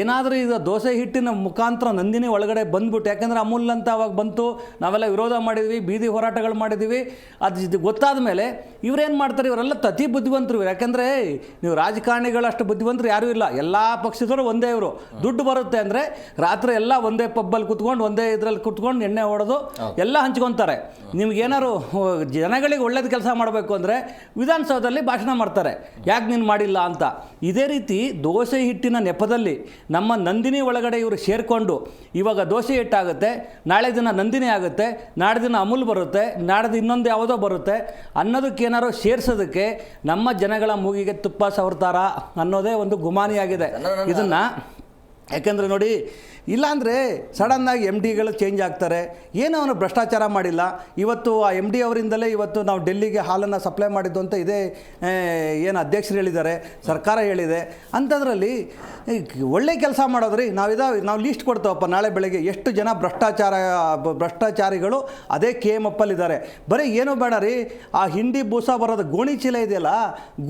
ಏನಾದರೂ ಈಗ ದೋಸೆ ಹಿಟ್ಟಿನ ಮುಖಾಂತರ ನಂದಿನಿ ಒಳಗಡೆ ಬಂದ್ಬಿಟ್ಟು, ಯಾಕೆಂದರೆ ಅಮೂಲ್ ಅಂತ ಅವಾಗ ಬಂತು, ನಾವೆಲ್ಲ ವಿರೋಧ ಮಾಡಿದ್ವಿ, ಬೀದಿ ಹೋರಾಟಗಳು ಮಾಡಿದ್ವಿ. ಅದು ಗೊತ್ತಾದ ಮೇಲೆ ಇವ್ರೇನು ಮಾಡ್ತಾರೆ, ಇವರೆಲ್ಲ ಅತಿ ಬುದ್ಧಿವಂತರು. ಯಾಕೆಂದರೆ ನೀವು ರಾಜಕಾರಣಿಗಳಷ್ಟು ಬುದ್ಧಿವಂತರು ಯಾರೂ ಇಲ್ಲ, ಎಲ್ಲ ಪಕ್ಷದವರು ಒಂದೇ. ಇವರು ದುಡ್ಡು ಬರುತ್ತೆ ಅಂದರೆ ರಾತ್ರಿ ಎಲ್ಲ ಒಂದೇ ಪಬ್ಬಲ್ಲಿ ಕುತ್ಕೊಂಡು ಒಂದೇ ಇದರಲ್ಲಿ ಕುತ್ಕೊಂಡು ಎಣ್ಣೆ ಹೊಡೆದು ಎಲ್ಲ ಹಂಚ್ಕೊತಾರೆ. ನಿಮ್ಗೇನಾದ್ರು ಜನಗಳಿಗೆ ಒಳ್ಳೇದು ಕೆಲಸ ಮಾಡಬೇಕು ಅಂದರೆ ವಿಧಾನಸೌಧದಲ್ಲಿ ಭಾಷಣ ಮಾಡ್ತಾರೆ, ಯಾಕೆ ನೀನು ಮಾಡಿಲ್ಲ ಅಂತ. ಇದೇ ರೀತಿ ದೋಸೆ ಹಿಟ್ಟಿನ ನೆಪದಲ್ಲಿ ನಮ್ಮ ನಂದಿನಿ ಒಳಗಡೆ ಇವರು ಸೇರಿಕೊಂಡು ಇವಾಗ ದೋಸೆ ಹಿಟ್ಟಾಗುತ್ತೆ, ನಾಳೆ ದಿನ ನಂದಿನಿ ಆಗುತ್ತೆ, ನಾಳೆ ದಿನ ಅಮೂಲ್ ಬರುತ್ತೆ, ನಾಡ್ದು ಇನ್ನೊಂದು ಯಾವುದೋ ಬರುತ್ತೆ ಅನ್ನೋದಕ್ಕೇನಾರು ಸೇರಿಸೋದಕ್ಕೆ ನಮ್ಮ ಜನಗಳ ಮೂಗಿಗೆ ತುಪ್ಪ ಸವರ್ತಾರ ಅನ್ನೋದೇ ಒಂದು ಗುಮಾನಿಯಾಗಿದೆ ಇದನ್ನು. ಯಾಕೆಂದರೆ ನೋಡಿ, ಇಲ್ಲಾಂದರೆ ಸಡನ್ನಾಗಿ MDಗಳು ಚೇಂಜ್ ಆಗ್ತಾರೆ, ಏನೋ ಅವನು ಭ್ರಷ್ಟಾಚಾರ ಮಾಡಿಲ್ಲ. ಇವತ್ತು ಆ MD ಅವರಿಂದಲೇ ಇವತ್ತು ನಾವು ಡೆಲ್ಲಿಗೆ ಹಾಲನ್ನು ಸಪ್ಲೈ ಮಾಡಿದ್ದು ಅಂತ ಇದೇ ಏನು ಅಧ್ಯಕ್ಷರು ಹೇಳಿದ್ದಾರೆ, ಸರ್ಕಾರ ಹೇಳಿದೆ. ಅಂಥದ್ರಲ್ಲಿ ಒಳ್ಳೆ ಕೆಲಸ ಮಾಡೋದ್ರಿ, ನಾವು ಲೀಸ್ಟ್ ಕೊಡ್ತೇವಪ್ಪ, ನಾಳೆ ಬೆಳಗ್ಗೆ ಎಷ್ಟು ಜನ ಭ್ರಷ್ಟಾಚಾರಿಗಳು ಅದೇ KMFಲ್ಲಿದ್ದಾರೆ. ಬರೀ ಏನೂ ಬೇಡ ರೀ, ಆ ಹಿಂಡಿ ಬೂಸ ಬರೋದು ಗೋಣಿ ಚೀಲ ಇದೆಯಲ್ಲ,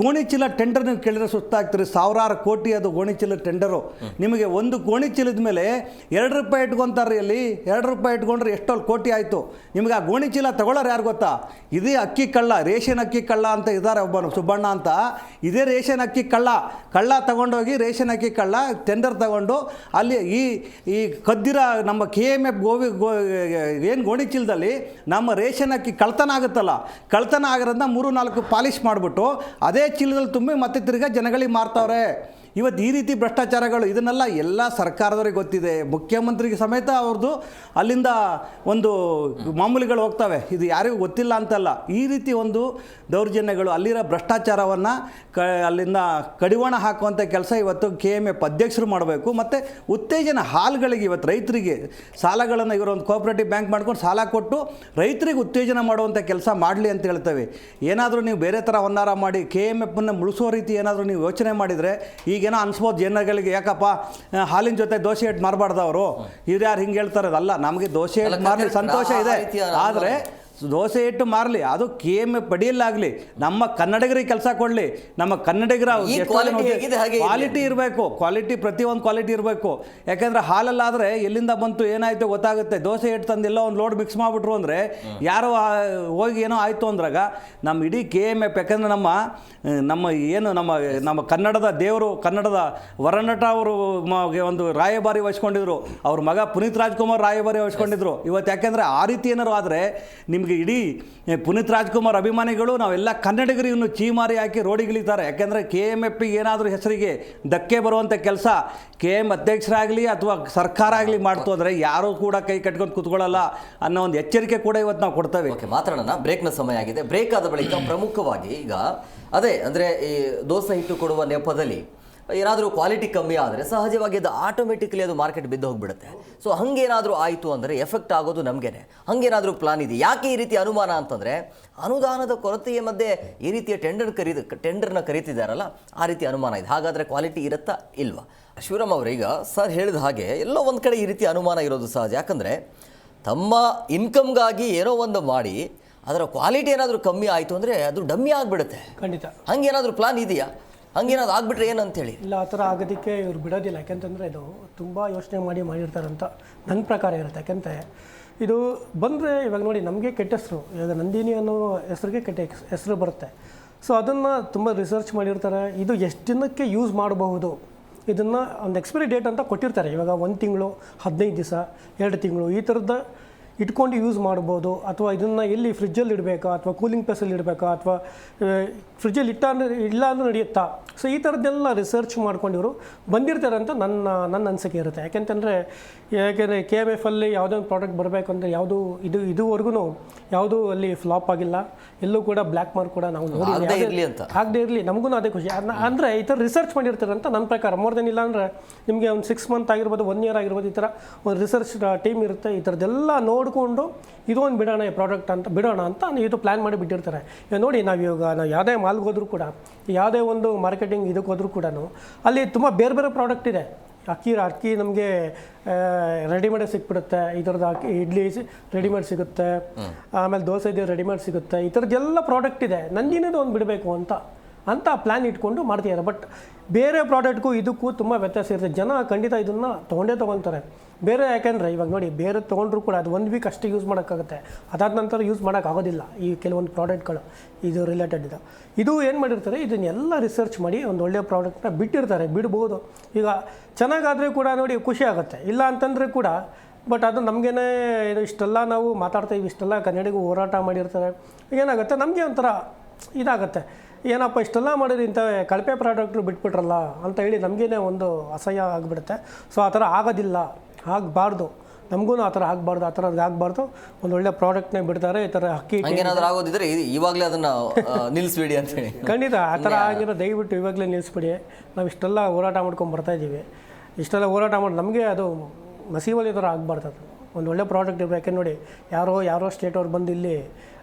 ಗೋಣಿ ಚೀಲ ಟೆಂಡರ್ ನೀವು ಕೇಳಿದ್ರೆ ಸುಸ್ತಾಗ್ತೀರಿ. 1000 ಕೋಟಿ ಅದು ಗೋಣಿ ಚೀಲ ಟೆಂಡರು. ನಿಮಗೆ ಒಂದು ಗೋಣಿ ಚೀಲದ ಮೇಲೆ 2 ರೂಪಾಯಿ ಇಟ್ಕೊತಾರೆ. ಅಲ್ಲಿ 2 ರೂಪಾಯಿ ಇಟ್ಕೊಂಡ್ರೆ ಎಷ್ಟೊಂದು ಕೋಟಿ ಆಯಿತು. ನಿಮಗೆ ಆ ಗೋಣಿ ಚೀಲ ತಗೊಳ್ಳೋರು ಯಾರು ಗೊತ್ತಾ? ಇದೇ ಅಕ್ಕಿ ಕಳ್ಳ, ರೇಷನ್ ಅಕ್ಕಿ ಕಳ್ಳ ಅಂತ ಇದ್ದಾರೆ ಒಬ್ಬನು ಸುಬ್ಬಣ್ಣ ಅಂತ. ಇದೇ ರೇಷನ್ ಅಕ್ಕಿ ಕಳ್ಳ ತಗೊಂಡೋಗಿ ರೇಷನ್ ಅಕ್ಕಿ ಕಳ್ಳ ಟೆಂಡರ್ ತಗೊಂಡು ಅಲ್ಲಿ ಈ ಕದ್ದಿರ ನಮ್ಮ KMF ಏನು ಗೋಣಿ ಚೀಲದಲ್ಲಿ ನಮ್ಮ ರೇಷನ್ ಅಕ್ಕಿ ಕಳ್ತನ ಆಗುತ್ತಲ್ಲ, ಕಳ್ತನ ಆಗಿರೋದನ್ನ 3-4 ಪಾಲಿಶ್ ಮಾಡಿಬಿಟ್ಟು ಅದೇ ಚೀಲದಲ್ಲಿ ತುಂಬಿ ಮತ್ತೆ ತಿರ್ಗಾ ಜನಗಳಿಗೆ ಮಾರ್ತಾವ್ರೆ. ಇವತ್ತು ಈ ರೀತಿ ಭ್ರಷ್ಟಾಚಾರಗಳು ಇದನ್ನೆಲ್ಲ ಎಲ್ಲ ಸರ್ಕಾರದವರಿಗೆ ಗೊತ್ತಿದೆ, ಮುಖ್ಯಮಂತ್ರಿಗೆ ಸಮೇತ ಅವ್ರದ್ದು ಅಲ್ಲಿಂದ ಒಂದು ಮಾಮೂಲಿಗಳು ಹೋಗ್ತವೆ, ಇದು ಯಾರಿಗೂ ಗೊತ್ತಿಲ್ಲ ಅಂತಲ್ಲ. ಈ ರೀತಿ ಒಂದು ದೌರ್ಜನ್ಯಗಳು ಅಲ್ಲಿರೋ ಭ್ರಷ್ಟಾಚಾರವನ್ನು ಅಲ್ಲಿಂದ ಕಡಿವಾಣ ಹಾಕುವಂಥ ಕೆಲಸ ಇವತ್ತು KMF ಅಧ್ಯಕ್ಷರು ಮಾಡಬೇಕು. ಮತ್ತು ಉತ್ತೇಜನ ಹಾಲ್ಗಳಿಗೆ ಇವತ್ತು ರೈತರಿಗೆ ಸಾಲಗಳನ್ನು ಇವರೊಂದು ಕೋಆಪರೇಟಿವ್ ಬ್ಯಾಂಕ್ ಮಾಡ್ಕೊಂಡು ಸಾಲ ಕೊಟ್ಟು ರೈತರಿಗೆ ಉತ್ತೇಜನ ಮಾಡುವಂಥ ಕೆಲಸ ಮಾಡಲಿ ಅಂತ ಹೇಳ್ತೇವೆ. ಏನಾದರೂ ನೀವು ಬೇರೆ ಥರ ಹೊನ್ನಾರ ಮಾಡಿ KMFನ್ನು ಮುಳಿಸೋ ರೀತಿ ಏನಾದರೂ ನೀವು ಯೋಚನೆ ಮಾಡಿದರೆ ಈಗೇನೋ ಅನ್ಸ್ಬೋದು ಜನಗಳಿಗೆ, ಯಾಕಪ್ಪ ಹಾಲಿನ ಜೊತೆ ದೋಸೆ ಹಿಟ್ಟು ಮಾರಬಾರ್ದು ಅವರು, ಇವ್ರು ಯಾರು ಹಿಂಗೆ ಹೇಳ್ತಾರೆ. ಅದಲ್ಲ, ನಮಗೆ ದೋಸೆ ಹಿಟ್ಟು ಮಾರಲಿ ಸಂತೋಷ ಇದೆ, ಆದರೆ ದೋಸೆ ಹಿಟ್ಟು ಮಾರಲಿ, ಅದು KMF ಅಡಿಯಲ್ಲಾಗಲಿ, ನಮ್ಮ ಕನ್ನಡಿಗರಿಗೆ ಕೆಲಸ ಕೊಡಲಿ, ನಮ್ಮ ಕನ್ನಡಿಗರ ಕ್ವಾಲಿಟಿ ಇರಬೇಕು, ಕ್ವಾಲಿಟಿ ಪ್ರತಿಯೊಂದು ಕ್ವಾಲಿಟಿ ಇರಬೇಕು. ಯಾಕೆಂದರೆ ಹಾಲಲ್ಲಾದರೆ ಎಲ್ಲಿಂದ ಬಂತು ಏನಾಯಿತು ಗೊತ್ತಾಗುತ್ತೆ. ದೋಸೆ ಹಿಟ್ಟು ತಂದಿಲ್ಲ ಒಂದು ಲೋಡ್ ಮಿಕ್ಸ್ ಮಾಡಿಬಿಟ್ರು ಅಂದರೆ ಯಾರೋ ಹೋಗಿ ಏನೋ ಆಯಿತು ಅಂದ್ರಾಗ ನಮ್ಮ ಇಡೀ KMF, ಯಾಕೆಂದರೆ ನಮ್ಮ ಏನು ನಮ್ಮ ಕನ್ನಡದ ದೇವರು, ಕನ್ನಡದ ವರನಟ ಅವರು ಒಂದು ರಾಯಭಾರಿ ವಹಿಸ್ಕೊಂಡಿದ್ರು, ಅವ್ರ ಮಗ ಪುನೀತ್ ರಾಜ್ಕುಮಾರ್ ರಾಯಭಾರಿ ವಹಿಸ್ಕೊಂಡಿದ್ರು. ಇವತ್ತು ಯಾಕೆಂದರೆ ಆ ರೀತಿ ಏನಾರು ಆದರೆ ನಿಮಗೆ ಇಡೀ ಪುನೀತ್ ರಾಜ್ಕುಮಾರ್ ಅಭಿಮಾನಿಗಳು ನಾವೆಲ್ಲ ಕನ್ನಡಿಗರು ಇನ್ನು ಚೀಮಾರಿ ಹಾಕಿ ರೋಡಿಗಿಳಿತಾರೆ. ಯಾಕೆಂದರೆ KMFಗೆ ಏನಾದರೂ ಹೆಸರಿಗೆ ಧಕ್ಕೆ ಬರುವಂಥ ಕೆಲಸ KM ಅಧ್ಯಕ್ಷರಾಗಲಿ ಅಥವಾ ಸರ್ಕಾರ ಆಗಲಿ ಮಾಡ್ತು ಅಂದರೆ ಯಾರೂ ಕೂಡ ಕೈ ಕಟ್ಕೊಂಡು ಕೂತ್ಕೊಳ್ಳಲ್ಲ ಅನ್ನೋ ಒಂದು ಎಚ್ಚರಿಕೆ ಕೂಡ ಇವತ್ತು ನಾವು ಕೊಡ್ತೇವೆ. ಓಕೆ, ಮಾತಾಡೋಣ. ಬ್ರೇಕ್ನ ಸಮಯ ಆಗಿದೆ. ಬ್ರೇಕ್ ಆದ ಬಳಿಕ ಪ್ರಮುಖವಾಗಿ ಈಗ ಅದೇ ಅಂದರೆ ಈ ದೋಸೆ ಹಿಟ್ಟು ಕೊಡುವ ನೆಪದಲ್ಲಿ ಏನಾದರೂ ಕ್ವಾಲಿಟಿ ಕಮ್ಮಿ ಆದರೆ ಸಹಜವಾಗಿ ಅದು ಆಟೋಮೆಟಿಕಲಿ ಅದು ಮಾರ್ಕೆಟ್ ಬಿದ್ದು ಹೋಗಿಬಿಡುತ್ತೆ. ಸೊ ಹಂಗೇನಾದರೂ ಆಯಿತು ಅಂದರೆ ಎಫೆಕ್ಟ್ ಆಗೋದು ನಮಗೇನೆ. ಹಂಗೇನಾದರೂ ಪ್ಲಾನ್ ಇದೆ? ಯಾಕೆ ಈ ರೀತಿ ಅನುಮಾನ ಅಂತಂದರೆ ಅನುದಾನದ ಕೊರತೆಯ ಮಧ್ಯೆ ಈ ರೀತಿಯ ಟೆಂಡರ್ನ ಕರೀತಿದ್ದಾರಲ್ಲ, ಆ ರೀತಿ ಅನುಮಾನ ಇದೆ. ಹಾಗಾದರೆ ಕ್ವಾಲಿಟಿ ಇರುತ್ತಾ ಇಲ್ವಾ? ಶಿವರಾಮ್ ಅವರೀಗ ಸರ್ ಹೇಳಿದ ಹಾಗೆ ಎಲ್ಲೋ ಒಂದು ಕಡೆ ಈ ರೀತಿ ಅನುಮಾನ ಇರೋದು ಸಹಜ. ಯಾಕಂದರೆ ತಮ್ಮ ಇನ್ಕಮ್ಗಾಗಿ ಏನೋ ಒಂದು ಮಾಡಿ ಅದರ ಕ್ವಾಲಿಟಿ ಏನಾದರೂ ಕಮ್ಮಿ ಆಯಿತು ಅಂದರೆ ಅದು ಡಮ್ಮಿ ಆಗಿಬಿಡುತ್ತೆ. ಖಂಡಿತ ಹಂಗೇನಾದರೂ ಪ್ಲಾನ್ ಇದೆಯಾ? ಹಂಗೇನಾದ್ರು ಆಗ್ಬಿಟ್ರೆ ಏನಂತೇಳಿ? ಇಲ್ಲ, ಆ ಥರ ಆಗೋದಕ್ಕೆ ಇವ್ರು ಬಿಡೋದಿಲ್ಲ. ಯಾಕೆಂತಂದರೆ ಇದು ತುಂಬ ಯೋಚನೆ ಮಾಡಿರ್ತಾರಂತ ನನ್ನ ಪ್ರಕಾರ ಇರುತ್ತೆ. ಯಾಕೆಂದರೆ ಇದು ಬಂದರೆ ಇವಾಗ ನೋಡಿ ನಮಗೆ ಕೆಟ್ಟ ಹೆಸರು, ಇವಾಗ ನಂದಿನಿ ಅನ್ನೋ ಹೆಸರಿಗೆ ಕೆಟ್ಟ ಹೆಸರು ಬರುತ್ತೆ. ಸೊ ಅದನ್ನು ತುಂಬ ರಿಸರ್ಚ್ ಮಾಡಿರ್ತಾರೆ. ಇದು ಎಷ್ಟು ದಿನಕ್ಕೆ ಯೂಸ್ ಮಾಡಬಹುದು, ಇದನ್ನು ಒಂದು ಎಕ್ಸ್ಪೈರಿ ಡೇಟ್ ಅಂತ ಕೊಟ್ಟಿರ್ತಾರೆ. ಇವಾಗ 1 ತಿಂಗಳು, 15 ದಿವಸ, 2 ತಿಂಗಳು ಈ ಥರದ ಇಟ್ಕೊಂಡು ಯೂಸ್ ಮಾಡ್ಬೋದು. ಅಥವಾ ಇದನ್ನು ಎಲ್ಲಿ ಫ್ರಿಜ್ಜಲ್ಲಿ ಇಡಬೇಕಾ ಅಥವಾ ಕೂಲಿಂಗ್ ಪ್ಲೇಸಲ್ಲಿ ಇಡಬೇಕಾ ಅಥವಾ ಫ್ರಿಜ್ಜಲ್ಲಿ ಇಲ್ಲ ಅಂದ್ರೆ ನಡೆಯುತ್ತಾ? ಸೊ ಈ ಥರದ್ದೆಲ್ಲ ರಿಸರ್ಚ್ ಮಾಡ್ಕೊಂಡಿವರು ಬಂದಿರ್ತಾರೆ ಅಂತ ನನ್ನ ಅನಿಸಿಕೆ ಇರುತ್ತೆ. ಯಾಕೆಂತಂದರೆ KMFಲ್ಲಿ ಯಾವುದೇ ಒಂದು ಪ್ರಾಡಕ್ಟ್ ಬರಬೇಕು ಅಂದರೆ ಇದುವರೆಗೂ ಯಾವುದೂ ಅಲ್ಲಿ ಫ್ಲಾಪ್ ಆಗಿಲ್ಲ. ಎಲ್ಲೂ ಕೂಡ ಬ್ಲ್ಯಾಕ್ ಮಾರ್ಕ್ ಕೂಡ ನಾವು ಆಗದೇ ಇರಲಿ, ನಮಗೂ ಅದೇ ಖುಷಿ. ಅಂದರೆ ಈ ಥರ ರಿಸರ್ಚ್ ಮಾಡಿರ್ತಾರೆ ಅಂತ ನನ್ನ ಪ್ರಕಾರ. ಮೋರ್ ದೆನ್ ಇಲ್ಲ ಅಂದರೆ ನಿಮಗೆ ಒಂದು 6 ಮಂತ್ ಆಗಿರ್ಬೋದು, 1 ಇಯರ್ ಆಗಿರ್ಬೋದು, ಈ ಥರ ಒಂದು ರಿಸರ್ಚ್ ಟೀಮ್ ಇರುತ್ತೆ. ಈ ಥರದ್ದೆಲ್ಲ ನೋಡಿಕೊಂಡು ಇದೊಂದು ಬಿಡೋಣ ಅಂತ ಇದು ಪ್ಲ್ಯಾನ್ ಮಾಡಿ ಬಿಟ್ಟಿರ್ತಾರೆ. ಇವಾಗ ನೋಡಿ, ನಾವು ಯಾವುದೇ ಮಾಲ್ಗೆ ಹೋದ್ರೂ ಕೂಡ, ಯಾವುದೇ ಒಂದು ಮಾರ್ಕೆಟಿಂಗ್ ಇದಕ್ಕೆ ಹೋದ್ರೂ ಕೂಡ ಅಲ್ಲಿ ತುಂಬ ಬೇರೆ ಬೇರೆ ಪ್ರಾಡಕ್ಟ್ ಇದೆ. ಅಕ್ಕಿ ನಮಗೆ ರೆಡಿಮೇಡ್ ಸಿಕ್ಬಿಡುತ್ತೆ. ಈ ಥರದ್ದು ಇಡ್ಲಿ ರೆಡಿಮೇಡ್ ಸಿಗುತ್ತೆ, ಆಮೇಲೆ ದೋಸೆ ಇದೆ ರೆಡಿಮೇಡ್ ಸಿಗುತ್ತೆ. ಈ ಥರದ್ದೆಲ್ಲ ಪ್ರಾಡಕ್ಟ್ ಇದೆ. ನಂದಿನದು ಒಂದು ಬಿಡಬೇಕು ಅಂತ ಪ್ಲ್ಯಾನ್ ಇಟ್ಕೊಂಡು ಮಾಡ್ತಿದ್ದಾರೆ. ಬಟ್ ಬೇರೆ ಪ್ರಾಡಕ್ಟ್ಗೂ ಇದಕ್ಕೂ ತುಂಬ ವ್ಯತ್ಯಾಸ ಇರುತ್ತೆ. ಜನ ಖಂಡಿತ ಇದನ್ನು ತೊಗೊಳ್ತಾರೆ ಬೇರೆ. ಯಾಕೆಂದರೆ ಇವಾಗ ನೋಡಿ, ಬೇರೆ ತೊಗೊಂಡ್ರು ಕೂಡ ಅದು 1 ವೀಕ್ ಅಷ್ಟೇ ಯೂಸ್ ಮಾಡೋಕ್ಕಾಗುತ್ತೆ. ಅದಾದ ನಂತರ ಯೂಸ್ ಮಾಡೋಕ್ಕಾಗೋದಿಲ್ಲ ಈ ಕೆಲವೊಂದು ಪ್ರಾಡಕ್ಟ್ಗಳು ಇದು ರಿಲೇಟೆಡ್ ಇದು ಏನು ಮಾಡಿರ್ತಾರೆ, ಇದನ್ನೆಲ್ಲ ರಿಸರ್ಚ್ ಮಾಡಿ ಒಂದು ಒಳ್ಳೆಯ ಪ್ರಾಡಕ್ಟ್ನ ಬಿಡ್ಬೋದು. ಈಗ ಚೆನ್ನಾಗಾದರೆ ಕೂಡ ನೋಡಿ ಖುಷಿ ಆಗುತ್ತೆ, ಇಲ್ಲ ಅಂತಂದರೆ ಕೂಡ. ಬಟ್ ಅದು ನಮಗೇನೆ ಇಷ್ಟೆಲ್ಲ ನಾವು ಮಾತಾಡ್ತಾಯಿವಿ, ಇಷ್ಟೆಲ್ಲ ಕನ್ನಡಿಗೂ ಹೋರಾಟ ಮಾಡಿರ್ತಾರೆ. ಏನಾಗುತ್ತೆ, ನಮಗೆ ಒಂಥರ ಇದಾಗುತ್ತೆ, ಏನಪ್ಪ ಇಷ್ಟೆಲ್ಲ ಮಾಡಿದ್ರೆ ಇಂಥ ಕಳಪೆ ಪ್ರಾಡಕ್ಟ್ರು ಬಿಟ್ಬಿಟ್ರಲ್ಲ ಅಂತ ಹೇಳಿ ನಮಗೇನೆ ಒಂದು ಅಸಹ್ಯ ಆಗಿಬಿಡುತ್ತೆ. ಸೊ ಆ ಥರ ಆಗಬಾರ್ದು, ನಮಗೂ ಆ ಥರ ಆಗಬಾರ್ದು. ಒಂದು ಒಳ್ಳೆ ಪ್ರಾಡಕ್ಟ್ನೇ ಬಿಡ್ತಾರೆ. ಈ ಥರ ಏನಾದರೂ ಆಗೋದಿದ್ರೆ ಇವಾಗಲೇ ಅದನ್ನು ನಿಲ್ಲಿಸ್ಬಿಡಿ ಅಂತ ಹೇಳಿ. ಖಂಡಿತ ಆ ಥರ ಆಗಿರೋ ದಯವಿಟ್ಟು ಇವಾಗಲೇ ನಿಲ್ಲಿಸ್ಬಿಡಿ. ನಾವು ಇಷ್ಟೆಲ್ಲ ಹೋರಾಟ ಮಾಡ್ಕೊಂಡು ಬರ್ತಾಯಿದ್ದೀವಿ. ಇಷ್ಟೆಲ್ಲ ಹೋರಾಟ ಮಾಡಿ ನಮಗೆ ಅದು ಮಸೀವಲ್ಲಿ ಥರ ಆಗಬಾರ್ದು. ಅದು ಒಂದು ಒಳ್ಳೆ ಪ್ರಾಡಕ್ಟ್ ಇರಬೇಕು. ಯಾಕೆ ನೋಡಿ, ಯಾರೋ ಸ್ಟೇಟವ್ರು ಬಂದು ಇಲ್ಲಿ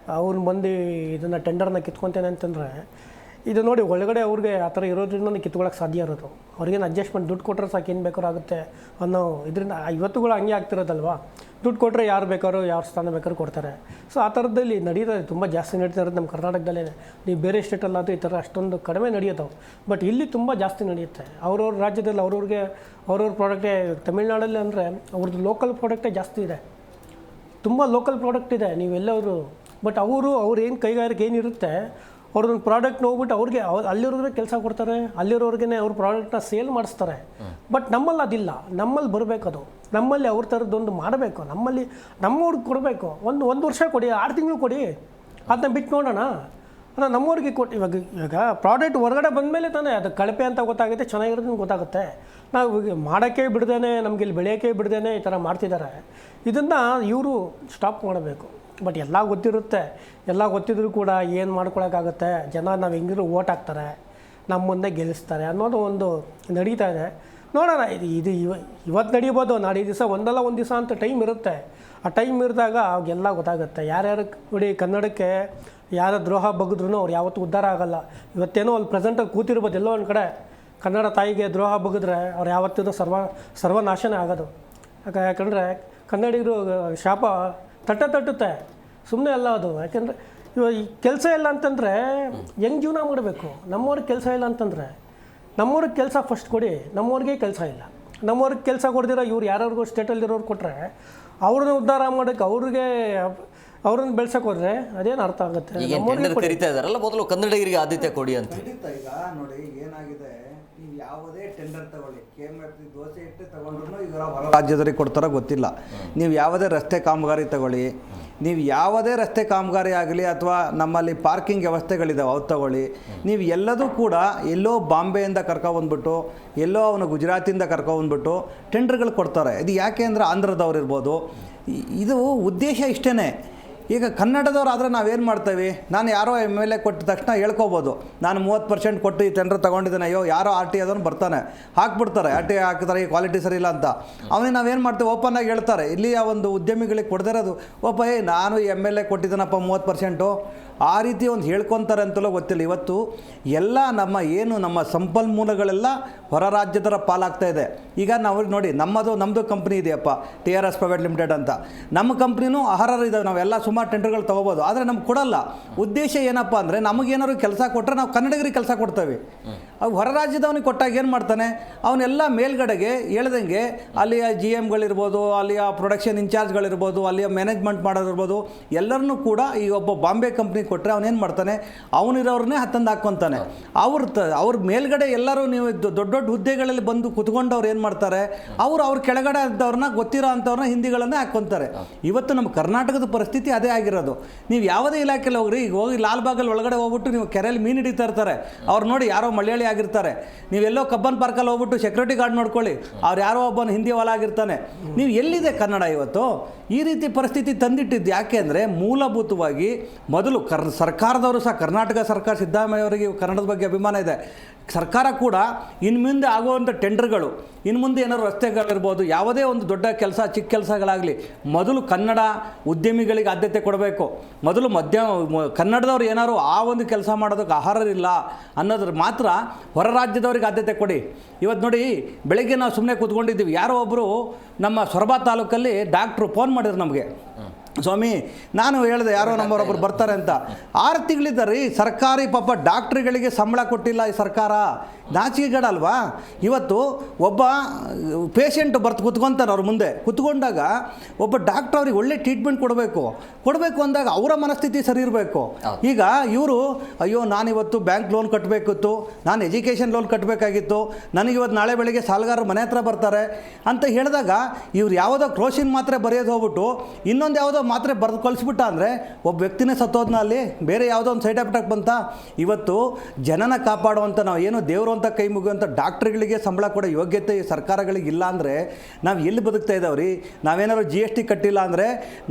ಬಂದು ಇದನ್ನು ಟೆಂಡರ್ನ ಕಿತ್ಕೊತೇನೆ ಅಂತಂದರೆ, ಇದು ನೋಡಿ ಒಳಗಡೆ ಅವ್ರಿಗೆ ಆ ಥರ ಇರೋದ್ರಿಂದ ಕಿತ್ಕೊಳ್ಳೋಕೆ ಸಾಧ್ಯ ಇರೋದು. ಅವ್ರಿಗೇನು ಅಡ್ಜಸ್ಟ್ಮೆಂಟ್ ದುಡ್ಡು ಕೊಟ್ಟರೆ ಸಾಕು, ಏನು ಬೇಕಾದ್ರೂ ಆಗುತ್ತೆ ಅನ್ನೋ ಇದರಿಂದ ಇವತ್ತುಗಳು ಹಂಗೆ ಆಗ್ತಿರೋದಲ್ವ. ದುಡ್ಡು ಕೊಟ್ಟರೆ ಯಾರು ಬೇಕಾದ್ರೂ ಯಾವ ಸ್ಥಾನ ಬೇಕಾದ್ರೂ ಕೊಡ್ತಾರೆ. ಸೊ ಆ ಥರದಲ್ಲಿ ನಡೀತದೆ, ತುಂಬ ಜಾಸ್ತಿ ನಡೀತಾ ಇರೋದು ನಮ್ಮ ಕರ್ನಾಟಕದಲ್ಲೇ. ನೀವು ಬೇರೆ ಸ್ಟೇಟಲ್ಲಾದರೂ ಈ ಥರ ಅಷ್ಟೊಂದು ಕಡಿಮೆ ನಡೆಯುತ್ತವೆ. ಬಟ್ ಇಲ್ಲಿ ತುಂಬ ಜಾಸ್ತಿ ನಡೆಯುತ್ತೆ. ಅವ್ರವ್ರ ರಾಜ್ಯದಲ್ಲಿ ಅವ್ರವ್ರ ಪ್ರಾಡಕ್ಟೇ. ತಮಿಳ್ನಾಡಲ್ಲಿ ಅಂದರೆ ಅವ್ರದ್ದು ಲೋಕಲ್ ಪ್ರಾಡಕ್ಟೇ ಜಾಸ್ತಿ ಇದೆ, ತುಂಬ ಲೋಕಲ್ ಪ್ರಾಡಕ್ಟ್ ಇದೆ ನೀವೆಲ್ಲವರು. ಬಟ್ ಅವ್ರು ಏನು ಕೈಗಾರಿಕೆ ಏನಿರುತ್ತೆ, ಅವ್ರದ್ದೊಂದು ಪ್ರಾಡಕ್ಟ್ ಹೋಗ್ಬಿಟ್ಟು ಅಲ್ಲಿರೋರಿಗೆ ಕೆಲಸ ಕೊಡ್ತಾರೆ, ಅಲ್ಲಿರೋರ್ಗೆ ಅವ್ರ ಪ್ರಾಡಕ್ಟ್ನ ಸೇಲ್ ಮಾಡಿಸ್ತಾರೆ. ಬಟ್ ನಮ್ಮಲ್ಲಿ ಅದಿಲ್ಲ. ನಮ್ಮಲ್ಲಿ ಬರಬೇಕದು, ನಮ್ಮಲ್ಲಿ ಅವ್ರ ಥರದ್ದೊಂದು ಮಾಡಬೇಕು, ನಮ್ಮವ್ರಿಗೆ ಕೊಡಬೇಕು. ಒಂದು ವರ್ಷ ಕೊಡಿ, 6 ತಿಂಗಳು ಕೊಡಿ, ಅದನ್ನ ಬಿಟ್ಟು ನೋಡೋಣ. ಅಲ್ಲ ನಮ್ಮವ್ರಿಗೆ ಕೊಟ್ಟು ಇವಾಗ ಪ್ರಾಡಕ್ಟ್ ಹೊರಗಡೆ ಬಂದಮೇಲೆ ತಾನೇ ಅದು ಕಳಪೆ ಅಂತ ಗೊತ್ತಾಗುತ್ತೆ, ಚೆನ್ನಾಗಿರೋದು ಗೊತ್ತಾಗುತ್ತೆ. ನಾವು ಮಾಡೋಕ್ಕೆ ಬಿಡ್ದೇನೆ, ನಮಗೆ ಇಲ್ಲಿ ಬೆಳೆಯೋಕ್ಕೆ ಬಿಡ್ದೇನೆ ಈ ಥರ ಮಾಡ್ತಿದ್ದಾರೆ. ಇದನ್ನು ಇವರು ಸ್ಟಾಪ್ ಮಾಡಬೇಕು. ಬಟ್ ಎಲ್ಲ ಗೊತ್ತಿರುತ್ತೆ, ಎಲ್ಲ ಗೊತ್ತಿದ್ರೂ ಕೂಡ ಏನು ಮಾಡ್ಕೊಳಕ್ಕಾಗುತ್ತೆ, ಜನ ನಾವು ಹೆಂಗಿದ್ರು ಓಟ್ ಹಾಕ್ತಾರೆ, ನಮ್ಮ ಮುಂದೆ ಗೆಲ್ಲಿಸ್ತಾರೆ ಅನ್ನೋದು ಒಂದು ನಡೀತಾ ಇದೆ. ನೋಡೋಣ, ಇದು ಇವತ್ತು ನಡೀಬೋದು, ನಾಳೆ ದಿವಸ ಒಂದಲ್ಲ ಒಂದು ದಿವಸ ಅಂತ ಟೈಮ್ ಇರುತ್ತೆ. ಆ ಟೈಮ್ ಇರಿದಾಗ ಅವಾಗೆಲ್ಲ ಗೊತ್ತಾಗುತ್ತೆ. ಯಾರ್ಯಾರು ನೋಡಿ ಕನ್ನಡಕ್ಕೆ ಯಾರ ದ್ರೋಹ ಬಗ್ಗಿದ್ರೂ ಅವ್ರು ಯಾವತ್ತೂ ಉದ್ಧಾರ ಆಗೋಲ್ಲ. ಇವತ್ತೇನೋ ಅಲ್ಲಿ ಪ್ರೆಸೆಂಟಾಗಿ ಕೂತಿರ್ಬೋದು ಎಲ್ಲೋ ಒಂದು ಕಡೆ, ಕನ್ನಡ ತಾಯಿಗೆ ದ್ರೋಹ ಬಗ್ಗಿದ್ರೆ ಅವ್ರು ಯಾವತ್ತಿಗೂ ಸರ್ವನಾಶನೇ ಆಗೋದು. ಯಾಕಂದರೆ ಕನ್ನಡಿಗರು ಶಾಪ ತಟ್ಟುತ್ತೆ, ಸುಮ್ಮನೆ ಅಲ್ಲ ಅದು. ಯಾಕೆಂದರೆ ಇವಾಗ ಕೆಲಸ ಇಲ್ಲ ಅಂತಂದರೆ ಹೆಂಗೆ ಜೀವನ ಮಾಡಬೇಕು? ನಮ್ಮವ್ರಿಗೆ ಕೆಲಸ ಇಲ್ಲ ಅಂತಂದರೆ ನಮ್ಮವ್ರಿಗೆ ಕೆಲಸ ಫಸ್ಟ್ ಕೊಡಿ. ನಮ್ಮವ್ರಿಗೆ ಕೆಲಸ ಇಲ್ಲ, ನಮ್ಮವ್ರಿಗೆ ಕೆಲಸ ಕೊಡ್ದಿರೋ ಇವ್ರು ಯಾರ್ಯಾರಿಗೂ ಸ್ಟೇಟಲ್ಲಿರೋರು ಕೊಟ್ಟರೆ ಅವ್ರನ್ನ ಉದ್ಧಾರ ಮಾಡೋಕ್ಕೆ ಅವ್ರನ್ನ ಬೆಳ್ಸಕ್ಕೆ ಹೋದ್ರೆ ಅದೇನು ಅರ್ಥ ಆಗುತ್ತೆ? ಕರಿತಾ ಇದಾರಲ್ಲ, ಮೊದಲು ಕನ್ನಡಿಗರಿಗೆ ಆದ್ಯತೆ ಕೊಡಿ ಅಂತ. ಈಗ ನೋಡಿ ಏನಾಗಿದೆ, ನೀವು ಯಾವುದೇ ಟೆಂಡರ್ ತಗೊಳ್ಳಿ, KMF ದೋಸೆ ಇಟ್ಟು ತಗೊಂಡ್ರು ಈಗ ಹೊರ ರಾಜ್ಯದವರಿಗೆ ಕೊಡ್ತಾರೋ ಗೊತ್ತಿಲ್ಲ. ನೀವು ಯಾವುದೇ ರಸ್ತೆ ಕಾಮಗಾರಿ ತಗೊಳ್ಳಿ, ನೀವು ಯಾವುದೇ ರಸ್ತೆ ಕಾಮಗಾರಿ ಆಗಲಿ ಅಥವಾ ನಮ್ಮಲ್ಲಿ ಪಾರ್ಕಿಂಗ್ ವ್ಯವಸ್ಥೆಗಳಿದ್ದಾವೆ ಅವು ತಗೊಳ್ಳಿ, ನೀವು ಎಲ್ಲದೂ ಕೂಡ ಎಲ್ಲೋ ಬಾಂಬೆಯಿಂದ ಕರ್ಕೊಬಂದ್ಬಿಟ್ಟು, ಎಲ್ಲೋ ಅವನು ಗುಜರಾತಿಂದ ಕರ್ಕೊಬಂದ್ಬಿಟ್ಟು ಟೆಂಡರ್ಗಳು ಕೊಡ್ತಾರೆ. ಇದು ಯಾಕೆ ಅಂದರೆ ಆಂಧ್ರದವ್ರು ಇರ್ಬೋದು. ಇದು ಉದ್ದೇಶ ಇಷ್ಟೇ. ಈಗ ಕನ್ನಡದವ್ರು ಆದರೆ ನಾವೇನು ಮಾಡ್ತೇವೆ, ನಾನು ಯಾರೋ MLA ಕೊಟ್ಟ ತಕ್ಷಣ ಹೇಳ್ಕೊಬೋದು, ನಾನು 30% ಕೊಟ್ಟು ಈ ಟೆಂಡರ್ ತೊಗೊಂಡಿದ್ದೇನೆ, ಅಯ್ಯೋ ಯಾರೋ RT ಅದನ್ನು ಬರ್ತಾನೆ ಹಾಕ್ಬಿಡ್ತಾರೆ, RT ಹಾಕಿದ್ದಾರೆ, ಈ ಕ್ವಾಲಿಟಿ ಸರಿ ಇಲ್ಲ ಅಂತ. ಅವನಿಗೆ ನಾವೇನು ಮಾಡ್ತೇವೆ, ಓಪನ್ ಆಗಿ ಹೇಳ್ತಾರೆ. ಇಲ್ಲಿ ಆ ಒಂದು ಉದ್ಯಮಿಗಳಿಗೆ ಕೊಡ್ದಿರೋದು, ನಾನು MLA ಕೊಟ್ಟಿದ್ದೇನಪ್ಪ 30%, ಆ ರೀತಿ ಒಂದು ಹೇಳ್ಕೊತಾರೆ ಅಂತಲೂ ಗೊತ್ತಿಲ್ಲ. ಇವತ್ತು ಎಲ್ಲ ನಮ್ಮ ಸಂಪನ್ಮೂಲಗಳೆಲ್ಲ ಹೊರ ರಾಜ್ಯದರ ಪಾಲಾಗ್ತಾ ಇದೆ. ಈಗ ನಾವು ನೋಡಿ, ನಮ್ಮದು ಕಂಪ್ನಿ ಇದೆಯಪ್ಪ, TRS ಪ್ರೈವೇಟ್ ಲಿಮಿಟೆಡ್ ಅಂತ. ನಮ್ಮ ಕಂಪ್ನಿನೂ ಅರ್ಹರು ಇದ್ದಾವೆ, ನಾವೆಲ್ಲ ಸುಮಾರು ಟೆಂಡರ್ಗಳು ತೊಗೋಬೋದು. ಆದರೆ ನಮ್ಗೆ ಕೊಡಲ್ಲ. ಉದ್ದೇಶ ಏನಪ್ಪ ಅಂದರೆ, ನಮಗೇನಾದ್ರು ಕೆಲಸ ಕೊಟ್ಟರೆ ನಾವು ಕನ್ನಡಿಗರಿಗೆ ಕೆಲಸ ಕೊಡ್ತೇವೆ. ಅವು ಹೊರ ರಾಜ್ಯದವನಿಗೆ ಕೊಟ್ಟಾಗ ಏನು ಮಾಡ್ತಾನೆ, ಅವನ್ನೆಲ್ಲ ಮೇಲ್ಗಡೆಗೆ ಹೇಳ್ದಂಗೆ ಅಲ್ಲಿಯ GMಗಳಿರ್ಬೋದು, ಅಲ್ಲಿಯ ಪ್ರೊಡಕ್ಷನ್ ಇನ್ಚಾರ್ಜ್ಗಳಿರ್ಬೋದು, ಅಲ್ಲಿಯ ಮ್ಯಾನೇಜ್ಮೆಂಟ್ ಮಾಡೋದಿರ್ಬೋದು, ಎಲ್ಲರನ್ನೂ ಕೂಡ ಈ ಒಬ್ಬ ಬಾಂಬೆ ಕಂಪ್ನಿ ಕೊಟ್ಟರೆ ಅವನೇನು ಮಾಡ್ತಾನೆ, ಅವನಿರೋರನ್ನೇ ಹತ್ತಂದು ಹಾಕ್ಕೊತಾನೆ. ಅವ್ರ ಮೇಲ್ಗಡೆ ಎಲ್ಲರೂ ನೀವು ದೊಡ್ಡ ಹುದ್ದೆಗಳಲ್ಲಿ ಬಂದು ಕುತ್ಕೊಂಡವ್ರು ಏನು ಮಾಡ್ತಾರೆ, ಅವ್ರ ಕೆಳಗಡೆ ಇದ್ದವ್ರನ್ನ ಗೊತ್ತಿರೋ ಅಂಥವ್ರನ್ನ ಹಿಂದಿಗಳನ್ನೇ ಹಾಕ್ಕೊತಾರೆ. ಇವತ್ತು ನಮ್ಮ ಕರ್ನಾಟಕದ ಪರಿಸ್ಥಿತಿ ಅದೇ ಆಗಿರೋದು. ನೀವು ಯಾವುದೇ ಇಲಾಖೆಯಲ್ಲಿ ಹೋಗ್ರಿ, ಈಗ ಹೋಗಿ ಲಾಲ್ಬಾಗಲ್ಲಿ ಒಳಗಡೆ ಹೋಗ್ಬಿಟ್ಟು ನೀವು ಕೆರೆಯಲ್ಲಿ ಮೀನು ಹಿಡಿತಾ ಇರ್ತಾರೆ, ಅವ್ರು ನೋಡಿ ಯಾರೋ ಮಲಯಾಳಿ ಆಗಿರ್ತಾರೆ. ನೀವೆಲ್ಲೋ ಕಬ್ಬನ್ ಪಾರ್ಕಲ್ಲಿ ಹೋಗ್ಬಿಟ್ಟು ಸೆಕ್ಯೂರಿಟಿ ಗಾರ್ಡ್ ನೋಡ್ಕೊಳ್ಳಿ, ಅವ್ರು ಯಾರೋ ಒಬ್ಬನ ಹಿಂದಿ ಹೊಲ ಆಗಿರ್ತಾನೆ. ನೀವು ಎಲ್ಲಿದೆ ಕನ್ನಡ ಇವತ್ತು? ಈ ರೀತಿ ಪರಿಸ್ಥಿತಿ ತಂದಿಟ್ಟಿದ್ದು ಯಾಕೆ ಅಂದರೆ, ಮೂಲಭೂತವಾಗಿ ಮೊದಲು ಸರ್ಕಾರದವರು ಸಹ, ಕರ್ನಾಟಕ ಸರ್ಕಾರ ಸಿದ್ದರಾಮಯ್ಯ ಅವರಿಗೆ ಕನ್ನಡದ ಬಗ್ಗೆ ಅಭಿಮಾನ ಇದೆ. ಸರ್ಕಾರ ಕೂಡ ಇನ್ನು ಮುಂದೆ ಆಗುವಂಥ ಟೆಂಡರ್ಗಳು, ಇನ್ನು ಮುಂದೆ ಏನಾದ್ರು ರಸ್ತೆಗಳಿರ್ಬೋದು, ಯಾವುದೇ ಒಂದು ದೊಡ್ಡ ಕೆಲಸ ಚಿಕ್ಕ ಕೆಲಸಗಳಾಗಲಿ, ಮೊದಲು ಕನ್ನಡ ಉದ್ಯಮಿಗಳಿಗೆ ಆದ್ಯತೆ ಕೊಡಬೇಕು. ಮೊದಲು ಕನ್ನಡದವ್ರು ಏನಾದ್ರು ಆ ಒಂದು ಕೆಲಸ ಮಾಡೋದಕ್ಕೆ ಅರ್ಹರಿಲ್ಲ ಅನ್ನೋದ್ರ ಮಾತ್ರ ಹೊರ ರಾಜ್ಯದವ್ರಿಗೆ ಆದ್ಯತೆ ಕೊಡಿ. ಇವತ್ತು ನೋಡಿ, ಬೆಳಗ್ಗೆ ನಾವು ಸುಮ್ಮನೆ ಕೂತ್ಕೊಂಡಿದ್ದೀವಿ, ಯಾರೋ ಒಬ್ಬರು ನಮ್ಮ ಸೊರಬ ತಾಲೂಕಲ್ಲಿ ಡಾಕ್ಟ್ರು ಫೋನ್ ಮಾಡಿದ್ರು ನಮಗೆ, ಸ್ವಾಮಿ ನಾನು ಹೇಳಿದೆ ಯಾರೋ ನಮ್ಮವರೊಬ್ಬರು ಬರ್ತಾರೆ ಅಂತ. 6 ತಿಂಗಳಿದ್ದಾರೆ ಸರ್ಕಾರಿ ಪಾಪ ಡಾಕ್ಟ್ರುಗಳಿಗೆ ಸಂಬಳ ಕೊಟ್ಟಿಲ್ಲ ಈ ಸರ್ಕಾರ. ನಾಚಿಕೆಗೇಡಲ್ವಾ? ಇವತ್ತು ಒಬ್ಬ ಪೇಷಂಟ್ ಕುತ್ಕೊತಾನೆ, ಅವ್ರ ಮುಂದೆ ಕುತ್ಕೊಂಡಾಗ ಒಬ್ಬ ಡಾಕ್ಟ್ರ್ ಅವ್ರಿಗೆ ಒಳ್ಳೆ ಟ್ರೀಟ್ಮೆಂಟ್ ಕೊಡಬೇಕು ಅಂದಾಗ ಅವರ ಮನಸ್ಥಿತಿ ಸರಿ ಇರಬೇಕು. ಈಗ ಇವರು ಅಯ್ಯೋ ನಾನಿವತ್ತು ಬ್ಯಾಂಕ್ ಲೋನ್ ಕಟ್ಟಬೇಕಿತ್ತು, ನಾನು ಎಜುಕೇಷನ್ ಲೋನ್ ಕಟ್ಟಬೇಕಾಗಿತ್ತು, ನನಗಿವತ್ತು ನಾಳೆ ಬೆಳಗ್ಗೆ ಸಾಲಗಾರರು ಮನೆ ಹತ್ರ ಬರ್ತಾರೆ ಅಂತ ಹೇಳಿದಾಗ ಇವ್ರು ಯಾವುದೋ ಕ್ರೋಸಿನ್ ಮಾತ್ರೆ ಬರೆಯೋದು ಹೋಗ್ಬಿಟ್ಟು ಇನ್ನೊಂದು ಯಾವುದೋ ಮಾತ್ರೆ ಬರೆದು ಕಳಿಸ್ಬಿಟ್ಟ ಅಂದರೆ ಒಬ್ಬ ವ್ಯಕ್ತಿನೇ ಸತ್ತೋದ್ನ, ಅಲ್ಲಿ ಬೇರೆ ಯಾವುದೋ ಒಂದು ಸೈಡ್ ಎಫೆಕ್ಟ್ ಬಂತ. ಇವತ್ತು ಜನನ ಕಾಪಾಡುವಂಥ, ನಾವು ಏನು ದೇವರು ಅಂತ ಕೈ ಮುಗಿಯುವಂಥ ಡಾಕ್ಟ್ರುಗಳಿಗೆ ಸಂಬಳ ಕೊಡೋ ಯೋಗ್ಯತೆ ಸರ್ಕಾರಗಳಿಗೆ ಇಲ್ಲ ಅಂದರೆ ನಾವು ಎಲ್ಲಿ ಬದುಕ್ತಾ ಇದ್ದಾವ್ರಿ? ನಾವೇನಾದ್ರು GST ಕಟ್ಟಿಲ್ಲ ಅಂದರೆ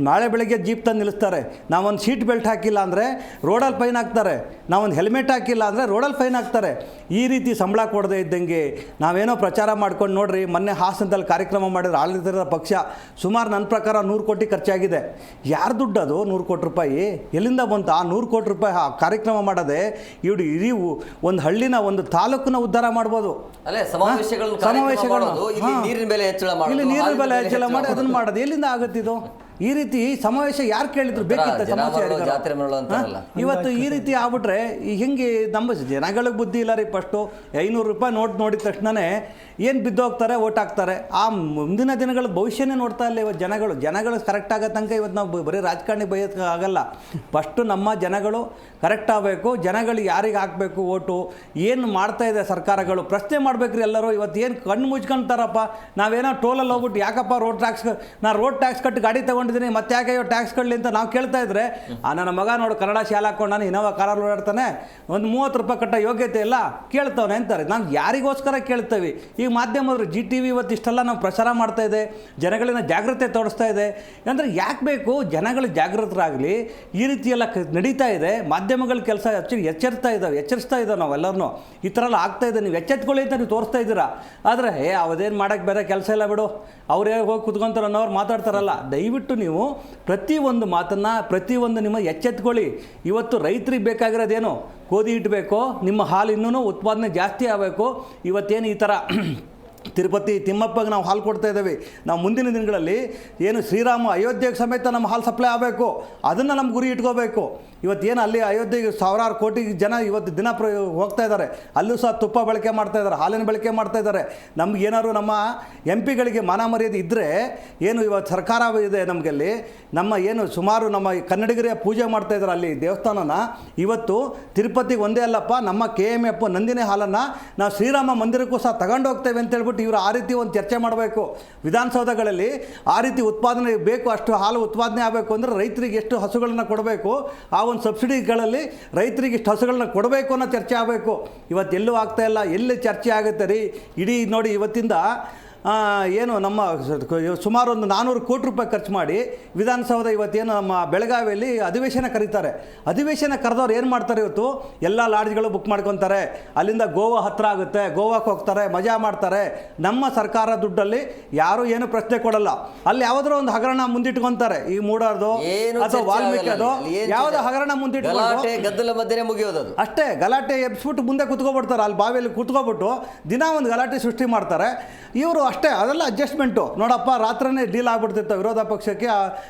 ನಾಳೆ ಬೆಳಗ್ಗೆ ಜೀಪ್ ತಂದು ನಿಲ್ಲಿಸ್ತಾರೆ, ನಾವೊಂದು ಸೀಟ್ ಬೆಲ್ಟ್ ಹಾಕಿಲ್ಲ ಅಂದರೆ ರೋಡಲ್ಲಿ ಫೈನ್ ಹಾಕ್ತಾರೆ, ನಾವೊಂದು ಹೆಲ್ಮೆಟ್ ಹಾಕಿಲ್ಲ ಅಂದರೆ ರೋಡಲ್ಲಿ ಫೈನ್ ಹಾಕ್ತಾರೆ. ಈ ರೀತಿ ಸಂಬಳ ಕೊಡದೆ ಇದ್ದಂಗೆ ನಾವೇನೋ ಪ್ರಚಾರ ಮಾಡ್ಕೊಂಡು ನೋಡ್ರಿ, ಮೊನ್ನೆ ಹಾಸನದಲ್ಲಿ ಕಾರ್ಯಕ್ರಮ ಮಾಡಿದ್ರೆ ಆಡಳಿತದ ಪಕ್ಷ ಸುಮಾರು ನನ್ನ ಪ್ರಕಾರ 100 ಕೋಟಿ ಖರ್ಚಾಗಿದೆ. ಯಾರು ದುಡ್ಡು ಅದು 100 ಕೋಟಿ ರೂಪಾಯಿ? ಎಲ್ಲಿಂದ ಬಂತು ಆ 100 ಕೋಟಿ ರೂಪಾಯಿ? ಕಾರ್ಯಕ್ರಮ ಮಾಡೋದೆ ಇಡೀ ಒಂದು ಹಳ್ಳಿನ, ಒಂದು ತಾಲೂಕನ್ನ ಉದ್ಧಾರ ಮಾಡ್ಬೋದು. ಸಮಾವೇಶಗಳು ಇಲ್ಲಿ ನೀರಿನ ಬೆಲೆ ಹೆಚ್ಚಳ ಮಾಡಿ ಅದನ್ನು ಮಾಡೋದು ಎಲ್ಲಿಂದ ಆಗುತ್ತಿದ್ದು? ಈ ರೀತಿ ಸಮಾವೇಶ ಯಾರು ಕೇಳಿದ್ರು? ಬೇಕಿತ್ತ ಸಮಾವೇಶ? ಇವತ್ತು ಈ ರೀತಿ ಆಗ್ಬಿಟ್ರೆ ಹಿಂಗೆ ನಮ್ಮ ಜನಗಳಿಗೆ ಬುದ್ಧಿ ಇಲ್ಲ ರೀ. ಫಸ್ಟು 500 ರೂಪಾಯಿ ನೋಟ್ ನೋಡಿದ ತಕ್ಷಣವೇ ಏನು ಬಿದ್ದೋಗ್ತಾರೆ, ಓಟ್ ಹಾಕ್ತಾರೆ. ಆ ಮುಂದಿನ ದಿನಗಳ ಭವಿಷ್ಯನೇ ನೋಡ್ತಾ ಇಲ್ಲ ಇವತ್ತು ಜನಗಳು ಕರೆಕ್ಟ್ ಆಗೋ ತನಕ ಇವತ್ತು ನಾವು ಬರೀ ರಾಜಕಾರಣಿ ಬೈಯೋಕ್ಕೆ ಆಗಲ್ಲ. ಫಸ್ಟು ನಮ್ಮ ಜನಗಳು ಕರೆಕ್ಟ್ ಆಗಬೇಕು. ಜನಗಳಿಗೆ ಯಾರಿಗೆ ಹಾಕಬೇಕು ಓಟು, ಏನು ಮಾಡ್ತಾ ಇದೆ ಸರ್ಕಾರಗಳು ಪ್ರಶ್ನೆ ಮಾಡ್ಬೇಕ್ರಿ ಎಲ್ಲರೂ. ಇವತ್ತು ಏನು ಕಣ್ಣು ಮುಚ್ಕೊಂತಾರಪ್ಪ, ನಾವೇನೋ ಟೋಲಲ್ಲಿ ಹೋಗ್ಬಿಟ್ಟು ಯಾಕಪ್ಪ ರೋಡ್ ಟ್ಯಾಕ್ಸ್ ಕಟ್ಟಿ ಗಾಡಿ ತಗೊಂಡು ತೊಗೊಂಡಿದ್ದೀನಿ ಮತ್ತೆ ಯಾಕೆ ಟ್ಯಾಕ್ಸ್ ಕೊಡಲಿ ಅಂತ ನಾವು ಕೇಳ್ತಾ ಇದ್ರೆ ನನ್ನ ಮಗ ನೋಡು ಕನ್ನಡ ಶಾಲೆ ಹಾಕೊಂಡು ನಾನು ಇನ್ನೋವಾ ಕಾರಲ್ಲಿ ಓಡಾಡ್ತಾನೆ, ಒಂದು 30 ರೂಪಾಯಿ ಕಟ್ಟೋ ಯೋಗ್ಯತೆ ಇಲ್ಲ ಕೇಳ್ತವನೆ ಅಂತಾರೆ. ನಾವು ಯಾರಿಗೋಸ್ಕರ ಕೇಳ್ತೇವೆ? ಈಗ ಮಾಧ್ಯಮದವರು GTV ಇವತ್ತು ಇಷ್ಟೆಲ್ಲ ನಾವು ಪ್ರಚಾರ ಮಾಡ್ತಾ ಇದೆ, ಜನಗಳಿಂದ ಜಾಗೃತಿ ತೋರಿಸ್ತಾ ಇದೆ ಅಂದರೆ ಯಾಕೆ ಬೇಕು? ಜನಗಳು ಜಾಗೃತರಾಗಲಿ. ಈ ರೀತಿ ಎಲ್ಲ ನಡೀತಾ ಇದೆ, ಮಾಧ್ಯಮಗಳ ಕೆಲಸ ಎಚ್ಚರಿಸ್ತಾ ಇದ್ದಾವೆ ನಾವೆಲ್ಲರೂ. ಈ ಥರ ಎಲ್ಲ ಆಗ್ತಾ ಇದೆ, ನೀವು ಎಚ್ಚೆತ್ಕೊಳ್ಳಿ ಅಂತ ನೀವು ತೋರಿಸ್ತಾ ಇದ್ದೀರಾ. ಆದರೆ ಅದೇನು ಮಾಡೋಕ್ಕೆ ಬೇರೆ ಕೆಲಸ ಇಲ್ಲ ಬಿಡು, ಅವರೇ ಹೋಗಿ ಕುತ್ಕೊಂತಾರೆ ಅನ್ನೋರು ಮಾತಾಡ್ತಾರಲ್ಲ. ದಯವಿಟ್ಟು ನೀವು ಪ್ರತಿಯೊಂದು ಮಾತನ್ನು ಪ್ರತಿಯೊಂದು ನಿಮ್ಮ ಎಚ್ಚೆತ್ಕೊಳ್ಳಿ. ಇವತ್ತು ರೈತರಿಗೆ ಬೇಕಾಗಿರೋದೇನು? ಗೋಧಿ ಹಿಟ್ಟು ಬೇಕು, ನಿಮ್ಮ ಹಾಲು ಇನ್ನೂ ಉತ್ಪಾದನೆ ಜಾಸ್ತಿ ಆಗಬೇಕು. ಇವತ್ತೇನು ಈ ಥರ ತಿರುಪತಿ ತಿಮ್ಮಪ್ಪಗೆ ನಾವು ಹಾಲು ಕೊಡ್ತಾ ಇದ್ದೇವೆ. ನಾವು ಮುಂದಿನ ದಿನಗಳಲ್ಲಿ ಏನು ಶ್ರೀರಾಮ ಅಯೋಧ್ಯೆಗೆ ಸಮೇತ ನಮ್ಮ ಹಾಲು ಸಪ್ಲೈ ಆಗಬೇಕು, ಅದನ್ನು ನಮ್ಮ ಗುರಿ ಇಟ್ಕೋಬೇಕು. ಇವತ್ತೇನು ಅಲ್ಲಿ ಅಯೋಧ್ಯೆಗೆ 1000 ಕೋಟಿ ಜನ ಇವತ್ತು ದಿನ ಹೋಗ್ತಾ ಇದ್ದಾರೆ, ಅಲ್ಲೂ ಸಹ ತುಪ್ಪ ಬಳಕೆ ಮಾಡ್ತಾ ಇದ್ದಾರೆ, ಹಾಲಿನ ಬಳಕೆ ಮಾಡ್ತಾ ಇದ್ದಾರೆ. ನಮ್ಗೆ ಏನಾದ್ರು ನಮ್ಮ MP ಗಳಿಗೆ ಮಾನ ಮರ್ಯಾದೆ ಇದ್ದರೆ ಏನು ಇವತ್ತು ಸರ್ಕಾರ ಇದೆ ನಮಗಲ್ಲಿ, ನಮ್ಮ ಏನು ಸುಮಾರು ನಮ್ಮ ಕನ್ನಡಿಗರೇ ಪೂಜೆ ಮಾಡ್ತಾ ಇದ್ದಾರೆ ಅಲ್ಲಿ ದೇವಸ್ಥಾನನ. ಇವತ್ತು ತಿರುಪತಿಗೆ ಒಂದೇ ಅಲ್ಲಪ್ಪ, ನಮ್ಮ KMF ನಂದಿನಿ ಹಾಲನ್ನು ನಾವು ಶ್ರೀರಾಮ ಮಂದಿರಕ್ಕೂ ಸಹ ತಗೊಂಡು ಹೋಗ್ತೇವೆ ಅಂತ ಹೇಳ್ಬಿಟ್ಟು ಇವರು ಆ ರೀತಿ ಒಂದು ಚರ್ಚೆ ಮಾಡಬೇಕು. ವಿಧಾನಸೌಧಗಳಲ್ಲಿ ಆ ರೀತಿ ಉತ್ಪಾದನೆ ಬೇಕು, ಅಷ್ಟು ಹಾಲು ಉತ್ಪಾದನೆ ಆಗಬೇಕು ಅಂದರೆ ರೈತರಿಗೆ ಎಷ್ಟು ಹಸುಗಳನ್ನ ಕೊಡಬೇಕು, ಆ ಒಂದು ಸಬ್ಸಿಡಿಗಳಲ್ಲಿ ರೈತರಿಗೆ ಇಷ್ಟು ಹಸುಗಳನ್ನ ಕೊಡಬೇಕು ಅನ್ನೋ ಚರ್ಚೆ ಆಗಬೇಕು. ಇವತ್ತೆಲ್ಲೂ ಆಗ್ತಾ ಇಲ್ಲ. ಎಲ್ಲಿ ಚರ್ಚೆ ಆಗುತ್ತೆ ರೀ? ಇಡೀ ನೋಡಿ ಇವತ್ತಿಂದ ಏನು ನಮ್ಮ ಸುಮಾರು ಒಂದು 400 ಕೋಟಿ ರೂಪಾಯಿ ಖರ್ಚು ಮಾಡಿ ವಿಧಾನಸೌಧ ಇವತ್ತೇನು ನಮ್ಮ ಬೆಳಗಾವಿಯಲ್ಲಿ ಅಧಿವೇಶನ ಕರೀತಾರೆ. ಅಧಿವೇಶನ ಕರೆದವ್ರು ಏನು ಮಾಡ್ತಾರೆ? ಇವತ್ತು ಎಲ್ಲ ಲಾಡ್ಜ್ಗಳು ಬುಕ್ ಮಾಡ್ಕೊತಾರೆ, ಅಲ್ಲಿಂದ ಗೋವಾ ಹತ್ತಿರ ಆಗುತ್ತೆ, ಗೋವಾಕ್ಕೆ ಹೋಗ್ತಾರೆ, ಮಜಾ ಮಾಡ್ತಾರೆ. ನಮ್ಮ ಸರ್ಕಾರ ದುಡ್ಡಲ್ಲಿ ಯಾರೂ ಏನು ಪ್ರಶ್ನೆ ಕೊಡಲ್ಲ. ಅಲ್ಲಿ ಯಾವುದೋ ಒಂದು ಹಗರಣ ಮುಂದಿಟ್ಕೊತಾರೆ, ಈ ಮೂಡಾರ್ದು ಅಥವಾ ವಾಲ್ಮೀಕಿ ಅದು ಯಾವುದೋ ಹಗರಣ ಮುಂದಿಟ್ಕೊಂಡು ಗದ್ದಲ ಮಧ್ಯೆ ಮುಗಿಯೋದು ಅಷ್ಟೇ. ಗಲಾಟೆ ಎಬ್ಸ್ಬಿಟ್ಟು ಮುಂದೆ ಕುತ್ಕೊಬಿಡ್ತಾರೆ, ಅಲ್ಲಿ ಬಾವಿಯಲ್ಲಿ ಕುತ್ಕೊಬಿಟ್ಟು ದಿನ ಒಂದು ಗಲಾಟೆ ಸೃಷ್ಟಿ ಮಾಡ್ತಾರೆ ಇವರು ಅಷ್ಟೇ. ಅದೆಲ್ಲ ಅಡ್ಜಸ್ಟ್ಮೆಂಟು. ನೋಡಪ್ಪ ರಾತ್ರಿನೇ ಡೀಲ್ ಆಗ್ಬಿಡ್ತಿತ್ತು ವಿರೋಧ ಪಕ್ಷಕ್ಕೆ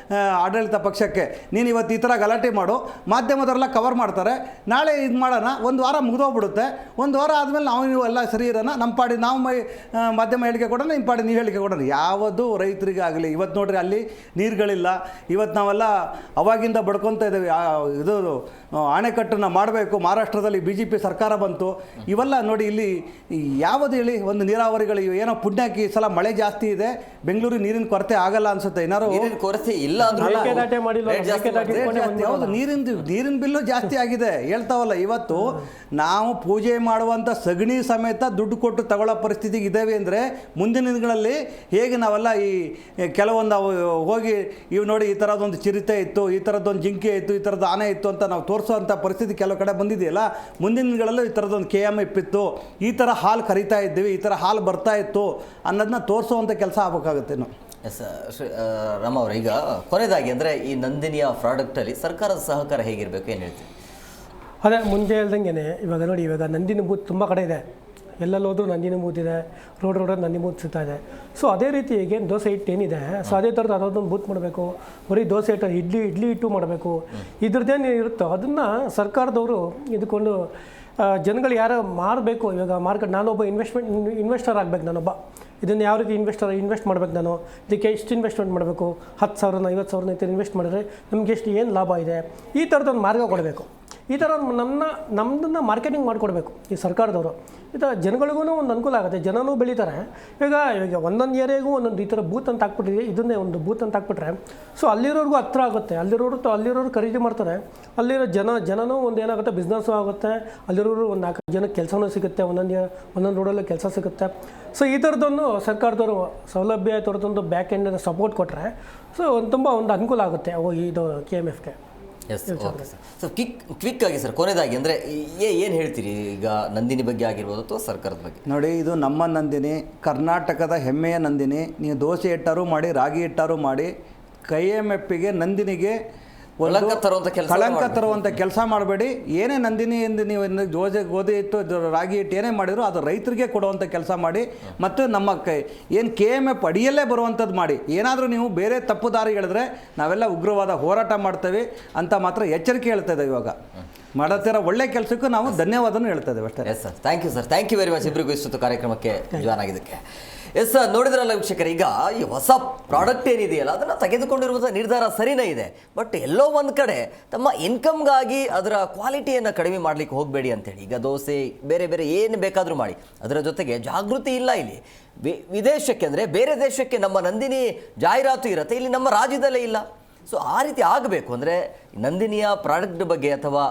ಆಡಳಿತ ಪಕ್ಷಕ್ಕೆ, ನೀನು ಇವತ್ತು ಈ ಥರ ಗಲಾಟೆ ಮಾಡು, ಮಾಧ್ಯಮದವರೆಲ್ಲ ಕವರ್ ಮಾಡ್ತಾರೆ, ನಾಳೆ ಇದು ಮಾಡೋಣ, ಒಂದು ವಾರ ಮುಗಿದೋಗ್ಬಿಡುತ್ತೆ. ಒಂದು ವಾರ ಆದಮೇಲೆ ನೀವು ಎಲ್ಲ ಸರಿ ಇರೋಣ, ನಮ್ಮ ಪಾಡಿ ನಾವು ಮಾಧ್ಯಮ ಹೇಳಿಕೆ ಕೊಡೋಣ, ನಿಮ್ಮ ಪಾಡಿ ನೀವು ಹೇಳಿಕೆ ಕೊಡೋಣ. ಯಾವುದು ರೈತರಿಗಾಗಲಿ ಇವತ್ತು ನೋಡ್ರಿ ಅಲ್ಲಿ ನೀರುಗಳಿಲ್ಲ. ಇವತ್ತು ನಾವೆಲ್ಲ ಅವಾಗಿಂದ ಬಡ್ಕೊತಾ ಇದ್ದೇವೆ, ಇದು ಅಣೆಕಟ್ಟನ್ನು ಮಾಡಬೇಕು. ಮಹಾರಾಷ್ಟ್ರದಲ್ಲಿ BJP ಸರ್ಕಾರ ಬಂತು. ಇವೆಲ್ಲ ನೋಡಿ ಇಲ್ಲಿ ಯಾವುದು ಹೇಳಿ ಒಂದು ನೀರಾವರಿಗಳು ಏನೋ ಪುಣ್ಯಕ್ಕೆ ಈ ಸಲ ಮಳೆ ಜಾಸ್ತಿ ಇದೆ, ಬೆಂಗಳೂರಿಗೆ ನೀರಿನ ಕೊರತೆ ಆಗಲ್ಲ ಅನ್ಸುತ್ತೆ. ಏನಾರು ನೀರಿನ ಕೊರತೆ ಇಲ್ಲ ಯಾವುದು ನೀರಿನ ಬಿಲ್ಲು ಜಾಸ್ತಿ ಆಗಿದೆ ಹೇಳ್ತಾವಲ್ಲ. ಇವತ್ತು ನಾವು ಪೂಜೆ ಮಾಡುವಂಥ ಸಗಣಿ ಸಮೇತ ದುಡ್ಡು ಕೊಟ್ಟು ತಗೊಳ್ಳೋ ಪರಿಸ್ಥಿತಿಗೆ ಇದ್ದೇವೆ ಅಂದರೆ ಮುಂದಿನ ದಿನಗಳಲ್ಲಿ ಹೇಗೆ ನಾವೆಲ್ಲ ಈ ಕೆಲವೊಂದು ಹೋಗಿ ಇವು ನೋಡಿ ಈ ಥರದೊಂದು ಚಿರತೆ ಇತ್ತು, ಈ ಥರದ್ದೊಂದು ಜಿಂಕೆ ಇತ್ತು, ಈ ಥರದ್ದು ಆನೆ ಇತ್ತು ಅಂತ ನಾವು ತೋರಿಸೋವಂಥ ಪರಿಸ್ಥಿತಿ ಕೆಲವು ಕಡೆ ಬಂದಿದೆಯಲ್ಲ. ಮುಂದಿನ ದಿನಗಳಲ್ಲೂ ಈ ಥರದೊಂದು KMF ಇತ್ತು, ಈ ಥರ ಹಾಲು ಕರಿತಾ ಇದ್ದೀವಿ, ಈ ಥರ ಹಾಲು ಬರ್ತಾ ಇತ್ತು ಅನ್ನೋದನ್ನ ತೋರಿಸುವಂಥ ಕೆಲಸ ಆಗಬೇಕಾಗುತ್ತೆ. ನಾವು ಎಸ್ ರಾಮ ಅವರು, ಈಗ ಕೊನೆಯದಾಗಿ ಅಂದರೆ ಈ ನಂದಿನಿಯ ಪ್ರಾಡಕ್ಟಲ್ಲಿ ಸರ್ಕಾರದ ಸಹಕಾರ ಹೇಗಿರಬೇಕು, ಏನು ಹೇಳ್ತೀವಿ? ಅದೇ ಮುಂಚೆ ಹೇಳ್ದಂಗೆ ಇವಾಗ ನೋಡಿ, ಇವಾಗ ನಂದಿನಿ ಬೂತ್ ತುಂಬ ಕಡೆ ಇದೆ, ಎಲ್ಲೆಲ್ಲಿ ಹೋದ್ರೂ ನಂದಿನಿ ಬೂತ್ ಇದೆ, ರೋಡಲ್ಲಿ ನಂದಿನಿ ಬೂತ್ ಸಿಗ್ತಾ ಇದೆ. ಸೊ ಅದೇ ರೀತಿ ಈಗ ದೋಸೆ ಹಿಟ್ಟು ಏನಿದೆ, ಸೊ ಅದೇ ಥರದ್ದು ಅದೊಂದು ಬೂತ್ ಮಾಡಬೇಕು. ಬರೀ ದೋಸೆ ಹಿಟ್ಟು ಇಡ್ಲಿ ಹಿಟ್ಟು ಮಾಡಬೇಕು. ಇದ್ರದ್ದೇನು ಇರುತ್ತೋ ಅದನ್ನು ಸರ್ಕಾರದವರು ಇದಕ್ಕೊಂದು ಜನಗಳು ಯಾರು ಮಾರಬೇಕು. ಇವಾಗ ಮಾರ್ಕೆಟ್ ನಾನೊಬ್ಬ ಇನ್ವೆಸ್ಟರ್ ಆಗಬೇಕು, ನಾನೊಬ್ಬ ಇದನ್ನು ಯಾವ ರೀತಿ ಇನ್ವೆಸ್ಟ್ ಮಾಡಬೇಕು, ನಾನು ಇದಕ್ಕೆ ಎಷ್ಟು ಇನ್ವೆಸ್ಟ್ಮೆಂಟ್ ಮಾಡಬೇಕು, 10,000 50,000 ಈ ಥರ ಇನ್ವೆಸ್ಟ್ ಮಾಡಿದ್ರೆ ನಮಗೆ ಎಷ್ಟು ಏನು ಲಾಭ ಇದೆ, ಈ ಥರದೊಂದು ಮಾರ್ಗ ಕೊಡಬೇಕು. ಈ ಥರ ನಮ್ಮದನ್ನು ಮಾರ್ಕೆಟಿಂಗ್ ಮಾಡಿಕೊಡ್ಬೇಕು ಈ ಸರ್ಕಾರದವರು. ಈ ಥರ ಜನಗಳಿಗೂ ಒಂದು ಅನುಕೂಲ ಆಗುತ್ತೆ, ಜನನೂ ಬೆಳೀತಾರೆ. ಈಗ ಒಂದೊಂದು ಏರಿಯಾಗೂ ಒಂದೊಂದು ಈ ಥರ ಬೂತ್ ಅಂತ ಹಾಕ್ಬಿಟ್ಟಿದೆ, ಇದನ್ನೇ ಒಂದು ಬೂತ್ ಅಂತ ಹಾಕ್ಬಿಟ್ರೆ ಸೊ ಅಲ್ಲಿರೋರ್ಗೂ ಹತ್ರ ಆಗುತ್ತೆ, ಅಲ್ಲಿರೋರು ಖರೀದಿ ಮಾಡ್ತಾರೆ, ಅಲ್ಲಿರೋ ಜನನೂ ಒಂದು ಏನಾಗುತ್ತೆ, ಬಿಸ್ನೆಸ್ಸು ಆಗುತ್ತೆ, ಅಲ್ಲಿರೋರು ಒಂದು 4 ಜನಕ್ಕೆ ಕೆಲಸನೂ ಸಿಗುತ್ತೆ, ಒಂದೊಂದು ರೋಡಲ್ಲೂ ಕೆಲಸ ಸಿಗುತ್ತೆ. ಸೊ ಈ ಥರದ್ದೊಂದು ಸರ್ಕಾರದವರು ಸೌಲಭ್ಯ ಥರದ್ದೊಂದು ಬ್ಯಾಕ್ ಎಂಡ್ ಸಪೋರ್ಟ್ ಕೊಟ್ಟರೆ ಸೊ ತುಂಬ ಒಂದು ಅನುಕೂಲ ಆಗುತ್ತೆ ಇದು KMFಗೆ. Yes, okay sir. So quick ಆಗಿ ಸರ್, ಕೊನೆಯದಾಗಿ ಅಂದರೆ ಏನು ಹೇಳ್ತೀರಿ ಈಗ ನಂದಿನಿ ಬಗ್ಗೆ ಆಗಿರ್ಬೋದು ಅಥವಾ ಸರ್ಕಾರದ ಬಗ್ಗೆ? ನೋಡಿ, ಇದು ನಮ್ಮ ನಂದಿನಿ, ಕರ್ನಾಟಕದ ಹೆಮ್ಮೆಯ ನಂದಿನಿ. ನೀವು ದೋಸೆ ಹಿಟ್ಟಾರು ಮಾಡಿ, ರಾಗಿ ಹಿಟ್ಟಾರು ಮಾಡಿ, KMFಗೆ ನಂದಿನಿಗೆ ಕಳಂಕ ತರುವಂಥ ಕೆಲಸ ಮಾಡಬೇಡಿ. ಏನೇ ನಂದಿನಿ ಎಂದು ನೀವು ಗೋಧಿ ಹಿಟ್ಟು ರಾಗಿ ಹಿಟ್ಟು ಏನೇ ಮಾಡಿದ್ರು ಅದು ರೈತರಿಗೆ ಕೊಡುವಂಥ ಕೆಲಸ ಮಾಡಿ. ಮತ್ತು ನಮ್ಮ ಏನು KMF ಅಡಿಯಲ್ಲೇ ಬರುವಂಥದ್ದು ಮಾಡಿ. ಏನಾದರೂ ನೀವು ಬೇರೆ ತಪ್ಪು ದಾರಿ ಹೇಳಿದ್ರೆ ನಾವೆಲ್ಲ ಉಗ್ರವಾದ ಹೋರಾಟ ಮಾಡ್ತೇವೆ ಅಂತ ಮಾತ್ರ ಎಚ್ಚರಿಕೆ ಹೇಳ್ತಾ ಇದ್ದೇವೆ. ಇವಾಗ ಮಾಡತ್ತಿರೋ ಒಳ್ಳೆ ಕೆಲಸಕ್ಕೂ ನಾವು ಧನ್ಯವಾದನೂ ಹೇಳ್ತಾ ಇದ್ದೇವೆ ಅಷ್ಟೇ. Yes sir, thank you sir, thank you very much ಇಬ್ಬರಿಗೂ ಇಷ್ಟೊತ್ತು ಕಾರ್ಯಕ್ರಮಕ್ಕೆ ಜಾಯ್ನ್ ಆಗಿದ್ದಕ್ಕೆ. ಎಸ್ ನೋಡಿದ್ರಲ್ಲ ವೀಕ್ಷಕರು, ಈಗ ಈ ಹೊಸ ಪ್ರಾಡಕ್ಟ್ ಏನಿದೆಯಲ್ಲ ಅದನ್ನು ತೆಗೆದುಕೊಂಡಿರುವಂಥ ನಿರ್ಧಾರ ಸರಿನೇ ಇದೆ. ಬಟ್ ಎಲ್ಲೋ ಒಂದು ಕಡೆ ತಮ್ಮ ಇನ್ಕಮ್ಗಾಗಿ ಅದರ ಕ್ವಾಲಿಟಿಯನ್ನು ಕಡಿಮೆ ಮಾಡಲಿಕ್ಕೆ ಹೋಗಬೇಡಿ ಅಂತೇಳಿ. ಈಗ ದೋಸೆ ಬೇರೆ ಬೇರೆ ಏನು ಬೇಕಾದರೂ ಮಾಡಿ, ಅದರ ಜೊತೆಗೆ ಜಾಗೃತಿ ಇಲ್ಲ ಇಲ್ಲಿ. ವಿದೇಶಕ್ಕೆ ಅಂದರೆ ಬೇರೆ ದೇಶಕ್ಕೆ ನಮ್ಮ ನಂದಿನಿ ಜಾಹೀರಾತು ಇರುತ್ತೆ, ಇಲ್ಲಿ ನಮ್ಮ ರಾಜ್ಯದಲ್ಲೇ ಇಲ್ಲ. ಸೊ ಆ ರೀತಿ ಆಗಬೇಕು ಅಂದರೆ ನಂದಿನಿಯ ಪ್ರಾಡಕ್ಟ್ ಬಗ್ಗೆ ಅಥವಾ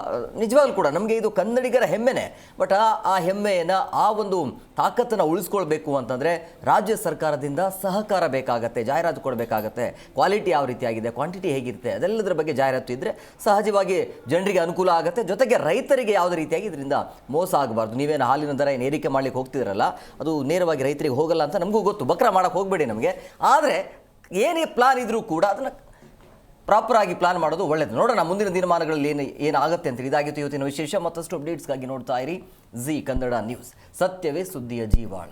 ನಿಜವಾಗ್ಲೂ ಕೂಡ ನಮಗೆ ಇದು ಕನ್ನಡಿಗರ ಹೆಮ್ಮೆನೇ. ಬಟ್ ಆ ಹೆಮ್ಮೆಯನ್ನು, ಆ ಒಂದು ತಾಕತ್ತನ್ನು ಉಳಿಸ್ಕೊಳ್ಬೇಕು ಅಂತಂದರೆ ರಾಜ್ಯ ಸರ್ಕಾರದಿಂದ ಸಹಕಾರ ಬೇಕಾಗತ್ತೆ, ಜಾಹೀರಾತು ಕೊಡಬೇಕಾಗತ್ತೆ. ಕ್ವಾಲಿಟಿ ಯಾವ ರೀತಿಯಾಗಿದೆ, ಕ್ವಾಂಟಿಟಿ ಹೇಗಿರುತ್ತೆ, ಅದೆಲ್ಲದರ ಬಗ್ಗೆ ಜಾಹೀರಾತು ಇದ್ದರೆ ಸಹಜವಾಗಿ ಜನರಿಗೆ ಅನುಕೂಲ ಆಗುತ್ತೆ. ಜೊತೆಗೆ ರೈತರಿಗೆ ಯಾವುದೇ ರೀತಿಯಾಗಿ ಇದರಿಂದ ಮೋಸ ಆಗಬಾರ್ದು. ನೀವೇನು ಹಾಲಿನ ದರ ಏನು ಏರಿಕೆ ಮಾಡಲಿಕ್ಕೆ ಹೋಗ್ತಿದ್ರಲ್ಲ, ಅದು ನೇರವಾಗಿ ರೈತರಿಗೆ ಹೋಗಲ್ಲ ಅಂತ ನಮಗೂ ಗೊತ್ತು. ಬಕ್ರ ಮಾಡೋಕ್ಕೆ ಹೋಗಬೇಡಿ ನಮಗೆ. ಆದರೆ ಏನೇ ಪ್ಲಾನ್ ಇದ್ರೂ ಕೂಡ ಅದನ್ನು ಪ್ರಾಪರ್ ಆಗಿ ಪ್ಲಾನ್ ಮಾಡೋದು ಒಳ್ಳೆಯದು. ನೋಡೋಣ ಮುಂದಿನ ದಿನಮಾನಗಳಲ್ಲಿ ಏನಾಗುತ್ತೆ ಅಂತ. ಇದಾಗಿತ್ತು ಇವತ್ತಿನ ವಿಶೇಷ. ಮತ್ತಷ್ಟು ಅಪ್ಡೇಟ್ಸ್ಗಾಗಿ ನೋಡ್ತಾ ಇರಿ ಜಿ ಕನ್ನಡ ನ್ಯೂಸ್. ಸತ್ಯವೇ ಸುದ್ದಿಯ ಜೀವಾಳ.